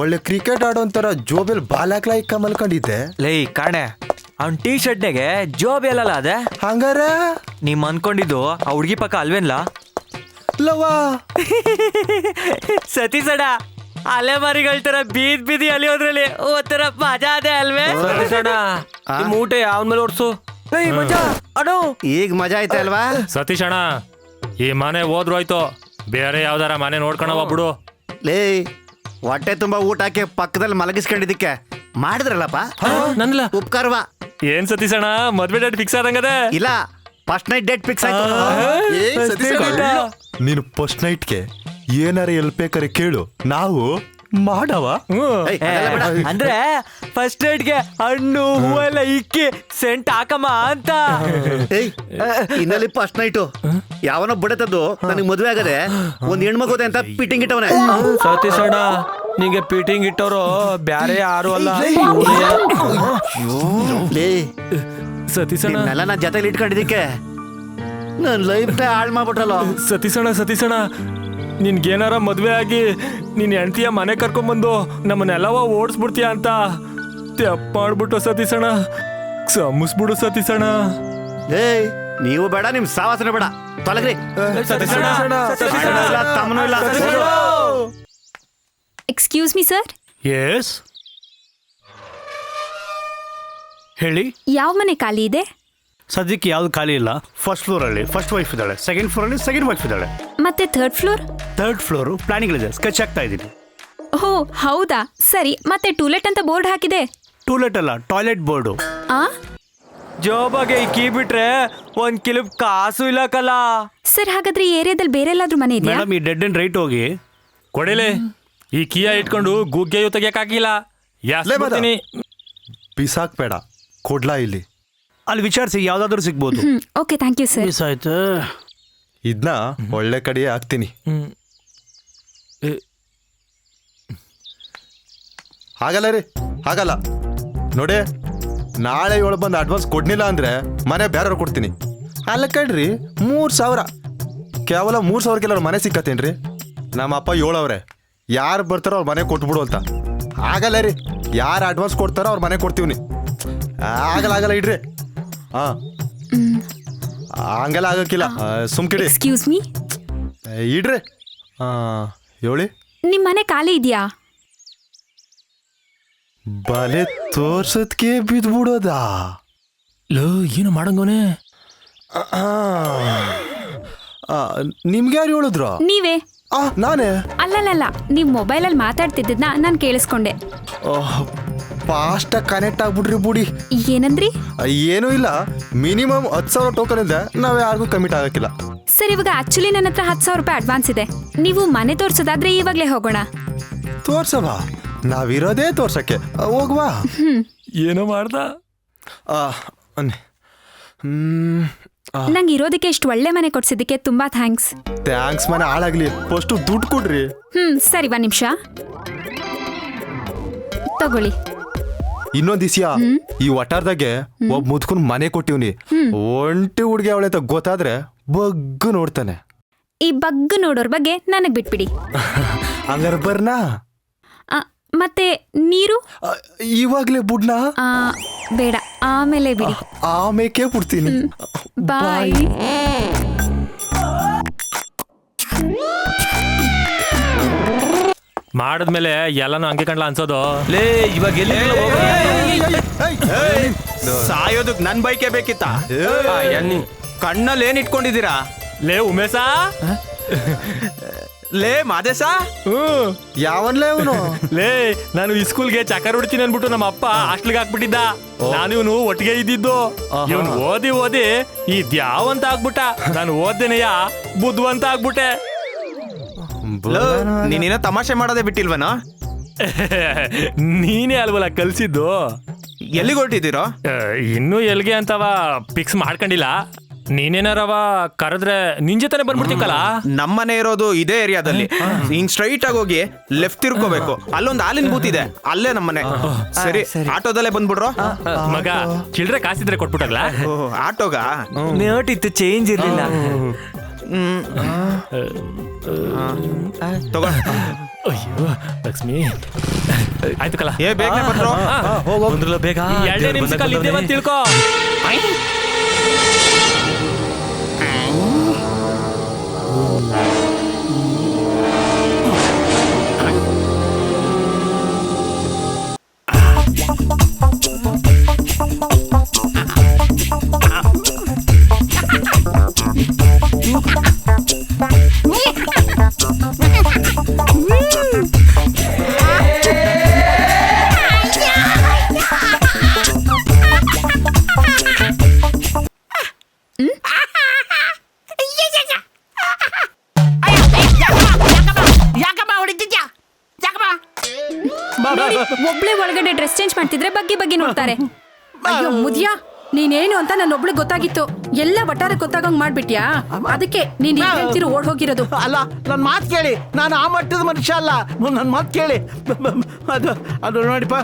ಒಳ್ಳೆ ಕ್ರಿಕೆಟ್ ಆಡೋಂತರ ಜೋಬೆಲ್ ಬಾಲ್ ಹಾಕ್ಲಾ ಇಕ್ಕ ಮಲ್ಕೊಂಡಿದ್ದೆ. ಲೇ ಕಾಣೆ, ಅವ್ನ್ ಟೀ ಶರ್ಟ್ನಾಗೆ ಜೋಬ್ ಎಲ್ಲಲ್ಲ ಅದೇ ಹಂಗಾರ ನೀವ್ ಅನ್ಕೊಂಡಿದ್ದು ಆ ಹುಡ್ಗಿ ಪಕ್ಕ ಅಲ್ವೇನ್ಲ? ಲವಾ ಸತೀಸಡ ಅಲೆ ಮರಿಗಳ ತರ ಬೀದಿ ಅಲಿಯೋದ್ರಲ್ಲಿ ಒಂಥರ ಮಜಾ ಅದೇ ಅಲ್ವೇ? ಮೂಟೆ ಅವನ ಮೇಲೆ ಓಡ್ಸು. ಈಗ ಮಜಾ ಐತೆ ಅಲ್ವಾ? ಸತೀಶ್ ಅಣ್ಣ, ಈ ಮನೆ ಹೋದ್ರು ಆಯ್ತು, ಬೇರೆ ಯಾವ್ದಾರ ಮನೆ ನೋಡ್ಕೊಳವ ಬಿಡು. ಲೇ ಹೊಟ್ಟೆ ತುಂಬಾ ಊಟ ಹಾಕಿ ಪಕ್ಕದಲ್ಲಿ ಮಲಗಿಸ್ಕೊಂಡಿದ್ದಕ್ಕೆ ಮಾಡಿದ್ರಲ್ಲಪ್ಪ ನನ್ಲ ಉಪಕಾರವಾ? ಏನ್ ಸತೀಶ್ ಅಣ್ಣ, ಮದ್ವೆ ಡೇಟ್ ಫಿಕ್ಸ್ ಆದಂಗದೆ? ಇಲ್ಲ, ಫಸ್ಟ್ ನೈಟ್ ಡೇಟ್ ಫಿಕ್ಸ್ ಆಯ್ತು. ನೀನು ಫಸ್ಟ್ ನೈಟ್ಗೆ ಏನಾರ ಎಲ್ಪ್ ಬೇಕಾರೆ ಕೇಳು, ನಾವು ಮಾಡವ. ಅಂದ್ರೆ ಫಸ್ಟ್ ನೈಟ್ಗೆ ಹಣ್ಣು ಹೂವೆಲ್ಲ ಇಕ್ಕಿ ಸೆಂಟ್ ಹಾಕಮ್ಮ ಅಂತ. ಇನ್ನಲ್ಲಿ ಫಸ್ಟ್ ನೈಟು ಯಾವನೋ ಬಿಡತದ್ದು ನನಗೆ ಮದುವೆ ಆಗದೆ ಒಂದ್ ಹೆಣ್ಮಗೋದೆ ಅಂತ ಪಿಟಿಂಗ್ ಇಟ್ಟವನೆ. ಸತೀಶ್ ಅಣ್ಣ, ನಿಂಗೆ ಪಿಟಿಂಗ್ ಇಟ್ಟವರು ಬ್ಯಾರೆ ಯಾರು ಅಲ್ಲ. ಸತೀಶ್ ಅಣ್ಣ, ನೆಲ ನಾ ಜೊತೆಲಿ ಇಟ್ಕೊಂಡಿದ್ದಕ್ಕೆ ನನ್ ಲೈಫ್ ಹಾಳು ಮಾಡ್ಬಿಟ್ರಲ್ಲ. ಸತೀಶ್ ಅಣ್ಣ, ನಿನ್ಗೇನಾರ ಮದ್ವೆ ಆಗಿ ನಿನ್ ಹೆಂಡತಿಯ ಮನೆ ಕರ್ಕೊಂಡ್ಬಂದು ನಮ್ಮನ್ನೆಲ್ಲವ ಓಡಿಸ್ಬಿಡ್ತೀಯ ಅಂತ ತೆಪ್ಪ ಮಾಡ್ಬಿಟ್ಟು ಸತೀಶ್ ಅಣ್ಣ, ಕ್ಷಮಿಸ್ಬಿಡು ಸತೀಶ್ ಅಣ್ಣ. ಏಯ್, ನೀವು ಬೇಡ, ನಿಮ್ ಸಾವಾಸನೆ ಬೇಡ, ತೊಲಗ್ರಿ. Excuse me sir. ಎಸ್ ಹೇಳಿ. ಯಾವ ಮನೆ ಖಾಲಿ ಇದೆ? ಸದ್ಯಕ್ಕೆ ಯಾವ್ದು ಖಾಲಿ ಇಲ್ಲ. ಫಸ್ಟ್ ಫ್ಲೋರ್ ಅಲ್ಲಿ ಫಸ್ಟ್ ವೈಫ್ ಇದ್ದಾಳೆ, ಸೆಕೆಂಡ್ ಫ್ಲೋರ್ ಅಲ್ಲಿ ಸೆಕೆಂಡ್ ವೈಫ್ ಇದ್ದಾಳೆ. ಮತ್ತೆ third floor? Third floor planning ಇದೆ, ಸ್ಕೆಚ್ ಆಗ್ತಾ ಇದ್ದೀನಿ. ಓ ಹೌದಾ, ಸರಿ. ಮತ್ತೆ ಟೂಲೆಟ್ ಅಂತ ಬೋರ್ಡ್ ಹಾಕಿದೆ. ಟೂಲೆಟ್ ಅಲ್ಲ, ಟಾಯ್ಲೆಟ್ ಬೋರ್ಡು. ಆ ಜೋಬಾಗೆ ಕೀ ಬಿಟ್ರೆ 1 ಕಿಲೋ ಕಾಸು ಇಲ್ಲಕಲ್ಲ. ಸರ್, ಹಾಗಾದ್ರೆ ಈ ಏರಿಯಾದಲ್ಲಿ ಬೇರೆ ಎಲ್ಲಾದ್ರೂ ಮನೆ ಇದೆಯಾ? ಮೇಡಮ್, ಈ ಡೆಡ್ ಅಂಡ್ ರೈಟ್ ಹೋಗಿ ಕೊಡಿಲೆ. ಈ ಕೀಯ ಇಟ್ಕೊಂಡು ಗುಗ್ಗೆಯು ತೆಗಿಯಕ್ಕಾಗಿಲ್ಲ. ಬಿಸಾಕ್ಬೇಡ, ಕೊಡ್ಲಾ ಇಲ್ಲಿ. ಅಲ್ಲಿ ವಿಚಾರಿಸಿ, ಯಾವ್ದಾದ್ರು ಸಿಗ್ಬೋದು. Okay, thank you sir. Miss ಆಯ್ತು. ಇದನ್ನ ಒಳ್ಳೆ ಕಡೆ ಹಾಕ್ತೀನಿ. ಆಗಲ್ಲ ರೀ, ಆಗಲ್ಲ ನೋಡಿ. ನಾಳೆ ಇವಳು ಬಂದು ಅಡ್ವಾನ್ಸ್ ಕೊಡ್ನಿಲ್ಲ ಅಂದ್ರೆ ಮನೆ ಬೇರೆಯವ್ರು ಕೊಡ್ತೀನಿ. ಅಲ್ಲ ಕಣ್ರಿ, 3,000 ಕೇವಲ 3,000 ಮನೆ ಸಿಕ್ಕತ್ತೇನ್ರಿ? ನಮ್ಮ ಅಪ್ಪ ಹೇಳವ್ರೆ, ಯಾರು ಬರ್ತಾರೋ ಅವ್ರ ಮನೆ ಕೊಟ್ಬಿಡು ಅಂತ. ಆಗಲ್ಲ ರೀ, ಯಾರು ಅಡ್ವಾನ್ಸ್ ಕೊಡ್ತಾರೋ ಅವ್ರ ಮನೆ ಕೊಡ್ತೀವಿ. ಆಗಲ್ಲ ಇಡ್ರಿ. ಹಂಗೆಲ್ಲ ಆಗಕ್ಕಿಲ್ಲ, ಸುಮ್ಕಿಡಿ. ಎಕ್ಸ್ಕ್ಯೂಸ್ ಮೀ, ಇಡ್ರಿ. ಹೇಳಿ. ನಿಮ್ಮ ಮನೆ ಖಾಲಿ ಇದೆಯಾ? ಬಲೆ ತೋರ್ಸದ್ಕೆ ಬಿದ್ಬಿಡೋದಾ? ಲೋ, ಏನು ಮಾಡಂಗೋನೆ? ನಿಮ್ಗೆ ಯಾರು ಹೇಳಿದ್ರು? ನೀವೇ. ನಾನೇ? ಅಲ್ಲಲ್ಲ, ನೀವು ಮೊಬೈಲಲ್ಲಿ ಮಾತಾಡ್ತಿದ್ದನ್ನ ನಾನು ಕೇಳಿಸ್ಕೊಂಡೆ. ಫಾಸ್ಟಾಗಿ ಕನೆಕ್ಟ್ ಆಗ್ಬಿಡ್ರಿ ಬುಡಿ. ಏನಂದ್ರಿ? ಏನೂ ಇಲ್ಲ, ಮಿನಿಮಮ್ 10,000 ಟೋಕನ್ ಇದೆ, ನಾವು ಯಾರಿಗೂ ಕಮಿಟ್ ಆಗಕ್ಕಿಲ್ಲ. ಸರ್, ಇವಾಗ ಆಕ್ಚುಲಿ ನನ್ನ ಹತ್ರ 10,000 ರೂಪಾಯಿ ಅಡ್ವಾನ್ಸ್ ಇದೆ. ನೀವು ಮನೆ ತೋರ್ಸೋದಾದ್ರೆ ಇವಾಗಲೇ ಹೋಗೋಣ. ತೋರ್ಸವಾ? ನಾವಿರೋದೇ ತೋರ್ಸಕ್ಕೆ, ಹೋಗ್ವಾ? ಏನೋ ಮಾಡ್ದ. ನಂಗೆ ಇರೋದಕ್ಕೆ ಇಷ್ಟು ಒಳ್ಳೆ ಮನೆ ಕೊಡ್ಸಿದ್ದಕ್ಕೆ ತುಂಬಾ ಥ್ಯಾಂಕ್ಸ್. ಥ್ಯಾಂಕ್ಸ್ ಮನೆ ಹಾಳಾಗ್ಲಿ, ಫಸ್ಟ್ ದುಡ್ಡು ಕೊಡ್ರಿ. ಸರಿ, 1 ನಿಮಿಷ ತಗೊಳ್ಳಿ. ಇನ್ನೊಂದ್ ದಿವ್ಸ ಈ ವಟಾರದಾಗೆ ಒಬ್ಬ ಮುದ್ಕೊಂಡ್ ಮನೆ ಕೊಟ್ಟಿವ್ನಿ. ಒಂಟಿ ಹುಡ್ಗಿ ಅವಳೆ ಅಂತ ಗೊತ್ತಾದ್ರೆ ಬಗ್ಗು ನೋಡ್ತಾನೆ. ಈ ಬಗ್ಗು ನೋಡೋರ್ ಬಗ್ಗೆ ನನಗ್ ಬಿಟ್ಬಿಡಿ. ಹಂಗಾರ ಬರ್ನಾ? ಮತ್ತೆ ನೀರು ಇವಾಗ್ಲೇ ಬುಡ್ನ? ಬೇಡ, ಆಮೇಲೆ ಬಿಡಿ. ಆಮೇಕೆ ಬಿಡ್ತೀನಿ. ಬಾಯ್. ಮಾಡಿದ್ಮೇಲೆ ಎಲ್ಲಾನು ಹಂಗೆ ಕಂಡ್ಲ ಅನ್ಸೋದು. ಲೇ, ಇವಾಗ ಎಲ್ಲಿ ಸಾಯೋದಕ್ ನನ್ ಬೈಕೆ ಬೇಕಿತ್ತ? ಕಣ್ಣಲ್ಲಿ ಏನ್ ಇಟ್ಕೊಂಡಿದ್ದೀರಾ? ಲೇ ಉಮೇಶ, ಲೇ ಮಾದೇಶ, ಯಾವನ್ಲೇ ಅವನು? ಲೇ, ನಾನು ಈ ಸ್ಕೂಲ್ಗೆ ಚಕ್ಕರ್ ಹೊಡಿತೀನಿ ಅನ್ಬಿಟ್ಟು ನಮ್ಮ ಅಪ್ಪ ಹಾಸ್ಟೆಲ್ಗೆ ಹಾಕ್ಬಿಟ್ಟಿದ್ದ. ನಾನು ಇವನು ಒಟ್ಟಿಗೆ ಇದ್ದಿದ್ದು. ಇವನು ಓದಿ ಇದ್ಯಾವಂತ ಆಗ್ಬಿಟ್ಟ. ನಾನು ಓದ್ದೇನೆಯ ಬುದ್ಧವಂತ ಆಗ್ಬಿಟ್ಟೆ. ನೀನೇನೋ ತಮಾಷೆ ಮಾಡೋದೇ ಬಿಟ್ಟಿಲ್ವನೋ? ನೀನೇ ಅಲ್ವಲ್ಲ ಕಲ್ಸಿದ್ದು. ಎಲ್ಲಿಗೆ ಹೊರಟಿದ್ದೀರೋ? ಇನ್ನೂ ಎಲ್ಗೆ ಅಂತವ ಫಿಕ್ಸ್ ಮಾಡ್ಕೊಂಡಿಲ್ಲ. ನೀನೇನಾರವ ಕರೆದ್ರೆ ನಿನ್ ಜೊತೆನೆ ಬಂದ್ಬಿಡ್ತೀಕಲ್ಲ. ನಮ್ಮನೆ ಇರೋದು ಇದೇ ಏರಿಯಾದಲ್ಲಿ. ಹಿಂಗ್ ಸ್ಟ್ರೈಟ್ ಆಗಿ ಹೋಗಿ ಲೆಫ್ಟ್ ತಿರ್ಕೋಬೇಕು, ಅಲ್ಲೊಂದು ಹಾಲಿನ ಬೂತ್ ಇದೆ, ಅಲ್ಲೇ ನಮ್ಮನೆ. ಸರಿ, ಆಟೋದಲ್ಲೇ ಬಂದ್ಬಿಡ್ರೋ. ಮಗ, ಚಿಲ್ಡ್ರೆ ಕಾಸಿದ್ರೆ ಕೊಟ್ಬಿಟ್ಟಲ್ಲ. ಆಟೋಗ ನೋಟಿತ್ತು, ಚೇಂಜ್ ಇರ್ಲಿಲ್ಲ. ತಗೋ. ಅಯ್ಯೋ ಲಕ್ಷ್ಮಿ, ಆಯ್ತು ಕಲ. ಬೇಗ ಬಂದ್ರು, ಬೇಗ 2 ನಿಮಿಷದಲ್ಲಿ ಇದ್ದೇ ಬಂದು ತಿಳ್ಕೊ. ಒಬ್ಳೆ ಒಳಗಡೆ ಡ್ರೆಸ್ ಚೇಂಜ್ ಮಾಡ್ತಿದ್ರೆ ಬಗ್ಗೆ ನೋಡ್ತಾರೆ. ಅಯ್ಯೋ ಮುದ್ಯಾ, ನೀನೇನು ಅಂತ ನನ್ನೊಬ್ಳಿಗೆ ಗೊತ್ತಾಗಿತ್ತು. ಎಲ್ಲ ವಟಾರಕ್ಕೆ ಗೊತ್ತಾಗಂಗ್ ಮಾಡ್ಬಿಟ್ಯಾ? ಅದಕ್ಕೆ ನೀನ್ ಹೇಳ್ತಿರು ಓಡ್ ಹೋಗಿರೋದು. ಅಲ್ಲ, ನನ್ ಮಾತ್ ಕೇಳಿ, ನಾನು ಆ ಮಟ್ಟದ ಮನುಷ್ಯ ಅಲ್ಲ. ನನ್ ಮಾತ್ ಕೇಳಿ. ಅದು ನೋಡಿಪ್ಪ.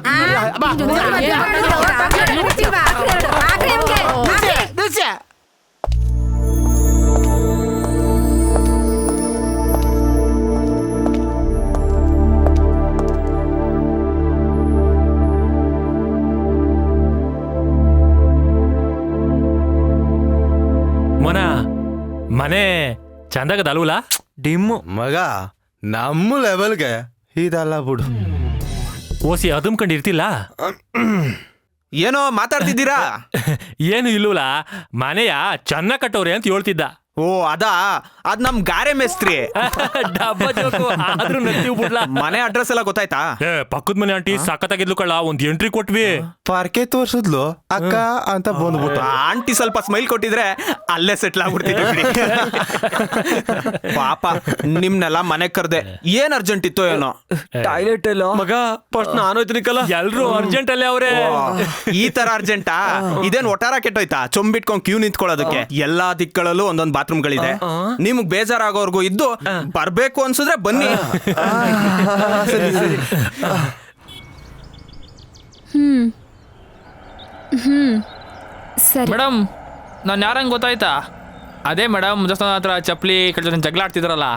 ಮನೆ ಚಂದಾಗದ ಅಲ್ವಲ್ಲ? ಡಿಮ್ಮು ಮಗ, ನಮ್ಮ ಲೆವೆಲ್ಗೆ ಇದಲ್ಲ ಬಿಡು. ಓಸಿ ಅದುಮ್ಕೊಂಡಿರ್ತಿಲ್ಲ. ಏನೋ ಮಾತಾಡ್ತಿದ್ದೀರಾ? ಏನು ಇಲ್ಲೂಲ, ಮನೆಯ ಚೆನ್ನ ಕಟ್ಟೋರೆ ಅಂತ ಹೇಳ್ತಿದ್ದ. ಓ, ಅದ್ ನಮ್ ಗಾರೆ ಮೇಸ್ತ್ರಿ. ಡಬ್ಬ ಜೋಕು, ಆದ್ರೂ ನಗ್ತೀವಿ ಬಿಡ್ಲ. ಮನೆ ಅಡ್ರೆಸ್ ಎಲ್ಲ ಗೊತ್ತಾಯ್ತಾ? ಪಕ್ಕದ ಮನೆ ಆಂಟಿ ಸಖತ್ತಾಗಿದ್ಲು ಕಳ್ಳ, ಒಂದ್ ಎಂಟ್ರಿ ಕೊಟ್ವಿ. ಪಾರ್ಕೆ ತೋರ್ಸಿದ್ಲು ಅಕ್ಕ ಅಂತ ಬಂದ್ಬಿಟ್ಟು. ಆಂಟಿ ಸ್ವಲ್ಪ ಸ್ಮೈಲ್ ಕೊಟ್ಟಿದ್ರೆ ಅಲ್ಲೇ ಸೆಟ್ಲ್ ಆಗ್ಬಿಡ್ತಿದ್ವಿ. ಪಾಪ ನಿಮ್ನೆಲ್ಲ ಮನೆ ಕರ್ದೆ. ಏನ್ ಅರ್ಜೆಂಟ್ ಇತ್ತೋ ಏನೋ. ಟಾಯ್ಲೆಟ್ ಎಲ್ಲ ಮಗ, ಫಸ್ಟ್ ನಾನು ಹೋಯ್ತಿನಿಕಲ್ಲ. ಎಲ್ರು ಅರ್ಜೆಂಟ್ ಅಲ್ಲೇ ಅವ್ರೆ. ಈ ತರ ಅರ್ಜೆಂಟಾ? ಇದೇನ್ ಒಟಾರ ಕೆಟ್ಟೋಯ್ತಾ? ಚೊಂಬಿಟ್ಕೊಂಡ್ ಕ್ಯೂ ನಿಂತ್ಕೊಳ್ಳೋದಕ್ಕೆ? ಎಲ್ಲಾ ದಿಕ್ಕಳಲ್ಲೂ ಒಂದೊಂದ್ ಬಾತ್ರೂಮ್ ಬಾತ್ರೂಮ್ಗಳಿದೆ. ನಿಮ್ಗ್ ಬೇಜಾರಾಗೋರ್ಗು ಇದ್ದು ಬರ್ಬೇಕು ಅನ್ಸಿದ್ರೆ ಬನ್ನಿ. ಸರಿ ಮೇಡಮ್, ನಾನು ಯಾರಂಗೆ ಗೊತ್ತಾಯ್ತಾ? ಅದೇ ಮೇಡಮ್, ದೇವಸ್ಥಾನ ಹತ್ರ ಚಪ್ಪಲಿ ಜಗಳ ಆಡ್ತಿದ್ರಲ್ಲ.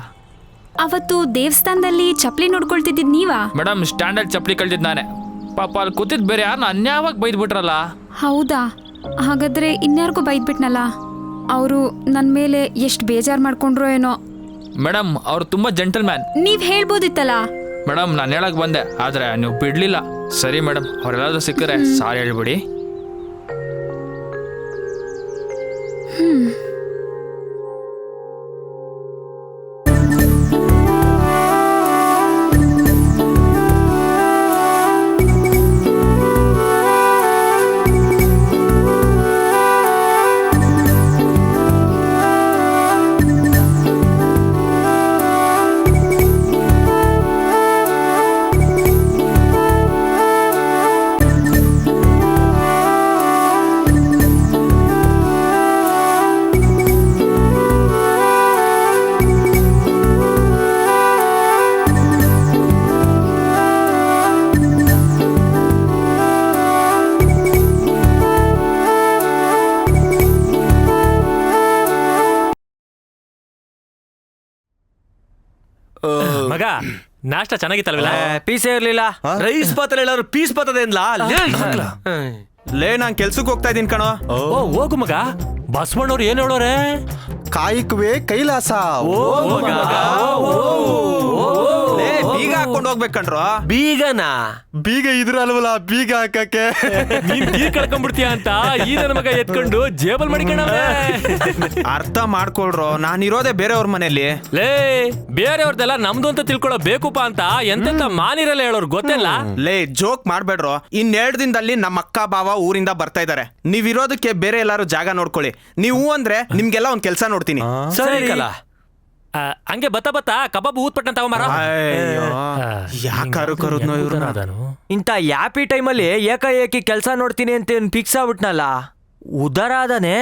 ಅವತ್ತು ದೇವಸ್ಥಾನದಲ್ಲಿ ಚಪ್ಪಲಿ ನೋಡ್ಕೊಳ್ತಿದ್ದಿದ್ ನೀವಾ? ಮೇಡಮ್, ಸ್ಟ್ಯಾಂಡರ್ಡ್ ಚಪ್ಪಲಿ ಕಳ್ದಿದ್ದು ನಾನೇ. ಪಾಪ ಅಲ್ಲಿ ಕೂತಿದ್ ಬೇರೆ ಯಾರನ್ನ ಅನ್ಯಾವಾಗ ಬೈದ್ಬಿಟ್ರಲ್ಲ. ಹೌದಾ? ಹಾಗಾದ್ರೆ ಇನ್ಯಾರಿಗೂ ಬೈದ್ಬಿಟ್ನಲ್ಲ. ಅವರು ನನ್ನ ಮೇಲೆ ಎಷ್ಟು ಬೇಜಾರು ಮಾಡ್ಕೊಂಡ್ರೋ ಏನೋ. ಮೇಡಮ್, ಅವ್ರು ತುಂಬಾ ಜೆಂಟಲ್ಮ್ಯಾನ್. ನೀವ್ ಹೇಳ್ಬೋದಿತ್ತಲ್ಲ. ಮೇಡಮ್, ನಾನು ಹೇಳಕ್ ಬಂದೆ, ಆದ್ರೆ ನೀವು ಬಿಡ್ಲಿಲ್ಲ. ಸರಿ ಮೇಡಮ್, ಅವ್ರೆಲ್ಲಾದ್ರೂ ಸಿಕ್ಕರೆ ಸಾರಿ ಹೇಳ್ಬಿಡಿ. ಮಗ, ನಾಷ್ಟ ಚೆನ್ನಾಗಿತ್ತಲ್ವಲ್ಲ? ಪೀಸೇ ಇರ್ಲಿಲ್ಲ. ರೈಸ್ ಪಾತ್ರೆ ಎಲ್ಲಾರು ಪೀಸ್ ಪಾತದೆ ಲೇ, ನಾನ್ ಕೆಲ್ಸಕ್ಕೆ ಹೋಗ್ತಾ ಇದೀನಿ ಕಣೋ. ಹೋಗು ಮಗ. ಬಸವಣ್ಣವ್ರು ಏನ್ ಹೇಳೋರೆ? ಕಾಯಿಕುವೆ ಕೈಲಾಸ. ಬೀಗ ಹಾಕೊಂಡು ಹೋಗ್ಬೇಕಂಡ್ರು. ಬೀಗನಾ? ಬೀಗ ಇದ್ರ ಅಲ್ವಲ್ಲ ಬೀಗ ಹಾಕಕ್ಕೆ. ನೀನ್ ತೀರ್ ಕಳ್ಕೊಂಡ್ಬಿಡ್ತೀಯ ಅಂತ ಈ ನನ್ನ ಮಗ ಎತ್ಕೊಂಡು ಜೇಬಲ್ ಮಾಡಿಕೊಂಡವ್ರೆ. ಅರ್ಥ ಮಾಡ್ಕೊಳ್ರು, ನಾನಿರೋದೇ ಬೇರೆಯವ್ರ ಮನೇಲಿ. ಲೇ, ಬೇರೆಯವ್ರದೆಲ್ಲ ನಮ್ದು ಅಂತ ತಿಳ್ಕೊಳ್ಳೋ ಬೇಕುಪ್ಪ ಅಂತ ಎಂತೆಂತ ಮಾನಿರಲ್ಲ ಹೇಳೋರು ಗೊತ್ತಿಲ್ಲ. ಲೇ, ಜೋಕ್ ಮಾಡ್ಬೇಡ್ರು. 2 ದಿನದಲ್ಲಿ ನಮ್ಮ ಅಕ್ಕ ಬಾವ ಊರಿಂದ ಬರ್ತಾ ಇದಾರೆ. ನೀವಿರೋದಕ್ಕೆ ಬೇರೆ ಎಲ್ಲಾರು ಜಾಗ ನೋಡ್ಕೊಳ್ಳಿ. ನೀವು ಅಂದ್ರೆ ನಿಮ್ಗೆಲ್ಲ ಒಂದ್ ಕೆಲ್ಸ ನೋಡ್ತೀನಿ. ಸರಿ ಕಲ. ಹಂಗೆ ಬತ್ತ ಕಬಾಬ್ ಊದ್ಪಟ್ಟಣ ತಗೊಂಬಾರ. ಯಾಕಾರು ಕರುದ್ನೋ ಇವ್ರನ್ನ. ಇಂಥ ಯಾಪಿ ಟೈಮಲ್ಲಿ ಏಕಾಏಕಿ ಕೆಲಸ ನೋಡ್ತೀನಿ ಅಂತ ಫಿಕ್ಸ್ ಆಗ್ಬಿಟ್ನಲ್ಲ, ಉದಾರ ಆದಾನೆ.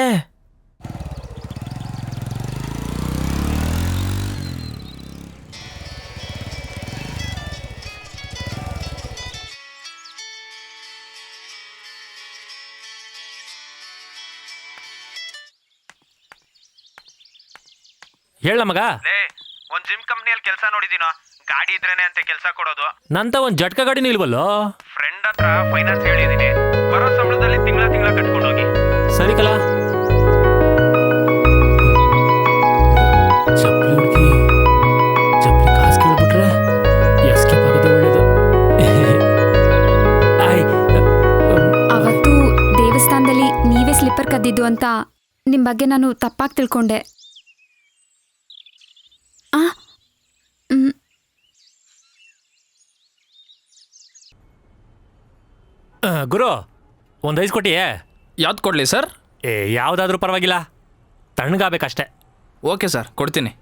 ಹೇಳ ಮಗ. ಒಂದ್ ಜಿಮ್ ಕಂಪ್ನಿಯಲ್ಲಿ ಕೆಲಸ ನೋಡಿದೀನೋ. ಗಾಡಿ ಇದ್ರೇನೆ ಅಂತ ಕೆಲಸ ಕೊಡೋದು. ನಂತ ಒಂದ್ ಜಟ್ಕ ಗಾಡಿನೂ ಇಲ್ವಲ್ಲೋ. ಫ್ರೆಂಡ್ ಹತ್ರ ಫೈನಾನ್ಸ್ ಹೇಳಿದೀನಿ. ಬರೋ ಸಂಬಳದಲ್ಲಿ ತಿಂಗಳ ಕಟ್ಕೊಂಡು ಹೋಗಿ. ಸರಿ ಕಲ. ಚಪ್ಪಲಿ ಹುಡುಗಿ ಚಪ್ಪಲಿ ಕಾಸು ಕೇಳ್ಬಿಟ್ರೆ ಎಸ್ಕೇಪ್ ಆಗೋದು ಒಳ್ಳೇದು. ಅವತ್ತು ದೇವಸ್ಥಾನದಲ್ಲಿ ನೀವೇ ಸ್ಲಿಪ್ಪರ್ ಕದ್ದಿದ್ದು ಅಂತ ನಿಮ್ ಬಗ್ಗೆ ನಾನು ತಪ್ಪಾಗಿ ತಿಳ್ಕೊಂಡೆ. ಗುರು, ಒಂದ್ ಐಸ್ ಕೊಟ್ಟಿಯೇ? ಯಾವ್ದು ಕೊಡ್ಲಿ ಸರ್? ಯಾವ್ದಾದ್ರೂ ಪರವಾಗಿಲ್ಲ, ತಣ್ಣಗಾಗಬೇಕಷ್ಟೇ. ಓಕೆ ಸರ್, ಕೊಡ್ತೀನಿ.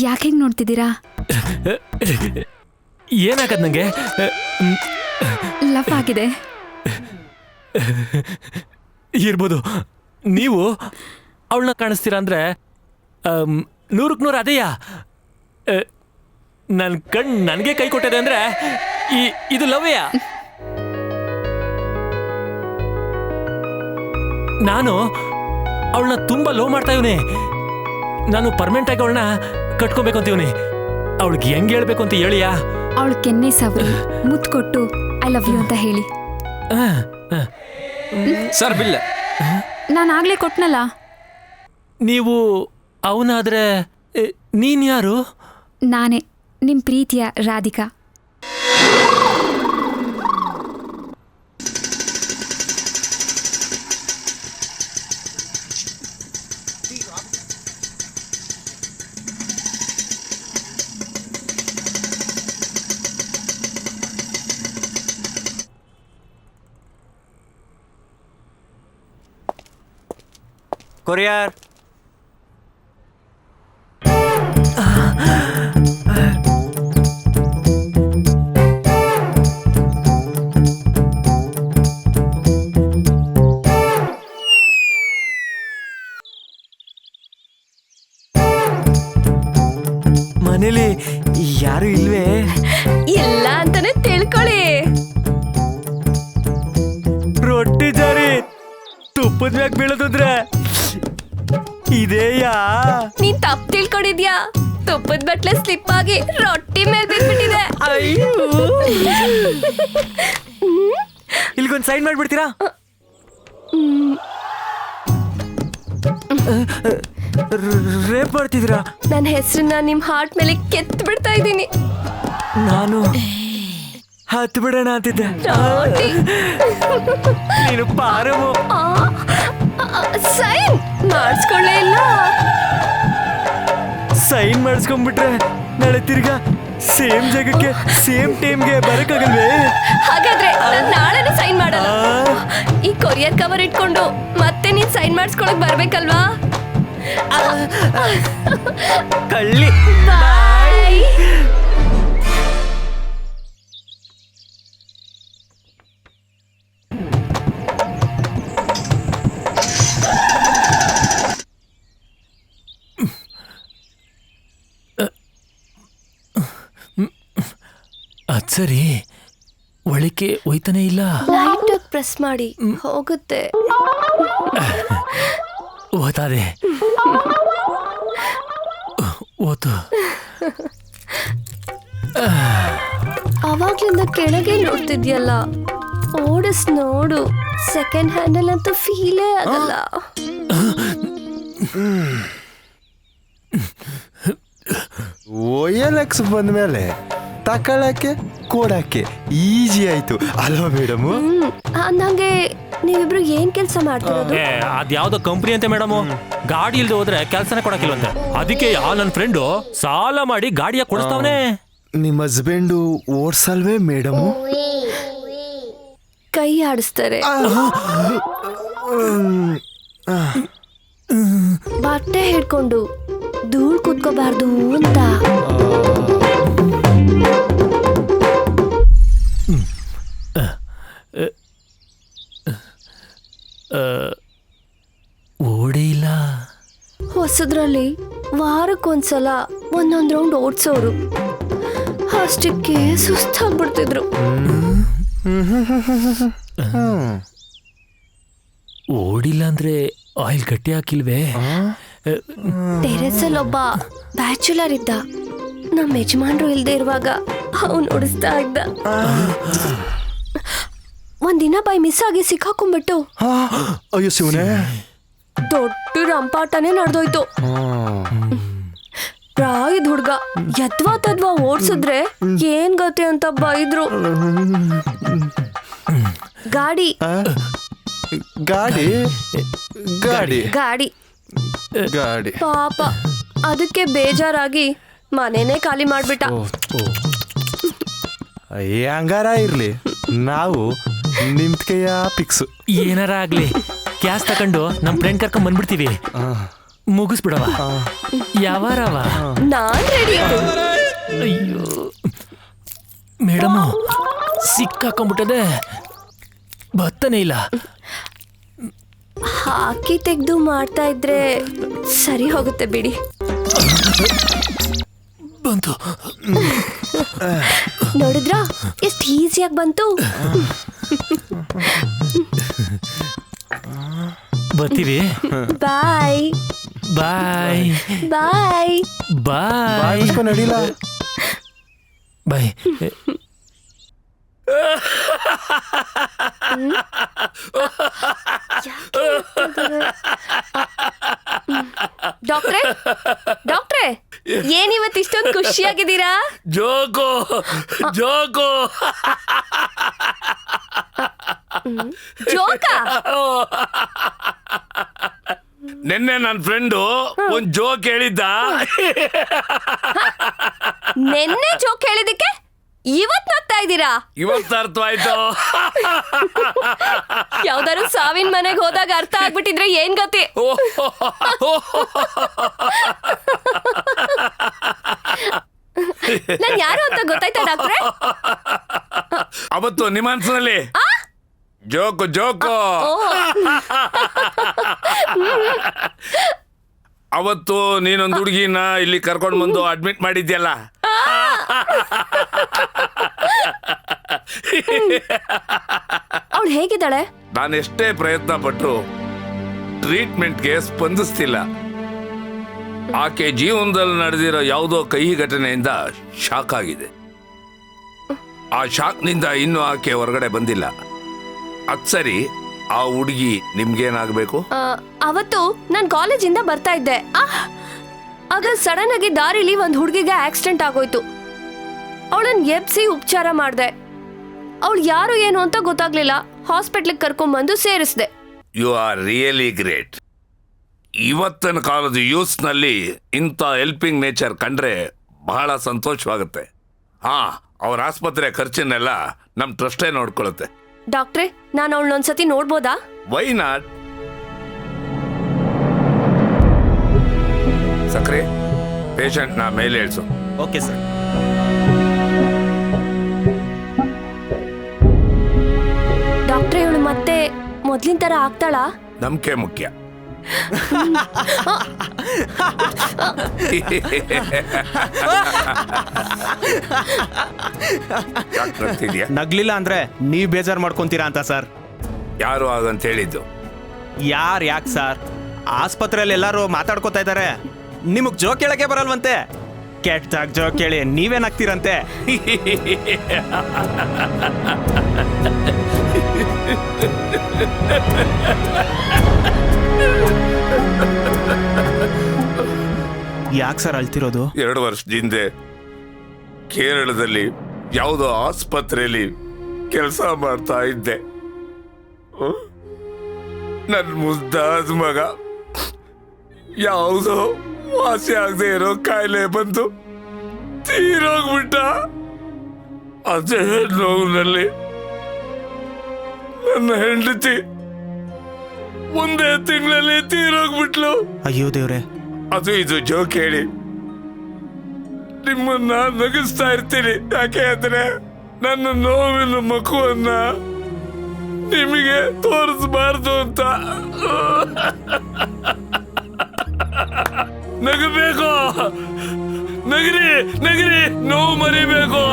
ಯಾಕೆ ಹಿಂಗ್ ನೋಡ್ತಿದ್ದೀರಾ? ಏನಾಗದ್ ನಂಗೆ? ಲವ್ ಆಗಿದೆ. ಇರ್ಬೋದು. ನೀವು ಅವಳನ್ನ ಕಾಣಿಸ್ತೀರಾ ಅಂದ್ರೆ 100% ಅದೇಯಾ? ನನ್ನ ಕಣ್ಣು ನನಗೆ ಕೈ ಕೊಟ್ಟಿದೆ ಅಂದ್ರೆ ಇದು ಲವ್ಯ. ನಾನು ಅವಳನ್ನ ತುಂಬಾ ಲವ್ ಮಾಡ್ತಾ ಇವನಿ. ನಾನು ಪರ್ಮನೆಂಟ್ ಆಗಿ ಅವಳನ್ನ ಕಟ್ಕೋಬೇಕು ಅಂತೀವನಿ. ಅವಳಿಗೆ ಹೆಂಗ್ ಹೇಳ್ಬೇಕು ಅಂತ ಹೇಳಿಯಾ? ಅವಳ ಕೆನ್ನೆ ಸವರಿ ಮುತ್ತು ಕೊಟ್ಟು ಐ ಲವ್ ಯು ಅಂತ ಹೇಳಿ. ಸರ್, ಬಿಲ್ ನಾನು ಆಗ್ಲೇ ಕೊಟ್ನಲ್ಲ. ನೀವು ಅವನಾದ್ರೆ ನೀನ್ ಯಾರು? ನಾನೇ ನಿಮ್ ಪ್ರೀತಿಯ ರಾಧಿಕಾ. ಕೊರಿಯರ್. ಮನೇಲಿ ಯಾರು ಇಲ್ವೇ? ಇಲ್ಲ ಅಂತಾನೆ ತಿಳ್ಕೊಳ್ಳಿ. ರೊಟ್ಟಿ ಜಾರಿ ತುಪ್ಪದ ಮ್ಯಾಗ ಬೀಳೋದಂದ್ರೆ ಇದೇಯಾ? ನೀನ್ ತಪ್ಪು ತಿಳ್ಕೊಂಡಿದ್ಯಾ? ತುಪ್ಪದ ಬಟ್ಲೆ ಸ್ಲಿಪ್ ಆಗಿ ರೊಟ್ಟಿ ಮೇಲೆ ಬಿದ್ಬಿಟ್ಟಿದೆ. ಇಲ್ಲಿಗೊಂದು ಸೈನ್ ಮಾಡ್ಬಿಡ್ತೀರಾ? ರೇಪ್ ಮಾಡ್ತಿದ್ದೀರಾ? ನನ್ನ ಹೆಸರನ್ನ ನಿಮ್ ಹಾರ್ಟ್ ಮೇಲೆ ಕೆತ್ತು ಬಿಡ್ತಾ ಇದ್ದೀನಿ. ನಾನು ಹತ್ತು ಬಿಡೋಣ ಅಂತಿದ್ದೆ. ನೀನು ಪಾರವು. ಸೈನ್ ಮಾಡಿಸ್ಕೊಳ್ಳೇ ಇಲ್ಲ. ಸೈನ್ ಮಾಡಿಸ್ಕೊಂಡ್ಬಿಟ್ರೆ ನಾಳೆ ತಿರ್ಗಾ ಸೇಮ್ ಜಾಗಕ್ಕೆ ಸೇಮ್ ಟೈಮ್ಗೆ ಬರಕ್ಕಾಗಲ್ವೇ? ಹಾಗಾದ್ರೆ ನಾನ್ ನಾಳೆನೇ ಸೈನ್ ಮಾಡಲ್ಲ. ಈ ಕೊರಿಯರ್ ಕವರ್ ಇಟ್ಕೊಂಡು ಮತ್ತೆ ನೀನ್ ಸೈನ್ ಮಾಡಿಸ್ಕೊಳಕ್ ಬರ್ಬೇಕಲ್ವಾ? ಕಳ್ಳಿ. ಬಾಯ್. ಅದ್ ಸರಿ, ಒಳಕ್ಕೆ ಒಯ್ತಾನೆ ಇಲ್ಲ. ಲೈಟ್ ಪ್ರೆಸ್ ಮಾಡಿ ಹೋಗುತ್ತೆ. ಓತಾದೆ ಓತು. ಅವಾಗ್ಲಿಂದ ಕೆಳಗೆ ನೋಡ್ತಿದ್ಯಲ್ಲ, ಓಡಿಸ್ ನೋಡು. ಸೆಕೆಂಡ್ ಹ್ಯಾಂಡಲ್ ಅಂತೂ ಫೀಲೇ ಆಗಲ್ಲ. OLX ಬಂದ್ಮೇಲೆ ತಗೊಳಕ್ಕೆ ಕೊಡಕ್ಕೆ ಈಜಿ ಆಯ್ತು ಅಲ್ವಾ ಮೇಡಮ್? ಅಂದಂಗೆ ನೀವಿಬ್ರು ಏನ್ ಕೆಲಸ ಮಾಡ್ತಿರೋದು? ಅದ್ಯಾವ್ದೋ ಕಂಪ್ನಿ ಅಂತೆ ಮೇಡಮ್. ಗಾಡಿ ಇಲ್ದೆ ಹೋದ್ರೆ ಕೆಲ್ಸನೇ ಕೊಡಕ್ಕಿಲ್ವಂತೆ. ಅದಕ್ಕೆ ನನ್ನ ಫ್ರೆಂಡು ಸಾಲ ಮಾಡಿ ಗಾಡಿಯ ಕೊಡಿಸ್ತಾವನೆ. ನಿಮ್ಮ ಹಸ್ಬೆಂಡು ಓಡ್ಸಲ್ವೇ ಮೇಡಮ್? ಕೈ ಆಡಿಸ್ತಾರೆ. ಬಟ್ಟೆ ಹಿಡ್ಕೊಂಡು ಧೂಳ್ ಕುತ್ಕೋಬಾರ್ದು ಅಂತ. ಓಡೇ ಇಲ್ಲ. ಹೊಸದ್ರಲ್ಲಿ ವಾರಕ್ಕೊಂದ್ಸಲ ಒಂದೊಂದ್ ರೌಂಡ್ ಓಡ್ಸೋರು. ಅಷ್ಟಕ್ಕೆ ಸುಸ್ತಾಗ್ಬಿಡ್ತಿದ್ರು. ಓಡಿಲ್ಲ ಅಂದ್ರೆ ಆಯಿಲ್ ಗಟ್ಟಿ ಹಾಕಿಲ್ವೇ? ಟೆರೆಸಲ್ಲಿ ಒಬ್ಬ ಬ್ಯಾಚುಲರ್ ಇದ್ದ. ನಮ್ಮ ಯಜಮಾನ್ರು ಇಲ್ದೇ ಇರುವಾಗ ಅವನು ಓಡಿಸ್ತಾ ಇದ್ದ. ಒಂದಿನ ಬೈ ಮಿಸ್ ಆಗಿ ಸಿಕ್ಕಾಕೊಂಡ್ಬಿಟ್ಟು ಅಯ್ಯೋ ಶಿವನೇ, ದೊಡ್ಡ ರಂಪಾಟನೇ ನಡೆದೋಯ್ತು. ಪ್ರಾಯದ ಹುಡ್ಗ ಯದ್ವಾ ಓಡ್ಸಿದ್ರೆ ಏನ್ ಗತಿ ಅಂತ ಬೈದ್ರು. ಗಾಡಿ ಗಾಡಿ ಗಾಡಿ ಗಾಡಿ ಗಾಡಿ ಪಾಪ ಅದಕ್ಕೆ ಬೇಜಾರಾಗಿ ಮನೇನೆ ಖಾಲಿ ಮಾಡ್ಬಿಟ್ಟ. ಹಂಗಾರ ಇರ್ಲಿ, ನಾವು ನಿಮ್ತ್ಕೆಯ ಪಿಕ್ಸು. ಏನಾರ ಆಗ್ಲಿ ಕ್ಯಾಶ್ ತಕೊಂಡು ನಮ್ ಫ್ರೆಂಡ್ ಕರ್ಕೊಂಡ್ ಬಂದ್ಬಿಡ್ತೀವಿ. ಮುಗಿಸ್ಬಿಡವ. ಯಾವಾರವ? ನಾನ್ ರೆಡಿ. ಅಯ್ಯೋ ಮೇಡಮ್, ಸಿಕ್ಕಾಕೊಂಡ್ಬಿಟ್ಟದೆ, ಬತ್ತನೇ ಇಲ್ಲ. ಹಾಕಿ ತೆಗ್ದು ಮಾಡ್ತಾ ಇದ್ರೆ ಸರಿ ಹೋಗುತ್ತೆ ಬಿಡಿ. ಬಂತು. ನೋಡಿದ್ರಾ ಎಷ್ಟು ಈಸಿಯಾಗಿ ಬಂತು. ಬರ್ತೀವಿ. ಬಾಯ್ ಬಾಯ್ ಬಾಯ್ ಬಾಯ್ ನಡಿಲ್ಲ. ಬಾಯ್. ಡಾಕ್ಟ್ರೆ ಡಾಕ್ಟ್ರೆ, ಏನಿವತ್ತು ಇಷ್ಟೊಂದು ಖುಷಿಯಾಗಿದ್ದೀರಾ? Joke joke ಜೋಕಾ? ನಿನ್ನೆ ನನ್ನ ಫ್ರೆಂಡು ಒಂದ್ ಜೋಕ್ ಹೇಳಿದ್ದ. ನೆನ್ನೆ ಜೋಕ್ ಹೇಳಿದಕ್ಕೆ ಇವತ್ ನಗ್ತಾ ಇದ್ದೀರಾ? ಇವತ್ತು ಅರ್ಥ ಆಯ್ತು. ಯಾವ್ದಾದ್ರು ಸಾವಿನ ಮನೆಗೆ ಹೋದಾಗ ಅರ್ಥ ಆಗ್ಬಿಟ್ಟಿದ್ರೆ ಏನ್ ಗತಿ? ನಾನ್ ಯಾರು ಅಂತ ಗೊತ್ತಾಯ್ತಾ ಡಾಕ್ಟ್ರೆ? ಅವತ್ತು ನಿಮ್ಮ ಮನಸ್ಸಿನಲ್ಲಿ ಜೋಕು ಜೋಕು. ಅವತ್ತು ನೀನೊಂದು ಹುಡುಗಿನ ಇಲ್ಲಿ ಕರ್ಕೊಂಡು ಬಂದು ಅಡ್ಮಿಟ್ ಮಾಡಿದ್ಯಲ್ಲ, ಅವಳು ಹೇಗಿದ್ದಾಳೆ? ನಾನು ಎಷ್ಟೇ ಪ್ರಯತ್ನ ಪಟ್ರು ಟ್ರೀಟ್ಮೆಂಟ್ಗೆ ಸ್ಪಂದಿಸ್ತಿಲ್ಲ. ಆಕೆ ಜೀವನದಲ್ಲಿ ನಡೆದಿರೋ ಯಾವುದೋ ಕಹಿ ಘಟನೆಯಿಂದ ಶಾಕ್ ಆಗಿದೆ. ಆ ಶಾಕ್ನಿಂದ ಇನ್ನೂ ಆಕೆ ಹೊರಗಡೆ ಬಂದಿಲ್ಲ. ಅದ್ ಸರಿ, ಆ ಹುಡುಗಿ ನಿಮ್ಗೇನಾಗಬೇಕು? ಅವತ್ತು ನಾನು ಕಾಲೇಜಿಂದ ಬರ್ತಾ ಇದ್ದೆ. ಆಗ ಸಡನ್ ಆಗಿ ದಾರಿಲಿ ಒಂದು ಹುಡುಗಿಗೆ ಆಕ್ಸಿಡೆಂಟ್ ಆಗೋಯ್ತು. ಅವಳನ್ನ ಎಬ್ಸಿ ಉಪಚಾರ ಮಾಡಿದೆ. ಅವಳು ಯಾರು ಏನು ಅಂತ ಗೊತ್ತಾಗ್ಲಿಲ್ಲ. ಹಾಸ್ಪಿಟ್ಲಿಗೆ ಕರ್ಕೊಂಡ್ಬಂದು ಸೇರಿಸ್ದೆ. You are really great. ಇವತ್ತಿನ ಕಾಲದ ಯೂತ್ಸ್ನಲ್ಲಿ ಇಂಥ ಹೆಲ್ಪಿಂಗ್ ನೇಚರ್ ಕಂಡ್ರೆ ಬಹಳ ಸಂತೋಷವಾಗುತ್ತೆ. ಅವ್ರ ಆಸ್ಪತ್ರೆ ಖರ್ಚನ್ನೆಲ್ಲ ನಮ್ಮ ಟ್ರಸ್ಟೇ ನೋಡ್ಕೊಳ್ಳುತ್ತೆ. ಡಾಕ್ಟ್ರೆ, ನಾನು ಅವಳನ್ನೊಂದ್ಸತಿ ನೋಡ್ಬೋದಾ? Why not? ಸಕ್ರೆ, ಪೇಷಂಟ್ ನಾ ಮೇಲೆ ಇಳಿಸು. Okay sir. ಡಾಕ್ಟ್ರೆ, ಇವಳು ಮತ್ತೆ ಮೊದ್ಲಿನ ತರ ಆಗ್ತಾಳಾ? ನಂಬಿಕೆ ಮುಖ್ಯ. ನಗ್ಲಿಲ್ಲ ಅಂದ್ರೆ ನೀವ್ ಬೇಜಾರ್ ಮಾಡ್ಕೊಂತೀರಾ ಅಂತ ಸರ್. ಯಾರು ಆಗಂತ ಹೇಳಿದ್ದು? ಯಾಕೆ ಸರ್? ಆಸ್ಪತ್ರೆಯಲ್ಲಿ ಎಲ್ಲಾರು ಮಾತಾಡ್ಕೋತಾ ಇದ್ದಾರೆ. ನಿಮಗ್ ಜೋಕ್ ಕೇಳಕ್ಕೆ ಬರಲ್ವಂತೆ. ಕೆಟ್ಟಾಗ ಜೋಕ್ ಕೇಳಿ ನೀವೇನಾಗ್ತೀರಂತೆ. ಯಾಕೆ ಸರ್ ಅಳ್ತಿರೋದು? 2 ವರ್ಷದ ಹಿಂದೆ ಕೇರಳದಲ್ಲಿ ಯಾವುದೋ ಆಸ್ಪತ್ರೆಯಲ್ಲಿ ಕೆಲಸ ಮಾಡ್ತಾ ಇದ್ದೆ. ನನ್ನ ಮುದ್ದಾದ ಮಗ ಯಾವುದೋ ವಾಸಿ ಆಗದೆ ಇರೋ ಕಾಯಿಲೆ ಬಂದು ತೀರೋಗ್ಬಿಟ್ಟ. ಅದೇ ನೋವಿನಲ್ಲಿ ನನ್ನ ಹೆಂಡತಿ 1 ತಿಂಗಳಲ್ಲಿ ತೀರೋಗ್ಬಿಟ್ಲು. ಅಯ್ಯೋ ದೇವ್ರೆ. ಅದು ಇದು ಜೋಕ್ ಹೇಳಿ ನಿಮ್ಮನ್ನ ನಗಿಸ್ತಾ ಇರ್ತೀನಿ. ಯಾಕೆ ಅಂದ್ರೆ ನನ್ನ ನೋವಿನ ಮಗುವನ್ನ ನಿಮಗೆ ತೋರಿಸಬಾರ್ದು ಅಂತ. ನಗಬೇಕು, ನಗರಿ ನಗರಿ, ನೋವು ಮರಿಬೇಕು.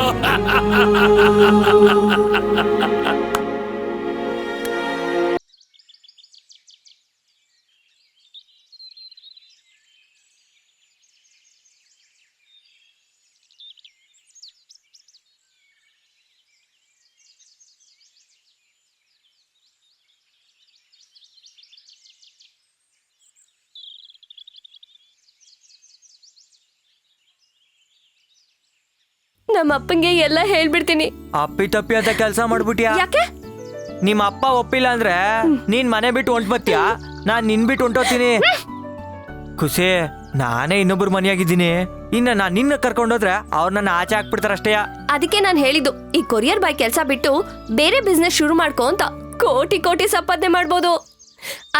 ನಮ್ಮ ಅಪ್ಪಂಗೆ ಎಲ್ಲ ಹೇಳ್ಬಿಡ್ತೀನಿ. ಅಪ್ಪಿ ತಪ್ಪಿ ಅಂತ ಕೆಲಸ ಮಾಡ್ಬಿಟ್ಯಾ? ಯಾಕೆ? ನಿಮ್ಮ ಅಪ್ಪ ಒಪ್ಪಿಲ್ಲ ಅಂದ್ರೆ ನೀನ್ ಮನೆ ಬಿಟ್ಟು ಹೊಂಟ್ಬತ್ತೀಯ, ನಾನ್ ನಿನ್ ಬಿಟ್ಟು ಹೊಂಟೋತೀನಿ. ಖುಷಿ, ನಾನೇ ಇನ್ನೊಬ್ರು ಮನೆಯಾಗಿದ್ದೀನಿ. ಇನ್ನ ನಾನ್ ನಿನ್ನ ಕರ್ಕೊಂಡೋದ್ರೆ ಅವ್ರು ನನ್ನ ಆಚೆ ಹಾಕ್ಬಿಡ್ತಾರಷ್ಟೇ. ಅದಕ್ಕೆ ನಾನು ಹೇಳಿದ್ದು, ಈ ಕೊರಿಯರ್ ಬಾಯ್ ಕೆಲಸ ಬಿಟ್ಟು ಬೇರೆ ಬಿಸ್ನೆಸ್ ಶುರು ಮಾಡ್ಕೋ ಅಂತ. ಕೋಟಿ ಕೋಟಿ ಸಂಪಾದನೆ ಮಾಡ್ಬೋದು.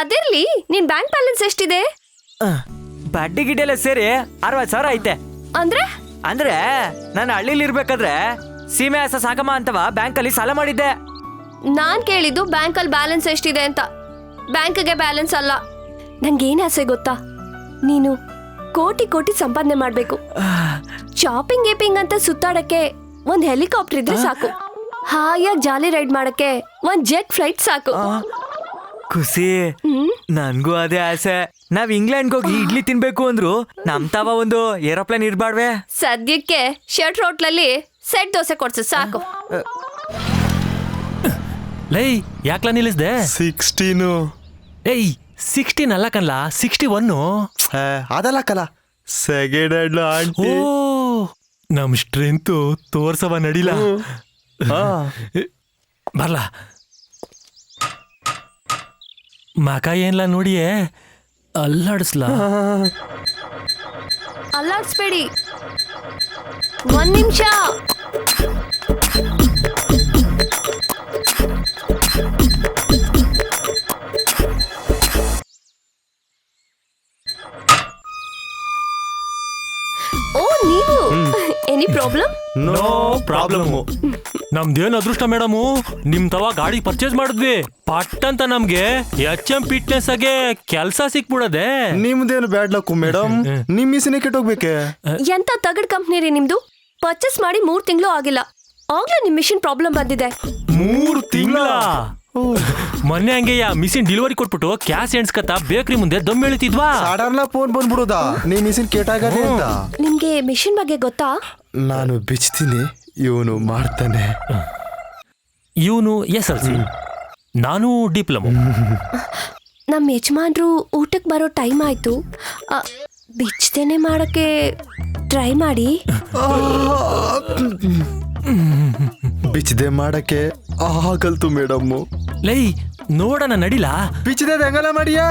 ಅದಿರ್ಲಿ, ನಿನ್ ಬ್ಯಾಂಕ್ ಬ್ಯಾಲೆನ್ಸ್ ಎಷ್ಟಿದೆ? ಬಡ್ಡಿ ಗಿಡ್ಡೆಲ್ಲ ಸೇರಿ 60,000 ಐತೆ. ಅಂದ್ರೆ ನಾನು ಹಳ್ಳಿಲಿ ಇರ್ಬೇಕಾದ್ರೆ ಸೀಮೆ ಹಸ ಸಾಕಮ್ಮ ಅಂತವ ಬ್ಯಾಂಕಲ್ಲಿ ಸಾಲ ಮಾಡಿದ್ದೆ. ನಾನ್ ಕೇಳಿದ್ದು ಬ್ಯಾಂಕಲ್ಲಿ ಬ್ಯಾಲೆನ್ಸ್ ಎಷ್ಟಿದೆ ಅಂತ. ಬ್ಯಾಂಕ್ಗೆ ಬ್ಯಾಲೆನ್ಸ್ ಅಲ್ಲ. ನಂಗೇನ್ ಆಸೆ ಗೊತ್ತಾ? ನೀನು ಕೋಟಿ ಕೋಟಿ ಸಂಪಾದನೆ ಮಾಡ್ಬೇಕು. ಶಾಪಿಂಗ್ ಗೀಪಿಂಗ್ ಅಂತ ಸುತ್ತಾಡಕ್ಕೆ ಒಂದ್ ಹೆಲಿಕಾಪ್ಟರ್ ಇದ್ರೆ ಸಾಕು. ಹಾಯಾಗಿ ಜಾಲಿ ರೈಡ್ ಮಾಡಕ್ಕೆ ಒಂದ್ ಜೆಟ್ ಫ್ಲೈಟ್ ಸಾಕು. ಖುಷಿ, ನನ್ಗೂ ಅದೇ ಆಸೆ. ನಾವ್ ಇಂಗ್ಲೆಂಡ್ಗೆ ಹೋಗಿ ಇಡ್ಲಿ ತಿನ್ಬೇಕು ಅಂದ್ರು ನಮ್ ತಾವ ಒಂದು ಏರೋಪ್ಲೇನ್ ಇರ್ಬಾಡ್ವೆ. ಸದ್ಯಕ್ಕೆ ಶರ್ಟ್ ಹೋಟ್ಲಲ್ಲಿ ಸೆಟ್ ದೋಸೆ ಕೊಡ್ಸು ಸಾಕು. ಲೈ, ಯಾಕ್ಲ ನಿಲ್ಲಿಸ್ದೆ? 16. ಏಯ್, 16 ಅಲ್ಲ ಕನ್ಲ, 61. ಅದಲ್ಲ ಕಲ, ಸೆಕೆಂಡ್ ಹ್ಯಾಂಡ್ ಆಂಟಿ. ಓ, ನಮ್ ಸ್ಟ್ರೆಂತ್ ತೋರ್ಸವ ನಡಿಲ. ಬರ್ಲ ಮಕ ಏನ್ಲ ನೋಡಿಯೇ ಅಲ್ಲಾಡಿಸ್ಲಾ? ಅಲ್ಲಾಡಿಸ್ಬೇಡಿ, 1 ನಿಮಿಷ. ಓ ನೀವು ಎನಿ ಪ್ರಾಬ್ಲಮ್? No problem. ನಮ್ದೇನ್ ಅದೃಷ್ಟ ಮೇಡಮು, ನಿಮ್ ತವ ಗಾಡಿ ಪರ್ಚೇಸ್ ಮಾಡಿದ್ವಿ. ಪಟ್ ಅಂತ ನಮ್ಗೆ HM ಫಿಟ್ನೆಸ್ ಆಗೆ ಕೆಲ್ಸ ಸಿಕ್ಬಿಡದೆ. ನಿಮ್ದೇನು ಬ್ಯಾಡ್ ಲಕ್ಕು ಮೇಡಮ್, ನಿಮ್ ಮಿಸಿನೇ ಕೆಟ್ಟೋಗ್ಬೇಕೆ. ಎಂತ ತಗಡ್ ಕಂಪ್ನಿ ರೀ ನಿಮ್ದು? ಪರ್ಚೇಸ್ ಮಾಡಿ 3 ತಿಂಗಳು ಆಗಿಲ್ಲ, ಆಗ್ಲೇ ನಿಮ್ ಮಿಷಿನ್ ಪ್ರಾಬ್ಲಮ್ ಬಂದಿದೆ. 3 ತಿಂಗಳ? ಮೊನ್ನೆ ಹಂಗೆಯ ಮಿಷಿನ್ ಡೆಲಿವರಿ ಕೊಟ್ಬಿಟ್ಟು ಕ್ಯಾಶ್ ಎಣ್ಸ್ಕತ್ತ ಬೇಕ್ರಿ ಮುಂದೆ ದಮ್ ಹೇಳ್ತಿದ್ವಾ. ಸಡನ್ ಫೋನ್ ಬಂದ್ಬಿಡೋದಾ ನೀವ್ ಮಿಸಿನ್ ಕೆಟ್ಟಾಗದೆ ಅಂತ. ನಿಮ್ಗೆ ಮಿಷಿನ್ ಬಗ್ಗೆ ಗೊತ್ತಾ? ನಾನು ಬಿಚ್ತೀನಿ, ಇವನು ಮಾಡ್ತಾನೆ. ಇವನು SLC, ನಾನು ಡಿಪ್ಲೊಮೊ. ನಮ್ಮ ಯಜಮಾನ್ರು ಊಟಕ್ಕೆ ಬರೋ ಟೈಮ್ ಆಯ್ತು, ಬಿಚ್ಚದೇನೆ ಮಾಡಕ್ಕೆ ಟ್ರೈ ಮಾಡಿ. ಬಿಚ್ಚದೆ ಮಾಡಕ್ಕೆ ಆಗಲ್ತು ಮೇಡಮ್. ಲೈ ನೋಡೋಣ ನಡಿಲ. ಬಿಚ್ಚದೆ ಹೆಂಗಲ್ಲ ಮಾಡಿಯಾ?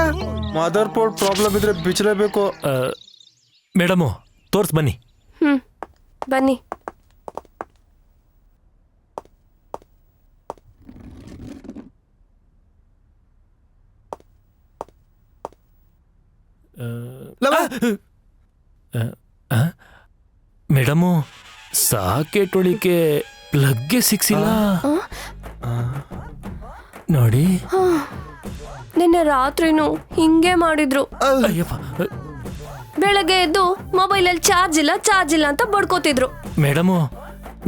ಮದರ್ ಬೋರ್ಡ್ ಪ್ರಾಬ್ಲಮ್ ಇದ್ರೆ ಬಿಚ್ಚಲೇಬೇಕು. ಮೇಡಮು ತೋರ್ಸ್ ಬನ್ನಿ. ಬನ್ನಿ. ಮೇಡಮು ಸಾಕೆಟ್ ಒಳಿಕೆ ಪ್ಲಗ್ಗೆ ಸಿಕ್ಸಿಲ್ಲ ನೋಡಿ. ನಿನ್ನೆ ರಾತ್ರಿನೂ ಹಿಂಗೆ ಮಾಡಿದ್ರು. ಬೆಳಗ್ಗೆ ಎದ್ದು ಮೊಬೈಲಲ್ಲಿ ಚಾರ್ಜ್ ಇಲ್ಲ ಅಂತ ಬಡ್ಕೋತಿದ್ರು. ಮೇಡಮು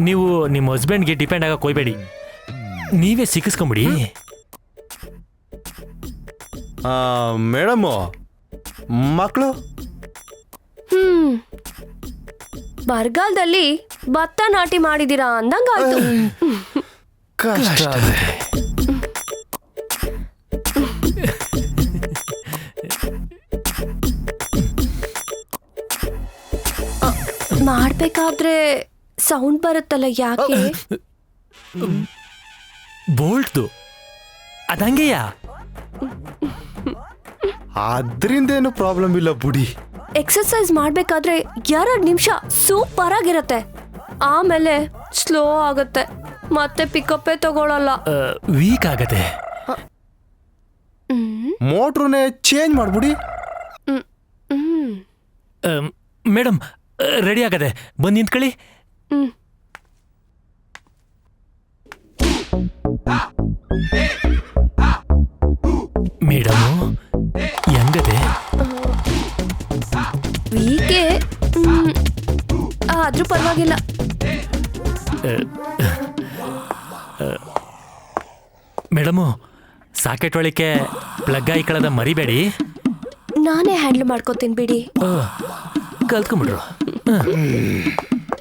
ನೀವು ನಿಮ್ಮ ಹಸ್ಬೆಂಡ್ಗೆ ಡಿಪೆಂಡ್ ಆಗಕ್ಕೆ ಹೋಗ್ಬೇಡಿ, ನೀವೇ ಸಿಕ್ಕಿಸ್ಕೊಂಬಿಡಿ. ಮೇಡಮ್ ಮಕ್ಕಳು ಬರಗಾಲದಲ್ಲಿ ಭತ್ತ ನಾಟಿ ಮಾಡಿದೀರಾ ಅಂದಂಗಾಯ್ತು. ಕಷ್ಟ. ಮಾಡ್ಬೇಕಾದ್ರೆ ಸೌಂಡ್ ಬರುತ್ತಲ್ಲ, ಯಾಕೆ? ಬೋಲ್ಟ್ದು ಅದಂಗೆಯಾ? ಅದ್ರಿಂದೇನು ಪ್ರಾಬ್ಲಮ್ ಇಲ್ಲ ಬುಡಿ. ಎಕ್ಸರ್ಸೈಸ್ ಮಾಡ್ಬೇಕಾದ್ರೆ 2 ನಿಮಿಷ ಸೂಪರ್ ಆಗಿರತ್ತೆ, ಆಮೇಲೆ ಸ್ಲೋ ಆಗುತ್ತೆ, ಮತ್ತೆ ಪಿಕಪ್ಪೇ ತಗೊಳಲ್ಲ, ವೀಕ್ ಆಗತ್ತೆ. ಮೋಟ್ರನ್ನೇ ಚೇಂಜ್ ಮಾಡ್ಬಿಡಿ. ಮೇಡಮ್ ರೆಡಿ ಆಗದೆ, ಬಂದು ನಿಂತ್ಕೊಳ್ಳಿ. ಮೇಡಮು ಹೆಂಗದೆ? ವೀಕೆ ಆದ್ರೂ ಪರವಾಗಿಲ್ಲ. ಮೇಡಮು ಸಾಕೆಟ್ ಒಳಿಕೆ ಪ್ಲಗ್ ಹಾಕೊಳ್ಳೋದ ಮರಿಬೇಡಿ. ನಾನೇ ಹ್ಯಾಂಡಲ್ ಮಾಡ್ಕೋತೀನಿ ಬಿಡಿ. ಕಲ್ತ್ಕೊಂಬಿಡ್ರು.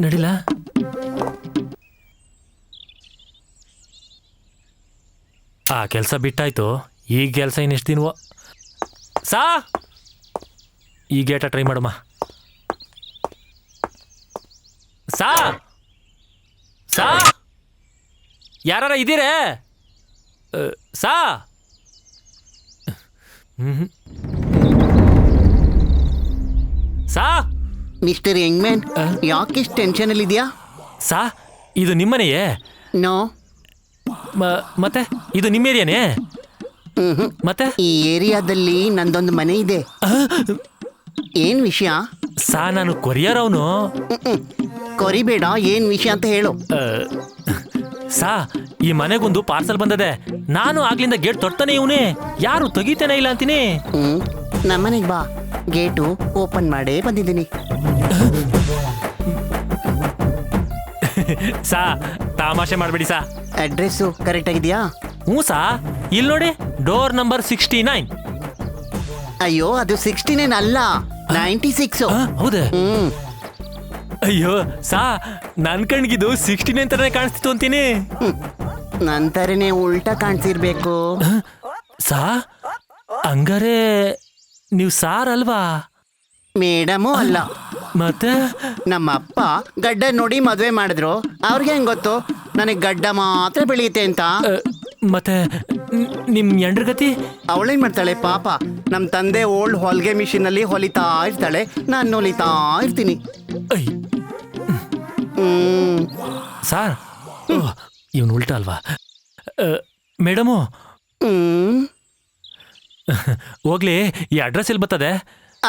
ನಡಿಲ್ಲ. ಆ ಕೆಲಸ ಬಿಟ್ಟಾಯ್ತು, ಈ ಕೆಲಸ ಇನ್ನೆಷ್ಟು ದಿನವೋ. ಸಾ ಈ ಗೇಟ ಟ್ರೈ ಮಾಡಮ್ಮ. ಸಾ ಸಾ ಯಾರ ಇದ್ದೀರೇ? ಸಾ ಸಾ ಮಿಸ್ಟರ್ ಯಂಗ್ಮ್ಯಾನ್, ಯಾಕಿಷ್ಟು ಟೆನ್ಷನ್ ಇದೆಯಾ? ಸಾ ಇದು ನಿಮ್ಮನೆಯೇ? ನೋ. ಮತ್ತೆ ಇದು ನಿಮ್ಮ ಏರಿಯಾನೇ? ಮತ್ತೆ ಈ ಏರಿಯಾದಲ್ಲಿ ನಂದೊಂದು ಮನೆ ಇದೆ. ಏನ್ ವಿಷಯ? ಸಾ ನಾನು ಕೊರಿಯರ್ ಅವನು. ಕೊರಿಬೇಡ, ಏನ್ ವಿಷಯ ಅಂತ ಹೇಳು. ಸಾ ಈ ಮನೆಗೊಂದು ಪಾರ್ಸಲ್ ಬಂದದೆ, ನಾನು ಆಗ್ಲಿಂದ ಗೇಟ್ ತೊಡ್ತಾನೆ ಇವನೇ, ಯಾರು ತೆಗಿತೇನೆ ಇಲ್ಲ ಅಂತೀನಿ. ನಮ್ಮನೆಗೆ ಬಾ, ಗೇಟು ಓಪನ್ ಮಾಡೇ ಬಂದಿದ್ದೀನಿ. ಸಾ ತಮಾಷೆ ಮಾಡ್ಬೇಡಿ ಸಾ. ಅಡ್ರೆಸ್ಸು ಕರೆಕ್ಟ್ ಆಗಿದೆಯಾ? ಹ್ಞೂ ಸಾ, ಇಲ್ಲಿ ನೋಡಿ, ಡೋರ್ ನಂಬರ್ 69. ಅಯ್ಯೋ, ಅದು 69 ಅಲ್ಲ, 96. ಹೌದಾ? ಅಯ್ಯೋ ಸಾ, ನನ್ ಕಣ್ಗಿದು 69 ತರನೇ ಕಾಣಿಸ್ತಿತ್ತು ಅಂತೀನಿ. ನಂತರನೇ ಉಲ್ಟಾ ಕಾಣಿಸಿರ್ಬೇಕು. ಸಾ ಹಂಗಾರೆ ನೀವು ಸಾರ್ ಅಲ್ವಾ? ಮೇಡಮು ಅಲ್ಲ. ಮತ್ತೆ ನಮ್ಮ ಅಪ್ಪ ಗಡ್ಡ ನೋಡಿ ಮದುವೆ ಮಾಡಿದ್ರು. ಅವ್ರಿಗೆ ಹೆಂಗ್ ಗೊತ್ತು ನನಗೆ ಗಡ್ಡ ಮಾತ್ರ ಬೆಳೆಯುತ್ತೆ ಅಂತ? ಮತ್ತೆ ನಿಮ್ ಎಂಡ್ರಗತಿ? ಅವಳೇನ್ ಮಾಡ್ತಾಳೆ ಪಾಪ, ನಮ್ಮ ತಂದೆ ಓಲ್ಡ್ ಹೊಲಿಗೆ ಮಿಷಿನ್ ಅಲ್ಲಿ ಹೊಲಿತಾ ಇರ್ತಾಳೆ, ನಾನು ಹೊಲಿತಾ ಇರ್ತೀನಿ. ಸಾರ್ ಇವನು ಉಲ್ಟಾ ಅಲ್ವಾ? ಮೇಡಮು ಹೋಗ್ಲಿ, ಈ ಅಡ್ರೆಸ್ ಎಲ್ಲಿ ಬರ್ತದೆ?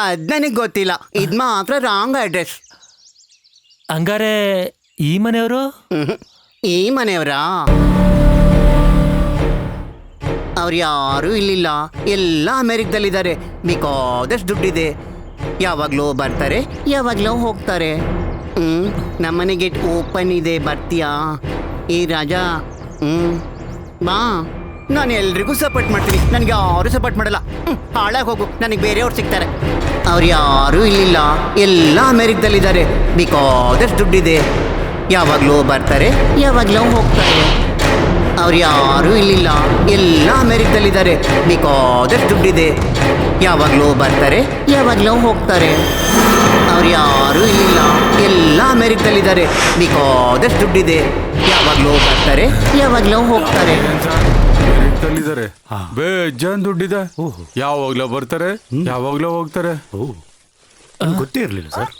ಅದ್ ನನಗೆ ಗೊತ್ತಿಲ್ಲ, ಇದು ಮಾತ್ರ ರಾಂಗ್ ಅಡ್ರೆಸ್. ಹಂಗಾರೆ ಈ ಮನೆಯವರು? ಈ ಮನೆಯವರಾ? ಅವ್ರು ಯಾರೂ ಇಲ್ಲಿಲ್ಲ, ಎಲ್ಲ ಅಮೆರಿಕದಲ್ಲಿದ್ದಾರೆ. ಬೇಕಾದಷ್ಟು ದುಡ್ಡಿದೆ, ಯಾವಾಗಲೂ ಬರ್ತಾರೆ ಯಾವಾಗಲೂ ಹೋಗ್ತಾರೆ. ನಮ್ಮನೆ ಗೇಟ್ ಓಪನ್ ಇದೆ, ಬರ್ತೀಯಾ? ಈ ರಾಜಾ ಬಾ. ನಾನು ಎಲ್ರಿಗೂ ಸಪೋರ್ಟ್ ಮಾಡ್ತೀನಿ, ನನಗೆ ಯಾರು ಸಪೋರ್ಟ್ ಮಾಡಲ್ಲ. ಹಾಳಾಗಿ ಹೋಗು, ನನಗೆ ಬೇರೆಯವ್ರು ಸಿಗ್ತಾರೆ. ಅವ್ರು ಯಾರೂ ಇಲ್ಲಿಲ್ಲ, ಎಲ್ಲ ಅಮೆರಿಕದಲ್ಲಿದ್ದಾರೆ. ಬೇಕಾದಷ್ಟು ದುಡ್ಡಿದೆ, ಯಾವಾಗಲೂ ಬರ್ತಾರೆ ಯಾವಾಗಲೂ ಹೋಗ್ತಾರೆ. ಅವ್ರು ಯಾರೂ ಇಲ್ಲಿಲ್ಲ, ಎಲ್ಲ ಅಮೆರಿಕದಲ್ಲಿದ್ದಾರೆ. ಬೇಕಾದಷ್ಟು ದುಡ್ಡಿದೆ, ಯಾವಾಗಲೂ ಬರ್ತಾರೆ ಯಾವಾಗಲೂ ಹೋಗ್ತಾರೆ. ಅವ್ರು ಯಾರೂ ಇಲ್ಲಿಲ್ಲ, ಎಲ್ಲ ಅಮೆರಿಕದಲ್ಲಿದ್ದಾರೆ. ಬೇಕಾದಷ್ಟು ದುಡ್ಡಿದೆ, ಯಾವಾಗಲೂ ಬರ್ತಾರೆ ಯಾವಾಗಲೂ ಹೋಗ್ತಾರೆ. ಅಮೆರಿಕದಲ್ಲಿದ್ದಾರೆ, ಬೇಜಾನ್ ದುಡ್ಡಿದೆ, ಯಾವಾಗ್ಲೂ ಬರ್ತಾರೆ ಯಾವಾಗ್ಲೂ ಹೋಗ್ತಾರೆ. ಗೊತ್ತೇ ಇರಲಿಲ್ಲ ಸರ್.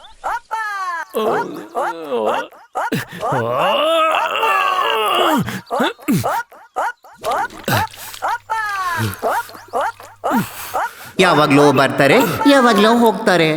ಯಾವಾಗಲೂ ಬರ್ತಾರೆ ಯಾವಾಗಲೂ ಹೋಗ್ತಾರೆ.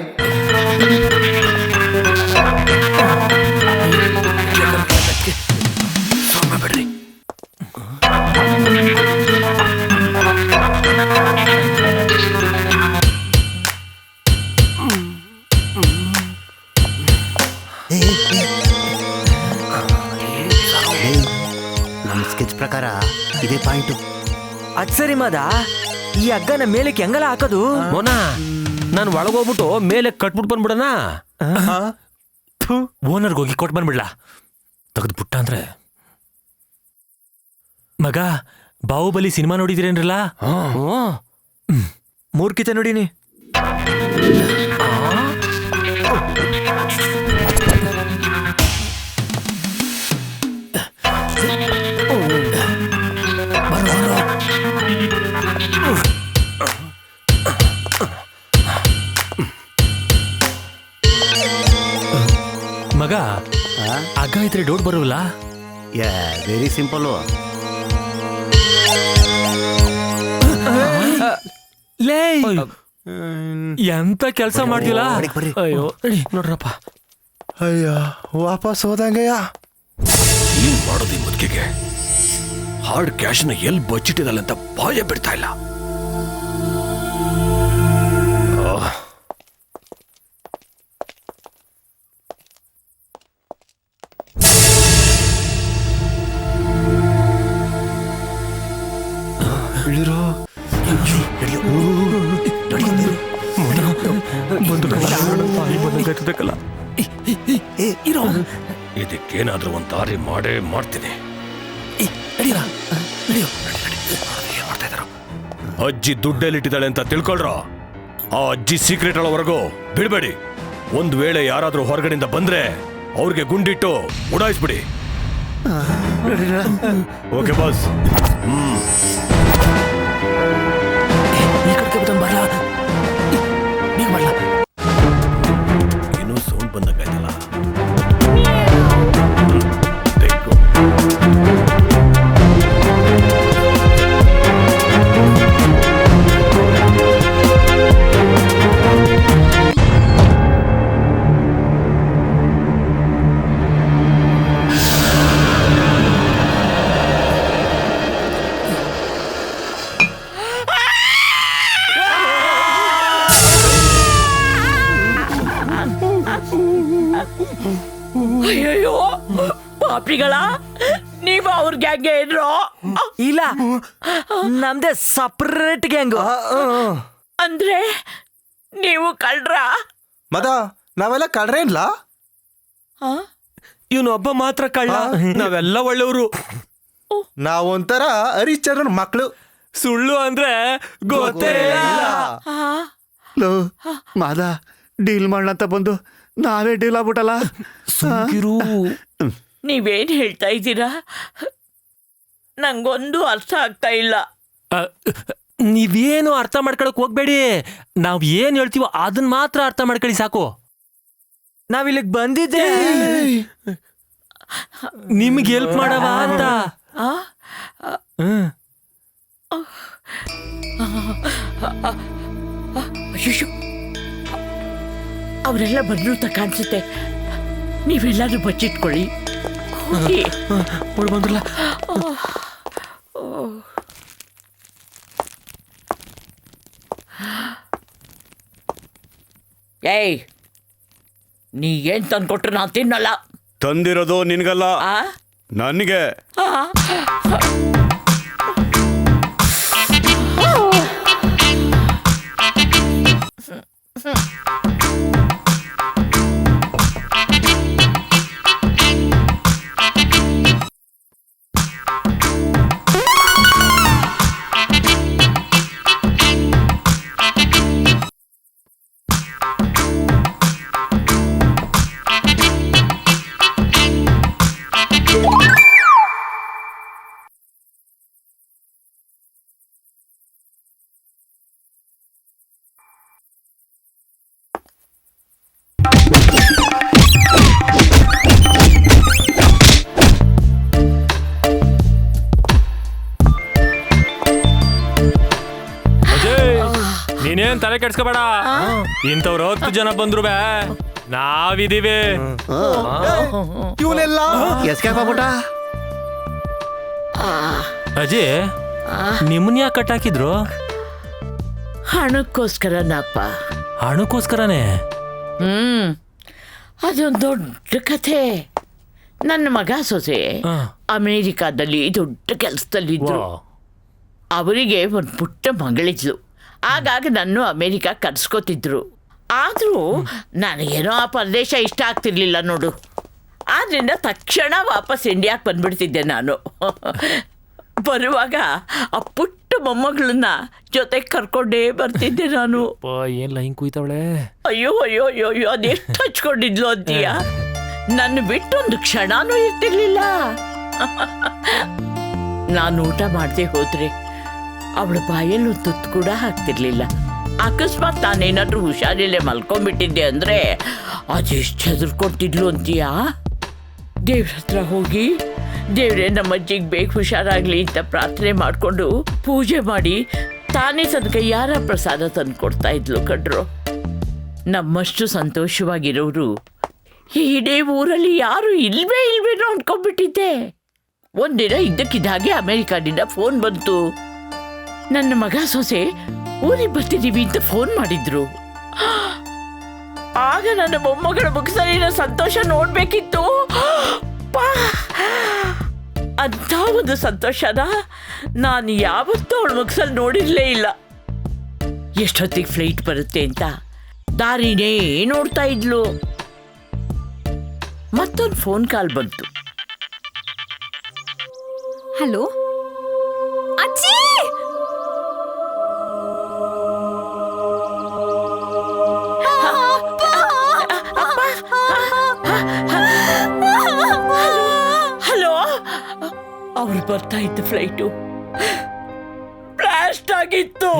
ನಮ್ಮ ಸ್ಕೆಚ್ ಪ್ರಕಾರ ಇದೇ ಪಾಯಿಂಟು. ಅದ್ ಸರಿ ಮಾದ, ಈ ಹಗ್ಗನ ಮೇಲಕ್ಕೆ ಹೆಂಗಲ್ಲ ಹಾಕೋದು? ಮೋನಾ, ನಾನು ಒಳಗೋಗ್ಬಿಟ್ಟು ಮೇಲೆ ಕಟ್ಬಿಟ್ಟು ಬಂದ್ಬಿಡಣ. ಓನರ್ಗೆ ಹೋಗಿ ಕೊಟ್ಟು ಬಂದ್ಬಿಡ್ಲಾ? ತೆಗೆದು ಬಿಟ್ಟ ಅಂದ್ರೆ. ಮಗ, ಬಾಹುಬಲಿ ಸಿನಿಮಾ ನೋಡಿದಿರೇನ್ರಲ್ಲ? 3 ಕಿತ ನೋಡಿನಿ. ಮಗ, ಹಗ್ಗ ಇದ್ರೆ ಡೌಟ್ ಬರುವಲ್ಲ? Very simple. ಲೇ, ಎಂತ ಕೆಲಸ ಮಾಡ್ತಿಲ್ಲ? ಅಯ್ಯೋ ನೋಡ್ರಪ್ಪ. ಅಯ್ಯ, ವಾಪಸ್ ಹೋದಂಗಯ್ಯ. ಏನ್ ಮಾಡೋದು ಈ ಮುದುಕಿಗೆ? ಹಾರ್ಡ್ ಕ್ಯಾಶ್ನ ಎಲ್ಲಿ ಬಚ್ಚಿಟ್ಟಿದಲ್ಲ ಅಂತ ಭಯ ಬಿಡ್ತಾ ಇಲ್ಲ. ಇದಕ್ಕೇನಾದ್ರೂ ಒಂದು ದಾರಿ ಮಾಡೇ ಮಾಡ್ತೀನಿ. ಅಜ್ಜಿ ದುಡ್ಡಲ್ಲಿಟ್ಟಿದ್ದಾಳೆ ಅಂತ ತಿಳ್ಕೊಳ್ರ. ಆ ಅಜ್ಜಿ ಸೀಕ್ರೆಟ್ ಒಳವರೆಗೂ ಬಿಡ್ಬೇಡಿ. ಒಂದ್ ವೇಳೆ ಯಾರಾದ್ರೂ ಹೊರಗಡೆಯಿಂದ ಬಂದ್ರೆ ಅವ್ರಿಗೆ ಗುಂಡಿಟ್ಟು ಉಡಾಯಿಸ್ಬಿಡಿ. Okay boss. ಏನೋ ಸೌಂಡ್ ಬಂದಂಗಾಯ್ತಲ್ಲ. ಅಯ್ಯೋ ಪಾಪಿಗಳ, ನೀವು ಅವ್ರ ಗ್ಯಾಂಗ್ಗೆ ಇದ್ರು? ಇಲ್ಲ, ನಮ್ದೇ ಸಪ್ರೇಟ್ ಗ್ಯಾಂಗ್. ಅಂದ್ರೆ ನೀವು ಕಳ್ರ? ಮದ, ನಾವೆಲ್ಲ ಕಳ್ರೆ ಇಲ್ಲ. ಇವನು ಒಬ್ಬ ಮಾತ್ರ ಕಳ್ಳ, ನಾವೆಲ್ಲ ಒಳ್ಳೆಯವರು. ನಾವೊಂಥರ ಹರಿಶ್ಚಂದ್ರನ್ ಮಕ್ಕಳು. ಸುಳ್ಳು ಅಂದ್ರೆ ಗೊತ್ತೇ ಲೋ ಮಾದ, ಡೀಲ್ ಮಾಡೋಣ ಬಂದು ನಾವೇ ಡೀಲ್ ಆಗ್ಬಿಟ್ಟಲ್ಲ. ನೀವೇನ್ ಹೇಳ್ತಾ ಇದ್ದೀರಾ? ನಂಗೊಂದು ಅರ್ಥ ಆಗ್ತಾ ಇಲ್ಲ. ನೀವೇನು ಅರ್ಥ ಮಾಡ್ಕೊಳಕ್ ಹೋಗ್ಬೇಡಿ. ನಾವ್ ಏನ್ ಹೇಳ್ತೀವೋ ಅದನ್ನ ಮಾತ್ರ ಅರ್ಥ ಮಾಡ್ಕೊಳ್ಳಿ ಸಾಕು. ನಾವಿಲ್ಲಿಗೆ ಬಂದಿದ್ದೆ ನಿಮ್ಗೆ ಹೆಲ್ಪ್ ಮಾಡವ ಅಂತ. ಅವರೆಲ್ಲ ಬಂದ್ರು ಅಂತ ಕಾಣಿಸುತ್ತೆ. ನೀವೆಲ್ಲರೂ ಬಚ್ಚಿಟ್ಕೊಳ್ಳಿ. ಬಂದ್ರಲ್ಲ. ಏಯ್, ನೀ ಏನ್ ತಂದ್ಕೊಟ್ರು ನಾನು ತಿನ್ನಲ್ಲ. ತಂದಿರೋದು ನಿನ್ಗಲ್ಲ, ನನಗೆ. ನೀನೇನ್ ತಲೆ ಕೆಡ್ಸ್ಕೋಬೇಡ. ಇಂಥವ್ರು 10 ಜನ ಬಂದ್ರು ನಾವಿದೀವಿ. ಇವನೆಲ್ಲ ಎಸ್ಕೇಪ್ ಆಗ್ಬಿಟ್ಟ. ಅಜಯ್, ನಿಮ್ಮನ್ನ ಯಾಕೆ ಕಟ್ಟಾಕಿದ್ರು? ಹಣಕ್ಕೋಸ್ಕರನಪ್ಪ. ಹಣಕ್ಕೋಸ್ಕರನೇ? ಅದೊಂದು ದೊಡ್ಡ ಕಥೆ. ನನ್ನ ಮಗ ಸೊಸೆ ಅಮೇರಿಕಾದಲ್ಲಿ ದೊಡ್ಡ ಕೆಲಸದಲ್ಲಿದ್ರು. ಅವರಿಗೆ ಒಂದು ಪುಟ್ಟ ಮಗಳಿದ್ಲು. ಆಗಾಗ ನನ್ನ ಅಮೇರಿಕಾ ಕರ್ಸ್ಕೊತಿದ್ರು. ಆದರೂ ನನಗೇನೋ ಆ ಪ್ರದೇಶ ಇಷ್ಟ ಆಗ್ತಿರ್ಲಿಲ್ಲ ನೋಡು. ಆದ್ದರಿಂದ ತಕ್ಷಣ ವಾಪಸ್ ಇಂಡಿಯಾಕ್ಕೆ ಬಂದ್ಬಿಡ್ತಿದ್ದೆ ನಾನು. ಬರುವಾಗ ಆ ಪುಟ್ಟ ಮೊಮ್ಮಗಳನ್ನ ಜೊತೆಗೆ ಕರ್ಕೊಂಡೇ ಬರ್ತಿದ್ದೆ ನಾನು. ಏನ್ ಲೈನ್ ಕುಯ್ತವಳೆ. ಅಯ್ಯೋ ಅಯ್ಯೋ ಅಯ್ಯೋ ಅಯ್ಯೋ, ಅದೆಷ್ಟು ಹಚ್ಕೊಂಡಿದ್ಲು ಅಂತೀಯ. ನನ್ನ ಬಿಟ್ಟೊಂದು ಕ್ಷಣನೂ ಇರ್ತಿರ್ಲಿಲ್ಲ. ನಾನು ಊಟ ಮಾಡದೆ ಹೋದ್ರೆ ಅವಳ ಬಾಯಲ್ಲಿ ತುತ್ತು ಕೂಡ ಹಾಕ್ತಿರ್ಲಿಲ್ಲ. ಅಕಸ್ಮಾತ್ ನಾನೇನಾದ್ರೂ ಹುಷಾರಿಲ್ಲೇ ಮಲ್ಕೊಂಡ್ಬಿಟ್ಟಿದ್ದೆ ಅಂದ್ರೆ ಅದೆಷ್ಟು ಹೆದರ್ಕೊಡ್ತಿದ್ಲು ಅಂತೀಯಾ. ದೇವ್ರ ಹತ್ರ ಹೋಗಿ ದೇವ್ರೆ ನಮ್ಮ ಅಜ್ಜಿಗೆ ಬೇಗ ಹುಷಾರಾಗ್ಲಿ ಅಂತ ಪ್ರಾರ್ಥನೆ ಮಾಡಿಕೊಂಡು ಪೂಜೆ ಮಾಡಿ ತಾನೇ ತನ್ನ ಕೈಯಾರ ಪ್ರಸಾದ ತಂದು ಕೊಡ್ತಾ ಇದ್ಲು ಕಡ್ರು. ನಮ್ಮಷ್ಟು ಸಂತೋಷವಾಗಿರೋರು ಇಡೀ ಊರಲ್ಲಿ ಯಾರು ಇಲ್ವೇನೋ ಅಂದ್ಕೊಂಡ್ಬಿಟ್ಟಿದ್ದೆ. ಒಂದಿನ ಇದ್ದಕ್ಕಿದ್ದಾಗೆ ಅಮೆರಿಕಾದಿಂದ ಫೋನ್ ಬಂತು. ನನ್ನ ಮಗ ಸೊಸೆ ಊರಿಗೆ ಬರ್ತಿದ್ದೀವಿ ಅಂತ ಫೋನ್ ಮಾಡಿದ್ರು. ಆಗ ನನ್ನ ಮೊಮ್ಮಗಳ ಮುಖಸಲಿನ ಸಂತೋಷ ನೋಡ್ಬೇಕಿತ್ತು. ಅಂಥ ಒಂದು ಸಂತೋಷನ ನಾನು ಯಾವತ್ತೂ ಅವಳ ಮುಖಸಲ್ಲಿ ನೋಡಿರ್ಲೇ ಇಲ್ಲ. ಎಷ್ಟೊತ್ತಿಗೆ ಫ್ಲೈಟ್ ಬರುತ್ತೆ ಅಂತ ದಾರಿನೇ ನೋಡ್ತಾ ಇದ್ಲು. ಮತ್ತೊಂದು ಫೋನ್ ಕಾಲ್ ಬಂತು. ಹಲೋ ಅಜ್ಜಿ. ಹಲೋ, ಅವ್ರು ಬರ್ತಾ ಇದ್ದ ಫ್ಲೈಟು ಬ್ಲಾಸ್ಟ್ ಆಗಿತ್ತು.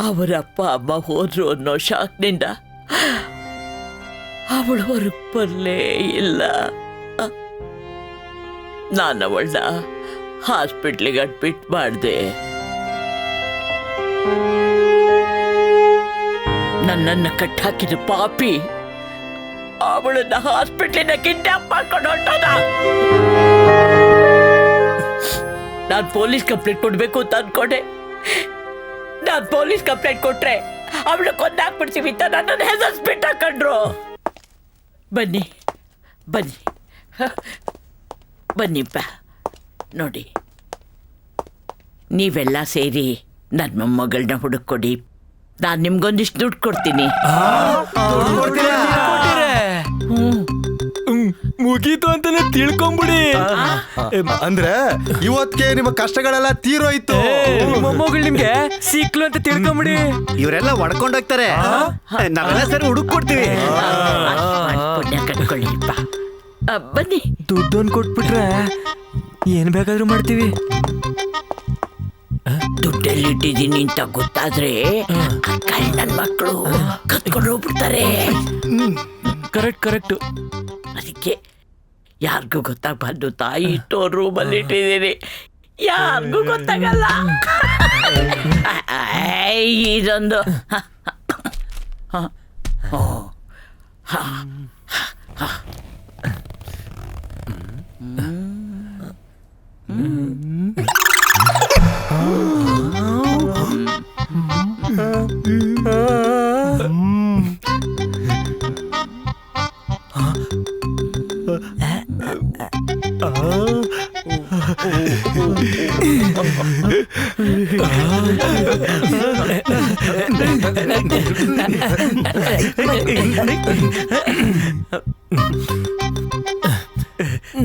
ಅವರ ಅಪ್ಪ ಅಮ್ಮ ಹೋದ್ರು ಅನ್ನೋ ಶಾಕ್ನಿಂದ ಅವಳು ಹೊರಗೆ ಬರಲೇ ಇಲ್ಲ. ನಾನು ಅವಳನ್ನ ಹಾಸ್ಪಿಟ್ಲಿಗೆ ಅಡ್ಮಿಟ್ ಮಾಡಿದೆ. ನನ್ನನ್ನು ಕಟ್ಟಾಕಿದ ಪಾಪಿ ಅವಳನ್ನ ಹಾಸ್ಪಿಟ್ಲಿನ ಕಿಡ್ನಾಪ್ ಮಾಡ್ಕೊಂಡು ಹೊಂಟೋದ. ನಾನು ಪೊಲೀಸ್ ಕಂಪ್ಲೇಂಟ್ ಕೊಡ್ಬೇಕು ಅಂತ ಅನ್ಕೊಂಡೆ. ನಾನು ಪೊಲೀಸ್ ಕಂಪ್ಲೇಂಟ್ ಕೊಟ್ರೆ ಅವಳು ಕೊಂದಾಕ್ಬಿಡ್ತೀವಿ ಅಂತ ನನ್ನನ್ನು ಹೆದರ್ಸ್ಬಿಟ್ಟು ಹಾಕೊಂಡ್ರು. ಬನ್ನಿ ಬನ್ನಿ ಬನ್ನಿಪ್ಪ ನೋಡಿ, ನೀವೆಲ್ಲ ಸೇರಿ ನನ್ನ ಮೊಮ್ಮಗಳನ್ನ ಹುಡುಕೊಡಿ. ನಾನು ನಿಮ್ಗೊಂದಿಷ್ಟು ದುಡ್ಡು ಕೊಡ್ತೀನಿ. ಮುಗೀತು ಅಂತಾನೆ ತಿಳ್ಕೊಂಬಿಡಿ. ಅಂದ್ರೆ ಇವತ್ತಿಗೆ ನಿಮ್ಮ ಕಷ್ಟಗಳೆಲ್ಲ ತೀರೋಯ್ತು. ಮೊಮ್ಮಗಳು ನಿಮ್ಗೆ ಸಿಕ್ಲು ಅಂತ ತಿಳ್ಕೊಂಬಿಡಿ. ಇವರೆಲ್ಲ ಹೊಡ್ಕೊಂಡೋಗ್ತಾರೆ, ನಾವೆಲ್ಲ ಸರಿ ಹುಡುಕ್ ಕೊಡ್ತೀವಿ. ಪುಣ್ಯ ಕಟ್ಕೊಳ್ಳಿಪ್ಪ. ಬನ್ನಿ. ದುಡ್ಡೊಂದು ಕೊಟ್ಬಿಟ್ರೆ ಏನ್ ಬೇಕಾದ್ರೂ ಮಾಡ್ತೀವಿ. ದುಡ್ಡೆಲ್ಲಿಟ್ಟಿದ್ದೀನಿ ಅಂತ ಗೊತ್ತಾದ್ರೆ ನನ್ನ ಮಕ್ಕಳು ಕತ್ಕೊಂಡು ಹೋಗ್ಬಿಡ್ತಾರೆ. ಕರೆಕ್ಟ್. ಅದಕ್ಕೆ ಯಾರಿಗೂ ಗೊತ್ತಾಗಬಾರ್ದು ತಾಯಿ ಸ್ಟೋರ್ ರೂಮಲ್ಲಿ ಇಟ್ಟಿದ್ದೀನಿ, ಯಾರಿಗೂ ಗೊತ್ತಾಗಲ್ಲ. ಇದೊಂದು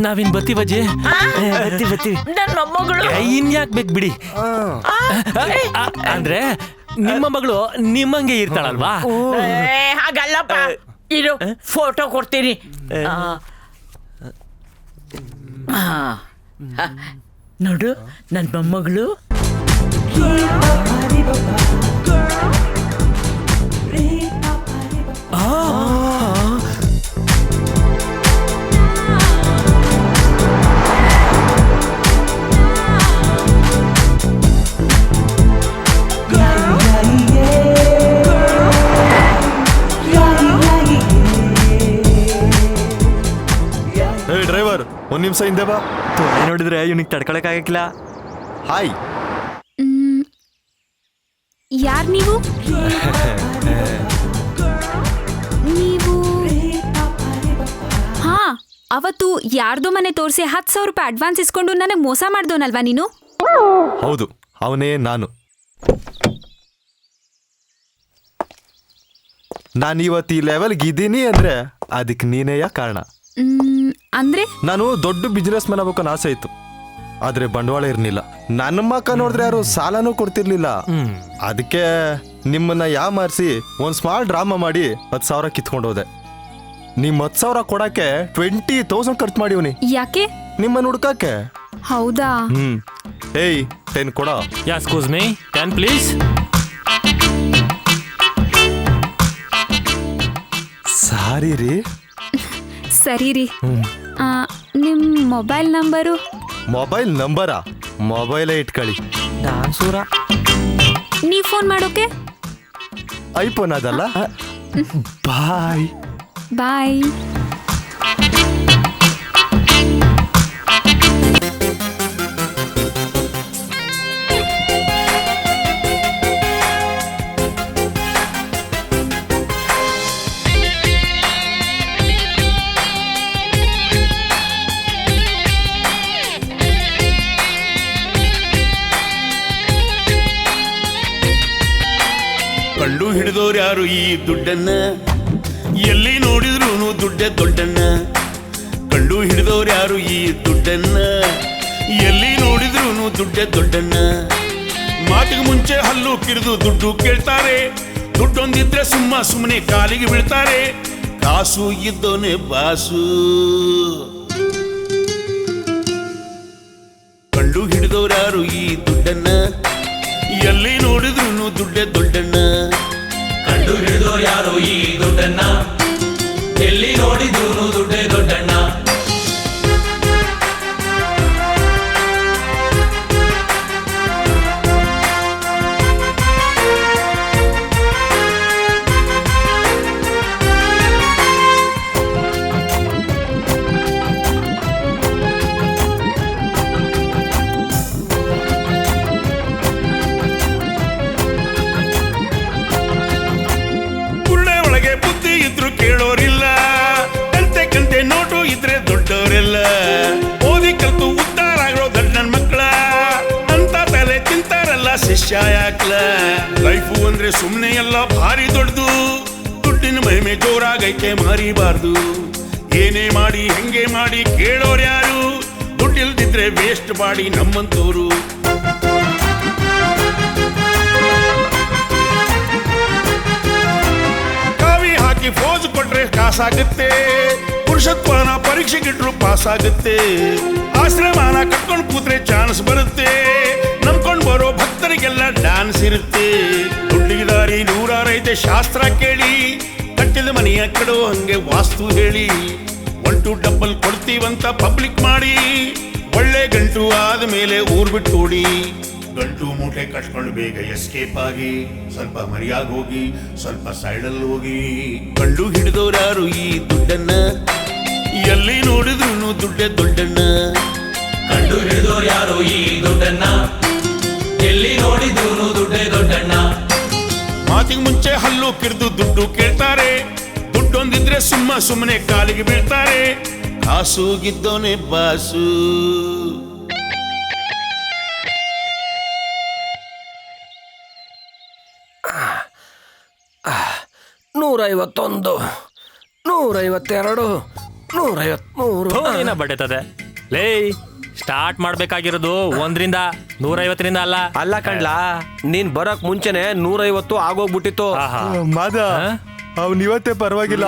ನಾವಿನ್ ಬತ್ತಿ ಬಜ್ಜಿ ನನ್ನ ಮೊಮ್ಮಗಳು ಇನ್ಯಾಕ್ ಬೇಕು ಬಿಡಿ. ಅಂದ್ರೆ ನಿಮ್ಮ ಮಗಳು ನಿಮ್ಮಂಗೆ ಇರ್ತಾಳಲ್ವಾ? ಹಾಗಲ್ಲಪ್ಪ, ಇದು ಫೋಟೋ ಕೊಡ್ತೀನಿ. ನೋಡು ನನ್ನ ಮೊಮ್ಮಗಳು. ಡ್ರೈವರ್ ಒಂದ್ ನಿಮಿಷ ಹಿಂದೆ ಬಾ. ನೋಡಿದ್ರೆ ಇವನಿಗೆ ತಡ್ಕೊಳಕ್ಕಾಗಕ್ಕಿಲ್ಲ. ಹಾಯ್, ಯಾರ್ ನೀವು? ಹಾ, ಅವತ್ತು ಯಾರ್ದೋ ಮನೆ ತೋರಿಸಿ 10,000 ರೂಪಾಯಿ ಅಡ್ವಾನ್ಸ್ ಇಸ್ಕೊಂಡು ನನಗೆ ಮೋಸ ಮಾಡ್ದೋನಲ್ವಾ ನೀನು? ಹೌದು, ಅವನೇ ನಾನು. ನಾನು ಇವತ್ತು ಈ ಲೆವೆಲ್ಗೆ ಇದ್ದೀನಿ ಅಂದ್ರೆ ಅದಕ್ಕೆ ನೀನೇಯ ಕಾರಣ. ಅಂದ್ರೆ ನಾನು ದೊಡ್ಡ ಬಿಸ್ನೆಸ್ ಮ್ಯಾನ್ ಆಗ್ಬೇಕು ಆಸೆ ಇತ್ತು, ಆದ್ರೆ ಬಂಡವಾಳ ಇರ್ಲಿಲ್ಲ. ನನ್ನ ಮಕ್ಕ ನೋಡಿದ್ರೆ ಯಾರು ಸಾಲನೂ ಕೊಡ್ತಿರ್ಲಿಲ್ಲ. ಅದಕ್ಕೆ ನಿಮ್ಮನ್ನ ಮಾರಿಸಿ ಒಂದ್ ಸ್ಮಾಲ್ ಡ್ರಾಮಾ ಮಾಡಿ 10,000 ಕಿತ್ಕೊಂಡು ಹೋದೆ. ನಿಮ್ 10,000 ಕೊಡಕ್ಕೆ 20,000 ಖರ್ಚು ಮಾಡಿವ್ನಿ. ಯಾಕೆ? ನಿಮ್ಮನ್ನ ಹುಡ್ಕಕ್ಕೆ. ಹೌದಾ? ಏಯ್ 10 ಕೊಡ. Excuse me, 10 please. ಸಾರಿ ರೀ. ಸರಿ ರೀ. ನಿಮ್ ಮೊಬೈಲ್ ನಂಬರು? ಮೊಬೈಲ್ ನಂಬರಾ? ಮೊಬೈಲೇ ಇಟ್ಕೊಳ್ಳಿ. ನೀವ್ ಫೋನ್ ಮಾಡೋಕೆ? ಐಫೋನ್ ಅದಲ್ಲ. ಬಾಯ್ ಬಾಯ್. ಕಂಡು ಹಿಡಿದೋರು ಯಾರು ಈ ದುಡ್ಡನ್ನ? ಎಲ್ಲಿ ನೋಡಿದ್ರು ದುಡ್ಡೆ ದೊಡ್ಡಣ್ಣ. ಕಂಡು ಹಿಡಿದೋರು ಯಾರು ಈ ದುಡ್ಡನ್ನ? ಎಲ್ಲಿ ನೋಡಿದ್ರು ದುಡ್ಡೆ ದೊಡ್ಡಣ್ಣ. ಮಾತಿಗೆ ಮುಂಚೆ ಹಲ್ಲು ಕಿರಿದು ದುಡ್ಡು ಕೇಳ್ತಾರೆ. ದುಡ್ಡೊಂದಿದ್ರೆ ಸುಮ್ಮನೆ ಕಾಲಿಗೆ ಬೀಳ್ತಾರೆ. ಕಾಸು ಇದ್ದೋನೆ ಬಾಸು. ಕಂಡು ಹಿಡಿದೋರು ಯಾರು ಈ ದುಡ್ಡನ್ನ? ಎಲ್ಲಿ ನೋಡಿದ್ರು ದುಡ್ಡೆ ದೊಡ್ಡಣ್ಣ. ಕಂಡು ಹಿಡಿದೋರು ಯಾರು ಈ ದುಡ್ಡನ್ನ? ಎಲ್ಲಿ ನೋಡಿದ್ರು ದುಡ್ಡೆ ದೊಡ್ಡಣ್ಣ. ಕೇಳೋರಿಲ್ಲ, ಕಂತೆ ನೋಟು ಇದ್ರೆ ದೊಡ್ಡವರೆಲ್ಲ. ಓದಿ ಕಲ್ತು ಉದ್ದಾರ ಆಗೋ ದೊಡ್ಡ ಮಕ್ಕಳ ಅಂತ ತಲೆ ತಿಂತಾರಲ್ಲ ಶಿಷ್ಯ ಯಾಕ್ಲ. ಲೈಫು ಅಂದ್ರೆ ಸುಮ್ಮನೆ ಎಲ್ಲ ಭಾರಿ ದೊಡ್ಡದು. ದುಡ್ಡಿನ ಮಹಿಮೆ ಜೋರಾಗೈತೆ ಮಾರಿಬಾರ್ದು. ಏನೇ ಮಾಡಿ ಹೆಂಗೆ ಮಾಡಿ ಕೇಳೋರು ಯಾರು? ದುಡ್ಡಿಲ್ದಿದ್ರೆ ವೇಸ್ಟ್ ಮಾಡಿ ನಮ್ಮಂತೋರು. ಫೋಜ್ ಕೊಟ್ರೆ ಕಾಸಾಗುತ್ತೆ. ಪುರುಷತ್ವನ ಪರೀಕ್ಷೆಗಿಟ್ರು ಪಾಸ್ ಆಗುತ್ತೆ. ಆಶ್ರಮಾನ ಕಟ್ಕೊಂಡು ಕೂತ್ರೆ ಚಾನ್ಸ್ ಬರುತ್ತೆ. ನಂಬ್ಕೊಂಡು ಬರೋ ಭಕ್ತ ಭಕ್ತರಿಗೆಲ್ಲ ಡ್ಯಾನ್ಸ್ ಇರುತ್ತೆ. ದುಡ್ಡಿಗೆ ದಾರಿ ನೂರಾರೈತೆ ಶಾಸ್ತ್ರ ಕೇಳಿ, ಕಟ್ಟಿದ ಮನೆಯ ಕಡೆ ಹಂಗೆ ವಾಸ್ತು ಹೇಳಿ, 1 to ಡಬಲ್ ಕೊಡ್ತೀವಂತ ಪಬ್ಲಿಕ್ ಮಾಡಿ, ಒಳ್ಳೆ ಗಂಟು ಆದ ಮೇಲೆ ಊರ್ ಬಿಟ್ಟು ಓಡಿ. ಗಂಟು ಮೂಟೆ ಕಟ್ಕೊಂಡು ಬೇಗ ಎಸ್ಕೇಪ್ ಆಗಿ, ಸ್ವಲ್ಪ ಮರಿಯಾಗಿ ಹೋಗಿ, ಸ್ವಲ್ಪ ಸೈಡಲ್ಲಿ ಹೋಗಿ. ಕಂಡು ಹಿಡಿದವ್ರಾರು ಈ ದುಡ್ಡನ್ನ, ಎಲ್ಲಿ ನೋಡಿದ್ರು ದುಡ್ಡೇ ದೊಡ್ಡಣ್ಣ. ಕಂಡು ಹಿಡಿದೋರು ಯಾರು ಈ ದುಡ್ಡನ್ನ, ಎಲ್ಲಿ ನೋಡಿದ್ರು ದುಡ್ಡೇ ದೊಡ್ಡಣ್ಣ. ಮಾತಿಗೆ ಮುಂಚೆ ಹಲ್ಲು ಕಿರಿದು ದುಡ್ಡು ಕೇಳ್ತಾರೆ, ದುಡ್ಡೊಂದಿದ್ರೆ ಸುಮ್ಮನೆ ಕಾಲಿಗೆ ಬೀಳ್ತಾರೆ. ಕಾಸು ಗಿದ್ದೋನೆ ಬಾಸು. $151, $152, $153. ಏನ ಬಡ್ಡೆತದೆ ಲೇ. ಸ್ಟಾರ್ಟ್ ಮಾಡ್ಬೇಕಾಗಿರೋದು 1ರಿಂದ 150 ಅಲ್ಲ. ಅಲ್ಲ ಕಣ್ಲಾ, ನೀನ್ ಬರಕ್ ಮುಂಚೆನೆ 150 ಆಗೋಗ್ಬಿಟ್ಟಿತ್ತು. ಮಾದ ಅವ್ನ್ ಇವತ್ತೇ ಪರವಾಗಿಲ್ಲ,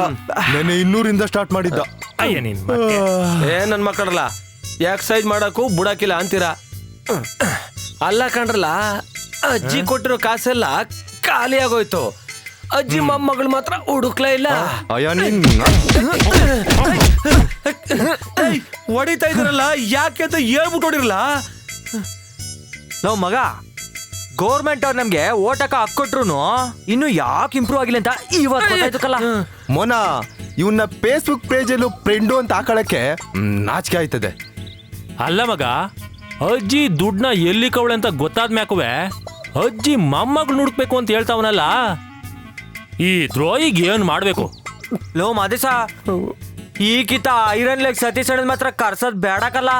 ನೆನೆ 200 ಸ್ಟಾರ್ಟ್ ಮಾಡಿದ್ದ. ಅಯ್ಯ ನೀನ್ ಏ ನನ್ ಮಕ್ಕಳಲ್ಲ, ಎಕ್ಸೈಸ್ ಮಾಡಕ್ಕೂ ಬುಡಕಿಲ್ಲ ಅಂತೀರ. ಅಲ್ಲ ಕಣ್ರಲ್ಲ, ಅಜ್ಜಿ ಕೊಟ್ಟಿರೋ ಕಾಸೆಲ್ಲ ಖಾಲಿ ಆಗೋಯ್ತು. ಅಜ್ಜಿ ಮೊಮ್ಮಗಳು ಮಾತ್ರ ಹುಡುಕ್ಲೇ ಇಲ್ಲ. ಹೊಡಿತಾ ಇದ್ರಲ್ಲ ಯಾಕೆ ಅಂತ ಹೇಳ್ಬಿಟ್ಟು ಹೊಡಿರಲ್ಲ. ನಾವು ಮಗ ಗೌರ್ಮೆಂಟ್ ಅವ್ರು ನಮ್ಗೆ ಓಟಕ್ಕ ಹಾಕೊಟ್ರು ಇನ್ನು ಯಾಕೆ ಇಂಪ್ರೂವ್ ಆಗಿಲ್ಲ ಅಂತ ಇವತ್ತು ಮೊನ ಇವನ್ನ ಫೇಸ್ಬುಕ್ ಪೇಜಲ್ಲೂ ಫ್ರೆಂಡು ಅಂತ ಹಾಕೊಳಕ್ಕೆ ನಾಚಿಕೆ ಆಯ್ತದೆ. ಅಲ್ಲ ಮಗ, ಅಜ್ಜಿ ದುಡ್ಡನ್ನ ಎಲ್ಲಿ ಕವಳೆ ಅಂತ ಗೊತ್ತಾದ ಮ್ಯಾಕುವೆ ಅಜ್ಜಿ ಮೊಮ್ಮಗಳು ಹುಡುಕ್ಬೇಕು ಅಂತ ಹೇಳ್ತಾವನಲ್ಲ. ಈ ದ್ರೋಹಿಗೆ ಏನ್ ಮಾಡ್ಬೇಕು? ಲೋ ಮಾದೇಶ, ಈಗಿತ ಐರನ್ ಲೆಗ್ ಸತೀಶ್ ಅಣ್ಣನ್ ಮಾತ್ರ ಕರ್ಸೋದ್ ಬೇಡಕಲ್ಲ.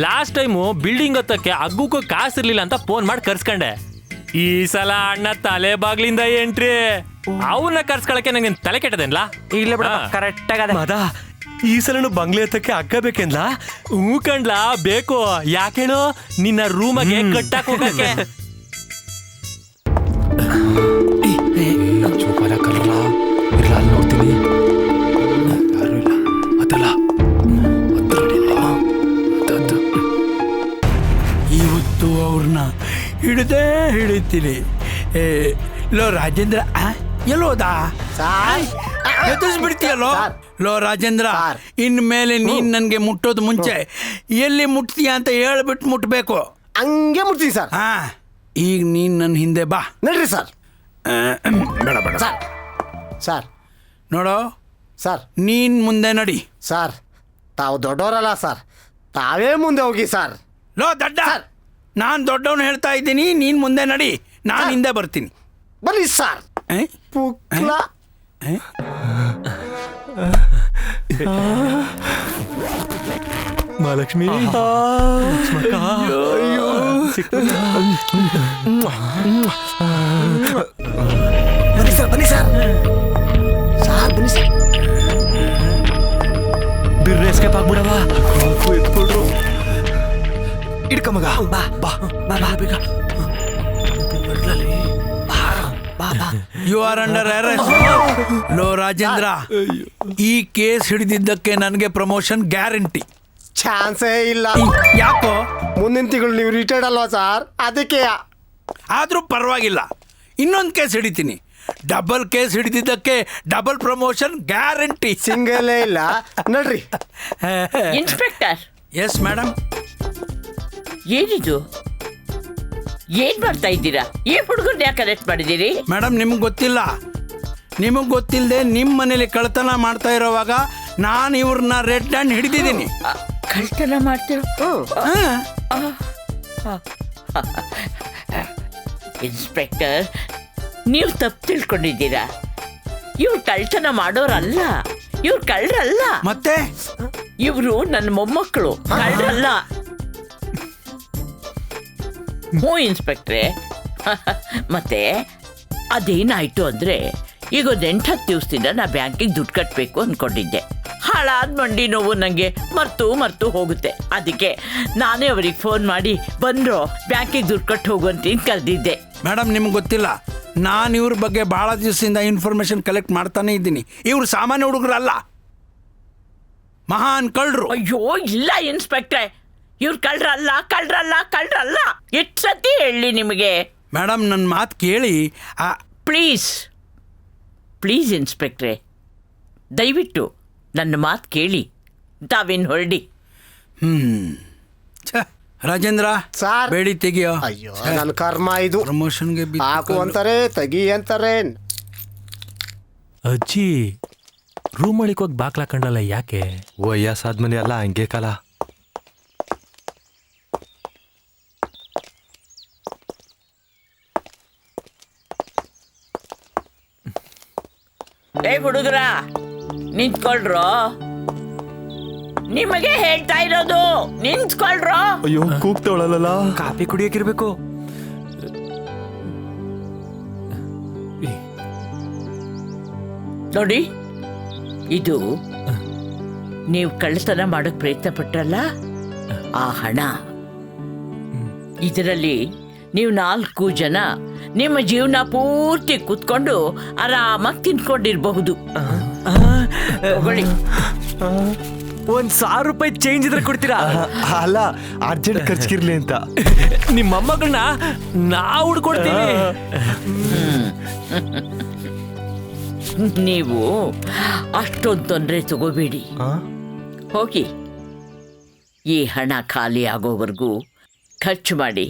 ಲಾಸ್ಟ್ ಟೈಮು ಬಿಲ್ಡಿಂಗ್ ಹತ್ತಕ್ಕೆ ಅಗ್ಗಕ್ಕೂ ಕಾಸಿರ್ಲಿಲ್ಲ ಅಂತ ಫೋನ್ ಮಾಡಿ ಕರ್ಸ್ಕೊಂಡೆ. ಈ ಸಲ ಅಣ್ಣ ತಲೆ ಬಾಗ್ಲಿಂದ ಎಂಟ್ರಿ. ಅವನ್ನ ಕರ್ಸ್ಕೊಳಕ್ಕೆ ನಂಗೆ ತಲೆ ಕೆಟ್ಟದೇನ್ಲಾ? ಇಲ್ಲ ಬಿಡ, ಕರೆಕ್ಟ್ ಆಗದ. ಮದ ಈ ಸಲನು ಬಂಗ್ಲೆ ಹತ್ತಕ್ಕೆ ಅಗ್ಗ ಬೇಕೇನ್ಲಾ? ಹೂ ಕಣ್ಲಾ, ಬೇಕು. ಯಾಕೇಳು ನಿನ್ನ ರೂಮಗೆ ಕಟ್ಟಾಕ್ ಹೋಗಕ್ಕೆ. ಚೋಪಾಲ ಕಲ್ಲ ಇರ್ಲ, ಅಲ್ಲಿ ನೋಡ್ತೀನಿ. ಯಾರು ಇಲ್ಲ ಅದಲ್ಲ. ಇವತ್ತು ಅವ್ರನ್ನ ಹಿಡಿತೀನಿ. ಲೋ ರಾಜೇಂದ್ರ, ಎಲ್ಲೋದಾ ಎದುರಿಸ್ಬಿಡ್ತೀಯಲ್ಲೋ? ಲೋ ರಾಜೇಂದ್ರ, ಇನ್ಮೇಲೆ ನೀನ್ ನನ್ಗೆ ಮುಟ್ಟೋದು ಮುಂಚೆ ಎಲ್ಲಿ ಮುಟ್ತೀಯ ಅಂತ ಹೇಳ್ಬಿಟ್ಟು ಮುಟ್ಬೇಕು. ಹಂಗೆ ಮುಟ್ತೀನಿ ಸರ್. ಹಾ, ಈಗ ನೀನ್ ನನ್ನ ಹಿಂದೆ ಬಾ. ನಡ್ರಿ ಸರ್. ಬೇಡ ಬೇಡ ಸರ್. ಸರ್ ನೋಡೋ ಸರ್, ನೀನ್ ಮುಂದೆ ನಡಿ. ಸರ್ ತಾವು ದೊಡ್ಡವರಲ್ಲ ಸರ್, ತಾವೇ ಮುಂದೆ ಹೋಗಿ ಸರ್. ಲೋ ದಡ್ಡ, ನಾನ್ ದೊಡ್ಡವನು ಹೇಳ್ತಾ ಇದ್ದೀನಿ, ನೀನ್ ಮುಂದೆ ನಡಿ, ನಾನ್ ಹಿಂದೆ ಬರ್ತೀನಿ. ಬನ್ನಿ ಸರ್. ಮಹಾಲಕ್ಷ್ಮಿ, ಬನ್ನಿ ಸರ್, ಬನ್ನಿ ಸರ್. ಸರ್ ಬನ್ನಿ ಸರ್. ಬಿರ್ರೆ ಎಸ್ಕೇಪ್ ಆಗ್ಬಿಡವ. ಎತ್ಕೊಳ್ರು. ಇಡ್ಕ ಮಗ, ಬಾ ಬಾ ಬಾ ಬಾ ಬೇಗ. You are under arrest. ಲೋ ರಾಜೇಂದ್ರ, ಈ ಕೇಸ್ ಹಿಡಿದಿದ್ದಕ್ಕೆ ನನಗೆ ಪ್ರಮೋಷನ್ ಗ್ಯಾರಂಟಿ. ಚಾನ್ಸೇ ಇಲ್ಲ. ಯಾಕೋ? ಮುಂದಿನ ತಿಂಗಳು ನೀವು ರಿಟೈರ್ಡ್ ಅಲ್ವಾ ಸರ್, ಅದಕ್ಕೆ. ಆದ್ರೂ ಪರವಾಗಿಲ್ಲ, ಇನ್ನೊಂದು ಕೇಸ್ ಹಿಡಿತೀನಿ. ಡಬಲ್ ಕೇಸ್ ಹಿಡಿದಿದ್ದಕ್ಕೆ ಡಬಲ್ ಪ್ರಮೋಷನ್ ಗ್ಯಾರಂಟಿ. ಸಿಂಗಲೇ ಇಲ್ಲ. ನಡ್ರಿ. ಇನ್ಸ್ಪೆಕ್ಟರ್. Yes madam. ಏನಿದು? ಏನ್ ಮಾಡ್ತಾ ಇದ್ದೀರಾ? ಈ ಹುಡುಗರ್ನ ಯಾಕೆ ಅರೆಸ್ಟ್ ಮಾಡಿದ್ದೀರಿ? ಮೇಡಮ್, ನಿಮ್ಗೆ ಗೊತ್ತಿಲ್ಲ. ನಿಮಗೆ ಗೊತ್ತಿಲ್ಲದೆ ನಿಮ್ಮ ಮನೇಲಿ ಕಳ್ತನ ಮಾಡ್ತಾ ಇರೋವಾಗ ನಾನು ಇವ್ರನ್ನ ರೆಡ್ ಹ್ಯಾಂಡ್ ಹಿಡಿದಿದ್ದೀನಿ. ಕಳ್ತನ ಮಾಡ್ತಿರೋ? ಇನ್ಸ್ಪೆಕ್ಟರ್, ನೀವು ತಪ್ಪು ತಿಳ್ಕೊಂಡಿದ್ದೀರಾ. ಇವ್ರು ಕಳ್ತನ ಮಾಡೋರಲ್ಲ, ಇವ್ರು ಕಳ್ಳರಲ್ಲ. ಮತ್ತೆ ಇವರು ನನ್ನ ಮೊಮ್ಮಕ್ಕಳು, ಕಳ್ಳರಲ್ಲ. ಹ್ಞೂ ಇನ್ಸ್ಪೆಕ್ಟ್ರೆ. ಮತ್ತೆ ಅದೇನಾಯ್ತು ಅಂದರೆ, ಈಗ ಒಂದು 8-10 ದಿವಸದಿಂದ ನಾ ಬ್ಯಾಂಕಿಗೆ ದುಡ್ಡು ಕಟ್ಟಬೇಕು ಅಂದ್ಕೊಂಡಿದ್ದೆ. ಹಾಳಾದ ಮಂಡಿ ನೋವು ನನಗೆ ಮರ್ತು ಹೋಗುತ್ತೆ. ಅದಕ್ಕೆ ನಾನೇ ಅವ್ರಿಗೆ ಫೋನ್ ಮಾಡಿ ಬಂದರು ಬ್ಯಾಂಕಿಗೆ ದುಡ್ಡು ಕಟ್ಟು ಹೋಗುವಂತ ಕರೆದಿದ್ದೆ. ಮೇಡಮ್, ನಿಮ್ಗೆ ಗೊತ್ತಿಲ್ಲ, ನಾನು ಇವ್ರ ಬಗ್ಗೆ ಭಾಳ ದಿವಸದಿಂದ ಇನ್ಫಾರ್ಮೇಶನ್ ಕಲೆಕ್ಟ್ ಮಾಡ್ತಾನೆ ಇದ್ದೀನಿ. ಇವ್ರು ಸಾಮಾನ್ಯ ಹುಡುಗರಲ್ಲ, ಮಹಾನ್ ಕಳ್ಳರು. ಅಯ್ಯೋ ಇಲ್ಲ ಇನ್ಸ್ಪೆಕ್ಟ್ರೆ, ಇವ್ರು ಕಳ್ರಲ್ಲ ಕಳ್ರಲ್ಲ ಕಳ್ರಲ್ಲ ಎಷ್ಟು ಸತಿ ಹೇಳಿ ನಿಮಗೆ? ಮೇಡಮ್ ನನ್ನ ಮಾತು ಕೇಳಿ. ಪ್ಲೀಸ್ ಪ್ಲೀಸ್ ಇನ್ಸ್ಪೆಕ್ಟ್ರೆ, ದಯವಿಟ್ಟು ನನ್ನ ಮಾತು ಕೇಳಿ, ತಾವಿನ್ ಹೊರಡಿ. ರಾಜೇಂದ್ರ ಸಾರ್ ಬೇಡಿ ತೆಗಿಯೋ. ಅಯ್ಯೋ ನನ್ನ ಕರ್ಮ ಇದು. ಪ್ರಮೋಷನ್ಗೆ ಹಾಕು ಅಂತಾರೆ, ತೆಗಿ ಅಂತಾರೆ. ಅಜ್ಜಿ ರೂಮ್ ಒಳಗೆ ಹೋಗಿ ಬಾಕ್ಲಾಕಂಡಲ್ಲ, ಯಾಕೆ? ವಯಸ್ಸಾದ್ಮೇಲೆ ಅಲ್ಲ ಹಂಗೆ ಕಾಲ. ಹುಡುಗರ ನಿಂತ್ಕೊಳ್ರೋ, ನಿಮಗೆ ಹೇಳ್ತಾ ಇರೋದು ನಿಂತ್ಕೊಳ್ರೋ. ಅಯ್ಯೋ ಕೂಗ್ತವಳಲ್ಲ. ಕಾಫಿ ಕುಡಿಯಕ್ಕಿರ್ಬೇಕು. ನೋಡಿ, ಇದು ನೀವು ಕಳ್ಳತನ ಮಾಡಕ್ ಪ್ರಯತ್ನ ಪಟ್ರಲ್ಲ ಆ ಹಣ. ಇದರಲ್ಲಿ ನೀವು 4 ಜನ ನಿಮ್ಮ ಜೀವನ ಪೂರ್ತಿ ಕೂತ್ಕೊಂಡು ಆರಾಮಾಗಿ ತಿನ್ಕೊಂಡಿರ್ಬಹುದು. ತಗೊಳ್ಳಿ. 1,000 ರೂಪಾಯಿ ಚೇಂಜ್ ಇದ್ರೆ ಕೊಡ್ತೀರಾ? ಅಲ್ಲ, ಅರ್ಜೆಂಟ್ ಖರ್ಚಿಗಿರ್ಲಿ ಅಂತ. ನಿಮ್ಮ ಮೊಮ್ಮಗಳನ್ನ ನಾವು ಹುಡ್ಕೊಡ್ತೀವಿ. ನೀವು ಅಷ್ಟೊಂದು ತೊಂದರೆ ತಗೋಬೇಡಿ. ಹೋಗಿ ಈ ಹಣ ಖಾಲಿ ಆಗೋವರೆಗೂ ಖರ್ಚು ಮಾಡಿ,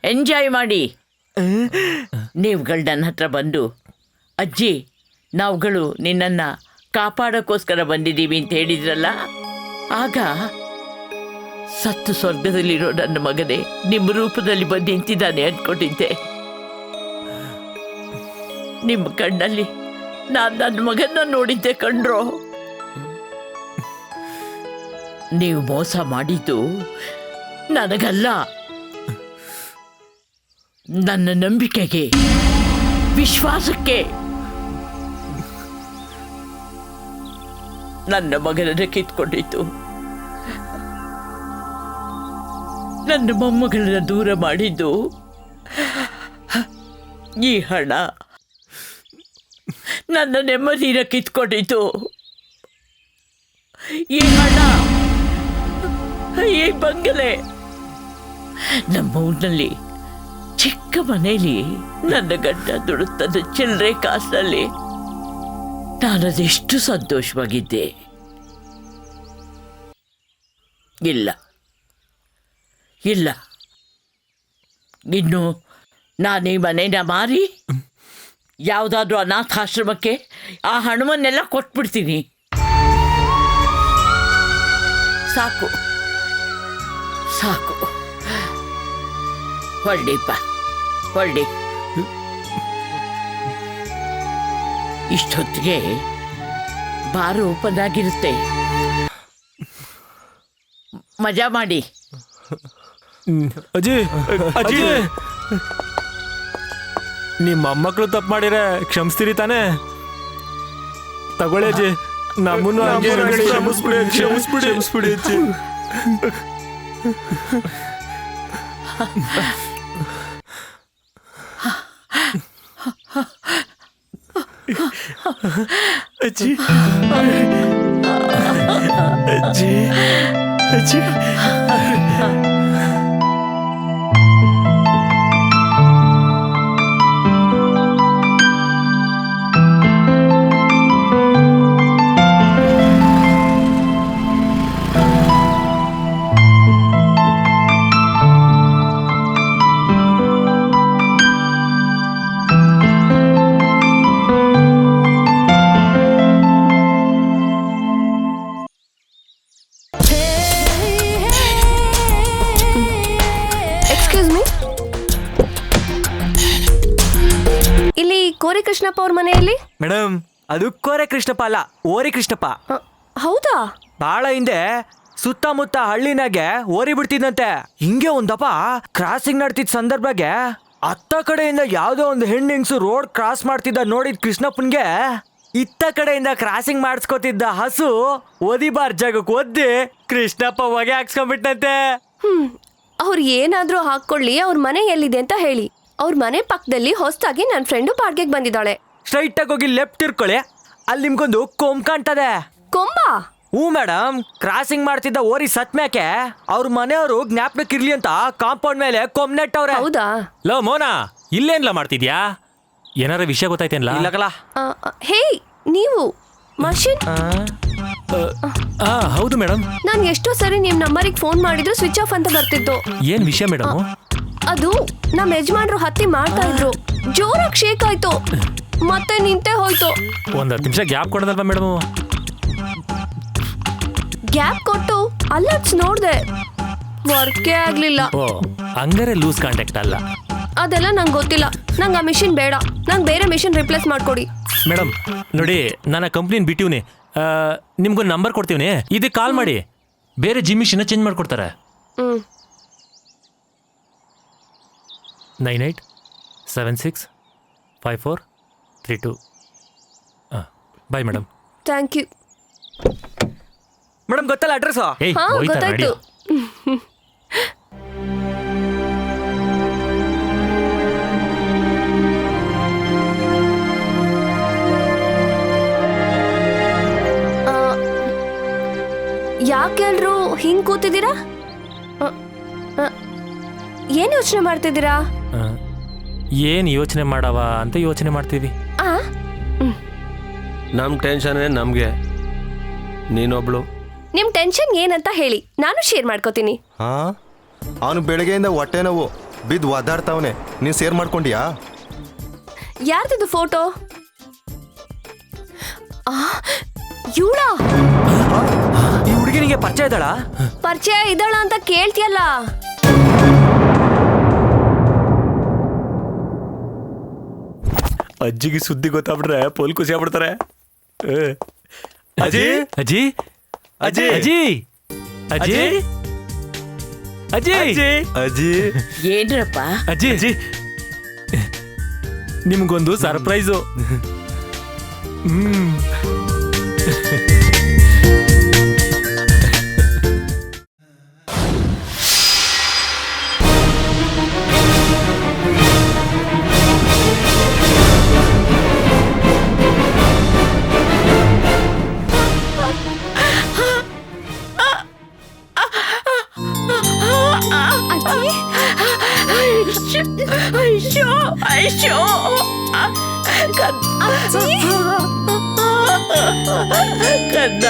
ಎಂಜಾಯ್ ಮಾಡಿ. ನೀವುಗಳು ನನ್ನ ಹತ್ರ ಬಂದು, ಅಜ್ಜಿ ನಾವುಗಳು ನಿನ್ನನ್ನು ಕಾಪಾಡೋಕ್ಕೋಸ್ಕರ ಬಂದಿದ್ದೀವಿ ಅಂತ ಹೇಳಿದ್ರಲ್ಲ, ಆಗ ಸತ್ತು ಸ್ವರ್ಗದಲ್ಲಿರೋ ನನ್ನ ಮಗನೇ ನಿಮ್ಮ ರೂಪದಲ್ಲಿ ಬಂದು ನಿಂತಿದ್ದಾನೆ ಅಂದ್ಕೊಂಡಿದ್ದೆ. ನಿಮ್ಮ ಕಣ್ಣಲ್ಲಿ ನಾನು ನನ್ನ ಮಗನ್ನ ನೋಡಿದ್ದೆ ಕಣ್ರೋ. ನೀವು ಮೋಸ ಮಾಡಿದ್ದು ನನಗಲ್ಲ, ನನ್ನ ನಂಬಿಕೆಗೆ, ವಿಶ್ವಾಸಕ್ಕೆ. ನನ್ನ ಮಗನನ್ನು ಕಿತ್ಕೊಂಡಿತ್ತು, ನನ್ನ ಮೊಮ್ಮಗಳನ್ನ ದೂರ ಮಾಡಿದ್ದು ಈ ಹಣ. ನನ್ನ ನೆಮ್ಮದಿನ ಕಿತ್ಕೊಂಡಿತ್ತು ಈ ಹಣ, ಈ ಬಂಗಲೆ. ನಮ್ಮ ಊರಿನಲ್ಲಿ ಚಿಕ್ಕ ಮನೆಯಲ್ಲಿ ನನ್ನ ಗಂಡ ದುಡುತ್ತದ ಚಿಲ್ಲರೆ ಕಾಸಿನಲ್ಲಿ ನಾನದೆಷ್ಟು ಸಂತೋಷವಾಗಿದ್ದೆ. ಇಲ್ಲ ಇಲ್ಲ, ಇನ್ನು ನಾನೀ ಮನೇನ ಮಾರಿ ಯಾವುದಾದ್ರೂ ಅನಾಥಾಶ್ರಮಕ್ಕೆ ಆ ಹಣವನ್ನೆಲ್ಲ ಕೊಟ್ಬಿಡ್ತೀನಿ. ಸಾಕು ಸಾಕು, ಹೊರಡಿಪ್ಪ ಹೊರಡಿ. ಇಷ್ಟೊತ್ತಿಗೆ ಬಾರು ಓಪನ್ ಆಗಿರುತ್ತೆ, ಮಜಾ ಮಾಡಿ. ಅಜ್ಜಿ ಅಜ್ಜಿ, ನಿಮ್ಮ ಮೊಮ್ಮಕ್ಕಳು ತಪ್ಪು ಮಾಡಿದ್ರೆ ಕ್ಷಮಿಸ್ತೀರಿ ತಾನೇ? ತಗೊಳ್ಳಿ ಅಜ್ಜಿ, ನಮ್ಮನ್ನು ಕ್ಷಮಿಸ್ಬಿಡಿ ಅಜ್ಜಿ. ಅಜ್ಜಿ ಅಜ್ಜಿ ಅಜ್ಜಿ. ಕೋರಿ ಕೃಷ್ಣಪ್ಪ ಅವ್ರ ಮನೆಯಲ್ಲಿ? ಮೇಡಮ್, ಅದು ಕೋರೆ ಕೃಷ್ಣಪ್ಪ ಅಲ್ಲ, ಓರಿ ಕೃಷ್ಣಪ್ಪ. ಹೌದಾ? ಬಾಳ ಹಿಂದೆ ಸುತ್ತಮುತ್ತ ಹಳ್ಳಿನಾಗೆ ಓರಿ ಬಿಡ್ತಿದ್ದಂತೆ. ಹಿಂಗೆ ಒಂದಪ್ಪ ಕ್ರಾಸಿಂಗ್ ನಡ್ತಿದ್ ಸಂದರ್ಭಗೆ ಅತ್ತ ಕಡೆಯಿಂದ ಯಾವ್ದೋ ಒಂದು ಹೆಣ್ಣಿಂಗ್ಸು ರೋಡ್ ಕ್ರಾಸ್ ಮಾಡ್ತಿದ್ದ ನೋಡಿದ್ ಕೃಷ್ಣಪ್ಪನ್ಗೆ ಇತ್ತ ಕಡೆಯಿಂದ ಕ್ರಾಸಿಂಗ್ ಮಾಡಿಸ್ಕೊತಿದ್ದ ಹಸು ಓದಿಬಾರ್ ಜಾಗಕ್ಕೆ ಒದ್ದಿ ಕೃಷ್ಣಪ್ಪ ಹೊಗೆ ಹಾಕ್ಸ್ಕೊಂಡ್ಬಿಟ್ಟಂತೆ. ಅವ್ರು ಏನಾದ್ರೂ ಹಾಕೊಳ್ಳಿ, ಅವ್ರ ಮನೆ ಎಲ್ಲಿದೆ ಅಂತ ಹೇಳಿ. ಅವ್ರ ಮನೆ ಪಕ್ಕದಲ್ಲಿ ಹೊಸದಾಗಿ ನನ್ನ ಫ್ರೆಂಡು ಬಾಡ್ಗೆಗೆ ಬಂದಿದ್ದಾಳೆ. ಸ್ಟ್ರೈಟ್ ಆಗಿ ಹೋಗಿ ಲೆಫ್ಟ್ ಇರ್ಕೊಳ್ಳಿ, ಅಲ್ಲಿ ನಿಮ್ಗೊಂದು ಕೊಂಬ್ ಕಾಣ್ತದೆ. ಕೊಂಬ? ಹ್ಞೂ ಮೇಡಮ್, ಕ್ರಾಸಿಂಗ್ ಮಾಡ್ತಿದ್ದ ಓರಿ ಸತ್ಮ್ಯಾಕೆ ಅವ್ರ ಮನೆಯವರು ಜ್ಞಾಪಕಕ್ಕಿರ್ಲಿ ಅಂತ ಕಾಂಪೌಂಡ್ ಮೇಲೆ ಕೊಮ್ನೆಟ್ಟವ್ರೆ. ಹೌದಾ? ಲೋ ಮೋನಾ, ಇಲ್ಲೇನ್ಲ ಮಾಡ್ತಿದ್ಯಾ? ಏನಾರ ವಿಷಯ ಗೊತ್ತಾಯ್ತೇನ್ಲ? ಇಲ್ಲಕಲ್ಲ. ಹೇ ನೀವು ಮಷಿನ್. ಹೌದು ಮೇಡಮ್. ನಾನು ಎಷ್ಟೋ ಸರಿ ನಿಮ್ ನಂಬರಿಗೆ ಫೋನ್ ಮಾಡಿದ್ರು ಸ್ವಿಚ್ ಆಫ್ ಅಂತ ಬರ್ತಿತ್ತು. ಏನ್ ವಿಷಯ ಮೇಡಮ್? ಅದು ನಮ್ಮ ಯಜಮಾನ್ರು ಹತ್ತಿ ಮಾಡ್ತಾ ಇದ್ರು, ಜೋರಾಗಿ ಶೇಕ್ ಆಯ್ತು, ಮತ್ತೆ ನಿಂತೆ ಹೋಯ್ತು. ಒಂದ್ 10 ನಿಮಿಷ ಗ್ಯಾಪ್ ಕೊಡೋದಲ್ವಾ ಮೇಡಮ್? ಗ್ಯಾಪ್ ಕೊಟ್ಟು ಅಲ್ಲರ್ಟ್ಸ್ ನೋಡ್ದೆ, ವರ್ಕೇ ಆಗ್ಲಿಲ್ಲ. ಓ, ಹಂಗಾರೆ ಲೂಸ್ ಕಾಂಟ್ಯಾಕ್ಟ್ ಅಲ್ಲ. ಅದೆಲ್ಲ ನಂಗೆ ಗೊತ್ತಿಲ್ಲ. ನಂಗೆ ಆ ಮಿಷಿನ್ ಬೇಡ, ನಂಗೆ ಬೇರೆ ಮಿಷಿನ್ ರಿಪ್ಲೇಸ್ ಮಾಡ್ಕೊಡಿ. ಮೇಡಮ್ ನೋಡಿ, ನಾನು ಆ ಕಂಪ್ನಿನ ಬಿಟ್ಟಿವ್ನಿ. ನಿಮ್ಗೊಂದು ನಂಬರ್ ಕೊಡ್ತೀವಿ, ಇದಕ್ಕೆ ಕಾಲ್ ಮಾಡಿ, ಬೇರೆ ಜಿಮ್ ಮಿಷಿನ್ ಚೇಂಜ್ ಮಾಡ್ಕೊಡ್ತಾರೆ. 98765432. Bye madam. Thank you. Madam ಗೊತ್ತಲ್ಲ ಅಡ್ರೆಸ್? ಹಾ ಗೊತ್ತಾಯ್ತು. ಯಾಕೆಲ್ರು ಹಿಂಗ್ ಕೂತಿದ್ದೀರಾ? ಏನ್ ಯೋಚನೆ ಮಾಡ್ತಿದ್ದೀರಾ? ಏನು ಯೋಚನೆ ಮಾಡವ ಅಂತ ಯೋಚನೆ ಮಾಡ್ತೀವಿ. ನಮ್ ಟೆನ್ಷನ್ ನಮ್ಗೆ, ನೀನೊಬ್ಳು. ನಿಮ್ ಟೆನ್ಷನ್ ಏನಂತ ಹೇಳಿ, ನಾನು ಶೇರ್ ಮಾಡ್ಕೋತೀನಿ. ಹಾ, ಅವನು ಬೆಳಗ್ಗೆಯಿಂದ ಹೊಟ್ಟೆ ನೋವು ಬಿದ್ದು ಒದ್ದಾಡ್ತಾವನೆ, ನೀನು ಶೇರ್ ಮಾಡ್ಕೊಂಡಿಯಾ? ಯಾರ್ದಿದು ಫೋಟೋ? ಇವಳ ಈ ಹುಡುಗಿನಿಗೆ ಪರಿಚಯ ಇದ್ದಾಳ? ಪರಿಚಯ ಇದ್ದಾಳ ಅಂತ ಕೇಳ್ತಿಯಲ್ಲ? ಅಜ್ಜಿಗೆ ಸುದ್ದಿ ಗೊತ್ತಾಗ್ಬಿಟ್ರೆ ಪೋಲ್ ಖುಷಿ ಆಗ್ಬಿಡ್ತಾರೆ. ಅಜ್ಜಿ ಅಜ್ಜಿ ಅಜ್ಜಿ ಅಜ್ಜಿ ಅಜ್ಜಿ ಅಜ್ಜಿ ಅಜ್ಜಿ ಏನ್ರಪ್ಪ? ಅಜ್ಜಿ ಅಜ್ಜಿ ನಿಮ್ಗೊಂದು ಸರ್ಪ್ರೈಸು. ಅಯ್ಯೋ ಅಯ್ಯೋ ಕನ್ನ,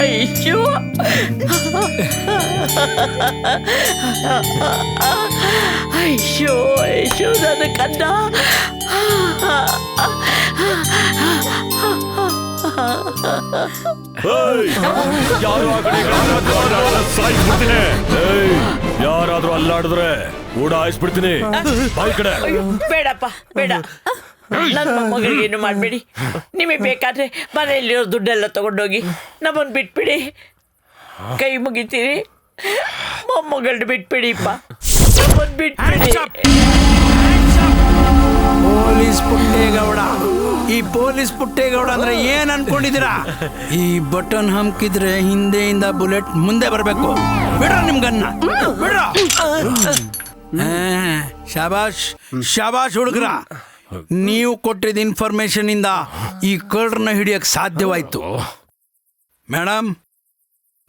ಅಯ್ಯೋ ಅಯ್ಯೋ ಅಯ್ಯೋ ನನ್ನ ಕನ್ನ. ಯಾರಾದ್ರೂ ಅಲ್ಲಾಡಿದ್ರೆ ಕೂಡ ಹಾಯಿಸ್ಬಿಡ್ತೀನಿ. ಬೇಡಪ್ಪ ಬೇಡ, ನನ್ನ ಮೊಮ್ಮಗಳಿಗೆ ಏನು ಮಾಡಬೇಡಿ. ನಿಮಗೆ ಬೇಕಾದ್ರೆ ಮನೆಯಲ್ಲಿರೋ ದುಡ್ಡೆಲ್ಲ ತಗೊಂಡೋಗಿ ನಮ್ಮನ್ನು ಬಿಟ್ಬಿಡಿ, ಕೈ ಮುಗಿತೀರಿ. ಮೊಮ್ಮಗಳನ್ನ ಬಿಟ್ಬಿಡಿಪ್ಪ, ನಮ್ಮನ್ನು ಬಿಟ್ಬಿಡಿ. ಪೊಲೀಸ್ ಪುಟ್ಟೇಗೌಡ, ಈ ಪೊಲೀಸ್ ಪುಟ್ಟೇಗೌಡ ಅಂದ್ರೆ ಏನ್ ಅನ್ಕೊಂಡಿದ್ದೀರಾ? ಈ ಬಟನ್ ಹಮ್ಕಿದ್ರೆ ಹಿಂದೆಯಿಂದ ಬುಲೆಟ್ ಮುಂದೆ ಬರಬೇಕು. ಬಿಡ್ರ ನಿಮ್ಗನ್ನ, ಬಿಡ್ರ. ಶಾಬಾಷ್ ಶಾಬಾಷ್ ಹುಡುಗ್ರ, ನೀವು ಕೊಟ್ಟಿದ್ದ ಇನ್ಫಾರ್ಮೇಶನ್ ಇಂದ ಈ ಕಳ್ಳರನ್ನ ಹಿಡಿಯಕ್ ಸಾಧ್ಯವಾಯ್ತು. ಮೇಡಮ್,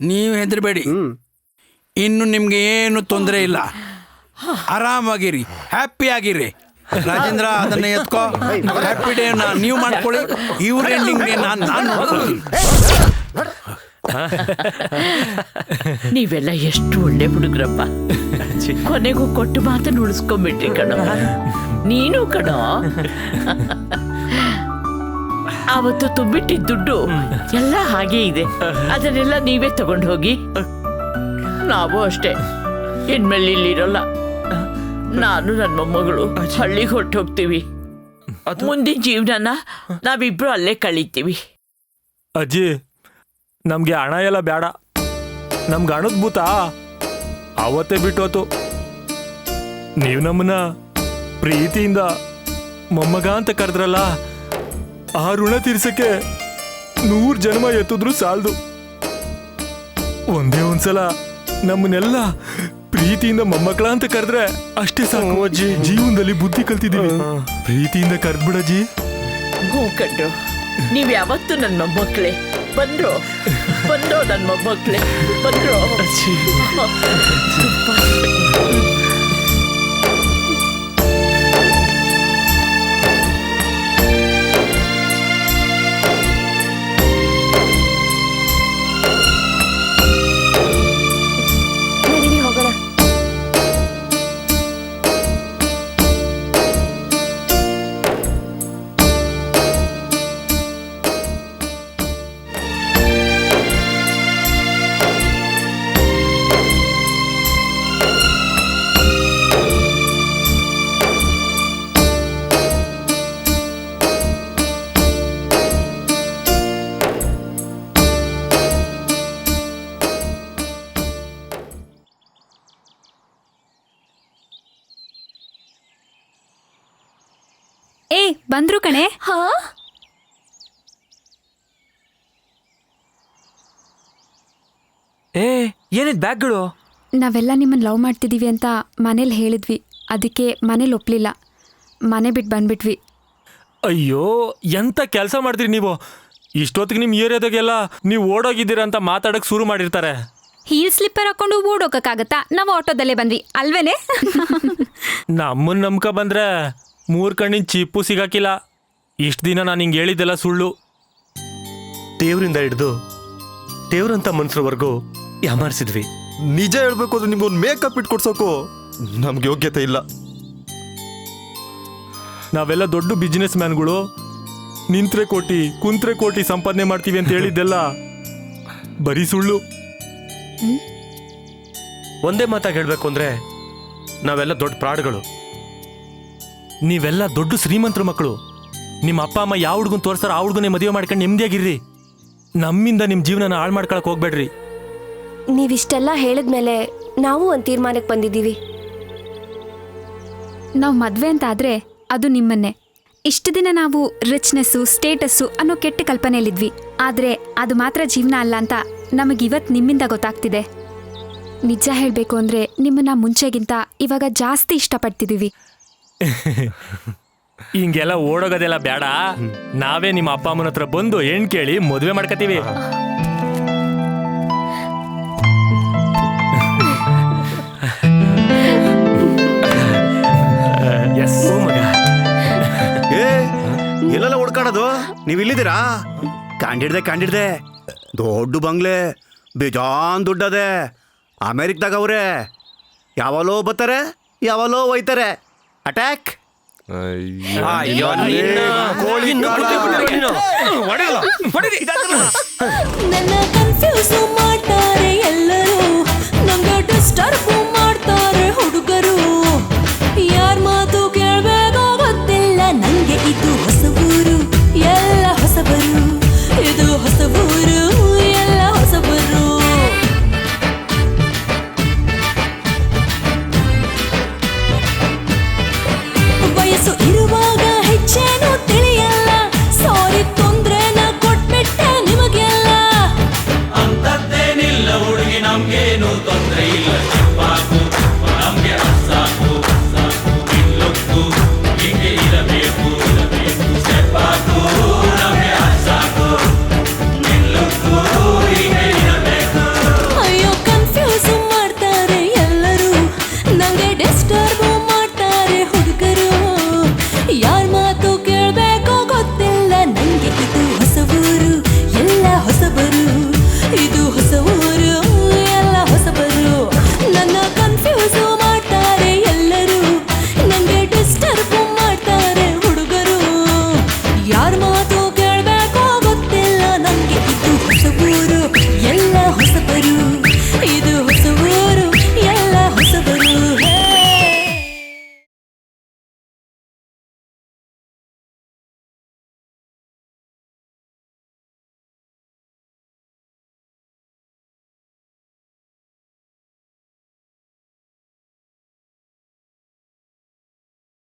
ನೀವು ಹೆದರ್ಬೇಡಿ, ಇನ್ನು ನಿಮ್ಗೆ ಏನು ತೊಂದರೆ ಇಲ್ಲ. ಆರಾಮಾಗಿರಿ, ಹ್ಯಾಪಿ ಆಗಿರಿ. ರಾಜೇಂದ್ರ, ಅದನ್ನ ಎತ್ಕೋ. ಹ್ಯಾಪಿ ಡೇ ನೀವು ಮಾಡ್ಕೊಳ್ಳಿ, ಇವ್ರ ಎಂಡಿಂಗ್ ಡೇ ನಾನು ನೋಡ್ಕೊಳ್ತೀನಿ. ನೀವೆಲ್ಲ ಎಷ್ಟು ಒಳ್ಳೆ ಹುಡುಗ್ರಪ್ಪ, ಕೊನೆಗೂ ಕೊಟ್ಟು ಮಾತನ್ನು ಉಳಿಸ್ಕೊಂಡ್ಬಿಟ್ರಿ ಕಣೋ. ನೀನು ಕಣೋ, ಅವತ್ತು ತುಂಬಿಟ್ಟಿದ್ದ ದುಡ್ಡು ಎಲ್ಲ ಹಾಗೇ ಇದೆ, ಅದನ್ನೆಲ್ಲ ನೀವೇ ತಗೊಂಡು ಹೋಗಿ. ನಾವು ಅಷ್ಟೇ, ಇನ್ಮೇಲೆ ಇಲ್ಲಿರೋಲ್ಲ. ನಾನು ನನ್ನ ಮೊಮ್ಮಗಳು ಹಳ್ಳಿಗೆ ಹೊರಟು ಹೋಗ್ತೀವಿ. ಮುಂದಿನ ಜೀವನನ ನಾವಿಬ್ರು ಅಲ್ಲೇ ಕಳೀತೀವಿ. ಅಜ್ಜಿ, ನಮ್ಗೆ ಹಣ ಎಲ್ಲ ಬೇಡ. ನಮ್ಗೆ ಹಣದ ಭೂತ ಅವತ್ತೇ ಬಿಟ್ಟೋತು. ನೀವು ನಮ್ಮನ್ನ ಪ್ರೀತಿಯಿಂದ ಮೊಮ್ಮಗ ಅಂತ ಕರೆದ್ರಲ್ಲ, ಆ ಋಣ ತೀರ್ಸಕ್ಕೆ 100 ಜನ್ಮ ಎತ್ತಿದ್ರು ಸಾಲದು. ಒಂದೇ ಒಂದ್ಸಲ ನಮ್ಮನ್ನೆಲ್ಲ ಪ್ರೀತಿಯಿಂದ ಮೊಮ್ಮಕ್ಕಳ ಅಂತ ಕರೆದ್ರೆ ಅಷ್ಟೇ ಸಾಕು ಅಜ್ಜಿ. ಜೀವನದಲ್ಲಿ ಬುದ್ಧಿ ಕಲ್ತಿದ್ದೀವಿ. ಪ್ರೀತಿಯಿಂದ ಕರೆದ್ಬಿಡಜ್ಜಿ. ಹ್ಞೂ ಕಣ್ರು, ನೀವ್ ಯಾವತ್ತು ನನ್ನ ಮೊಮ್ಮಕ್ಕಳೇ. ಬಂದ್ರು ನನ್ನ ಮೊಮ್ಮಕ್ಳೆ ಬಂದ್ರು. ನಡೀರಿ ಹೋಗೋಣ. ಏ ಬಂದ್ರು ಕಣೆ. ಹಾ ಏ ಏನಿದ್ ಬ್ಯಾಗ್ಗಳು? ನಾವೆಲ್ಲ ನಿಮ್ಮನ್ನ ಲವ್ ಮಾಡ್ತಿದ್ದೀವಿ ಅಂತ ಮನೇಲಿ ಹೇಳಿದ್ವಿ. ಅದಕ್ಕೆ ಮನೇಲಿ ಒಪ್ಲಿಲ್ಲ. ಮನೆ ಬಿಟ್ಟು ಬಂದ್ಬಿಟ್ವಿ. ಅಯ್ಯೋ ಎಂತ ಕೆಲಸ ಮಾಡ್ತೀರಿ ನೀವು. ಇಷ್ಟೊತ್ತಿಗೆ ನಿಮ್ಮ ಏರಿಯಾದಾಗೆಲ್ಲ ನೀವು ಓಡೋಗಿದ್ದೀರಾ ಅಂತ ಮಾತಾಡಕ್ ಶುರು ಮಾಡಿರ್ತಾರೆ. ಹೀಲ್ ಸ್ಲಿಪ್ಪರ್ ಹಾಕೊಂಡು ಓಡೋಕ್ಕಾಗತ್ತಾ? ನಾವು ಆಟೋದಲ್ಲೇ ಬಂದ್ವಿ ಅಲ್ವೇನೆ? ನಮ್ಮನ್ನ ನಂಬ್ಕ ಬಂದ್ರೆ 3 ಕಣ್ಣಿನ ಚಿಪ್ಪು ಸಿಗಾಕಿಲ್ಲ. ಇಷ್ಟು ದಿನ ನಾನು ಹಿಂಗೆ ಹೇಳಿದ್ದೆಲ್ಲ ಸುಳ್ಳು. ದೇವ್ರಿಂದ ಹಿಡ್ದು ದೇವ್ರಂತ ಮನ್ಸರವರೆಗೂ ಯಾಮಾರಿಸಿದ್ವಿ. ನಿಜ ಹೇಳ್ಬೇಕು ಅಂದ್ರೆ ನಿಮ್ಗೊಂದು ಮೇಕಪ್ ಇಟ್ಕೊಡ್ಸೋಕು ನಮ್ಗೆ ಯೋಗ್ಯತೆ ಇಲ್ಲ. ನಾವೆಲ್ಲ ದೊಡ್ಡ ಬಿಸ್ನೆಸ್ ಮ್ಯಾನ್ಗಳು. ನಿಂತ್ರೆ ಕೋಟಿ ಕುಂತ್ರೆ ಕೋಟಿ ಸಂಪಾದನೆ ಮಾಡ್ತೀವಿ ಅಂತ ಹೇಳಿದ್ದೆಲ್ಲ ಬರೀ ಸುಳ್ಳು. ಒಂದೇ ಮಾತಾಗಿ ಹೇಳ್ಬೇಕು ಅಂದ್ರೆ ನಾವೆಲ್ಲ ದೊಡ್ಡ ಪ್ರಾಡ್ಗಳು. ನೀವೆಲ್ಲ ದೊಡ್ಡ ಶ್ರೀಮಂತರ ಮಕ್ಕಳು. ನಿಮ್ಮ ಅಪ್ಪ ಅಮ್ಮ ಯಾವ ಹುಡುಗನ್ ತೋರಿಸ್ತಾರ ಆ ಹುಡುಗನೇ ಮದುವೆ ಮಾಡ್ಕೊಂಡು ನೆಮ್ಮದಿಯಾಗಿರ್ರಿ. ನಮ್ಮಿಂದ ನಿಮ್ಮ ಜೀವನನ ಹಾಳು ಮಾಡ್ಕೊಳಕ್ ಹೋಗ್ಬೇಡ್ರಿ. ನೀವಿಷ್ಟೆಲ್ಲ ಹೇಳಿದ್ಮೇಲೆ ನಾವು ಒಂದು ತೀರ್ಮಾನಕ್ಕೆ ಬಂದಿದ್ದೀವಿ. ನಾವು ಮದ್ವೆ ಅಂತ ಆದ್ರೆ ಅದು ನಿಮ್ಮನ್ನೇ. ಇಷ್ಟು ದಿನ ನಾವು ರಿಚ್ನೆಸ್ಸು ಸ್ಟೇಟಸ್ಸು ಅನ್ನೋ ಕೆಟ್ಟ ಕಲ್ಪನೆಯಲ್ಲಿದ್ವಿ. ಆದರೆ ಅದು ಮಾತ್ರ ಜೀವನ ಅಲ್ಲ ಅಂತ ನಮಗಿವತ್ತು ನಿಮ್ಮಿಂದ ಗೊತ್ತಾಗ್ತಿದೆ. ನಿಜ ಹೇಳಬೇಕು ಅಂದರೆ ನಿಮ್ಮನ್ನ ಮುಂಚೆಗಿಂತ ಇವಾಗ ಜಾಸ್ತಿ ಇಷ್ಟಪಡ್ತಿದ್ದೀವಿ. ಹಿಂಗೆಲ್ಲ ಓಡೋಗೋದೆಲ್ಲ ಬೇಡ. ನಾವೇ ನಿಮ್ಮ ಅಪ್ಪ ಅಮ್ಮನ ಹತ್ರ ಬಂದು ಹೆಣ್ ಕೇಳಿ ಮದುವೆ ಮಾಡ್ಕೋತೀವಿ. ಎಸ್ ಮಗ. ಏ ಎಲ್ಲೆಲ್ಲ ಹುಡ್ಕಾಡೋದು? ನೀವು ಇಲ್ಲಿದ್ದೀರಾ? ಕಂಡಿಡ್ದೆ ದೊಡ್ಡ ಬಂಗ್ಲೆ, ಬೇಜಾನ್ ದುಡ್ಡದೆ. ಅಮೇರಿಕದಾಗ ಅವ್ರೆ ಯಾವಲೋ ಬರ್ತಾರೆ ಯಾವಲೋ ಒಯ್ತಾರೆ. ಅಟ್ಯಾಕ್. ನನ್ನ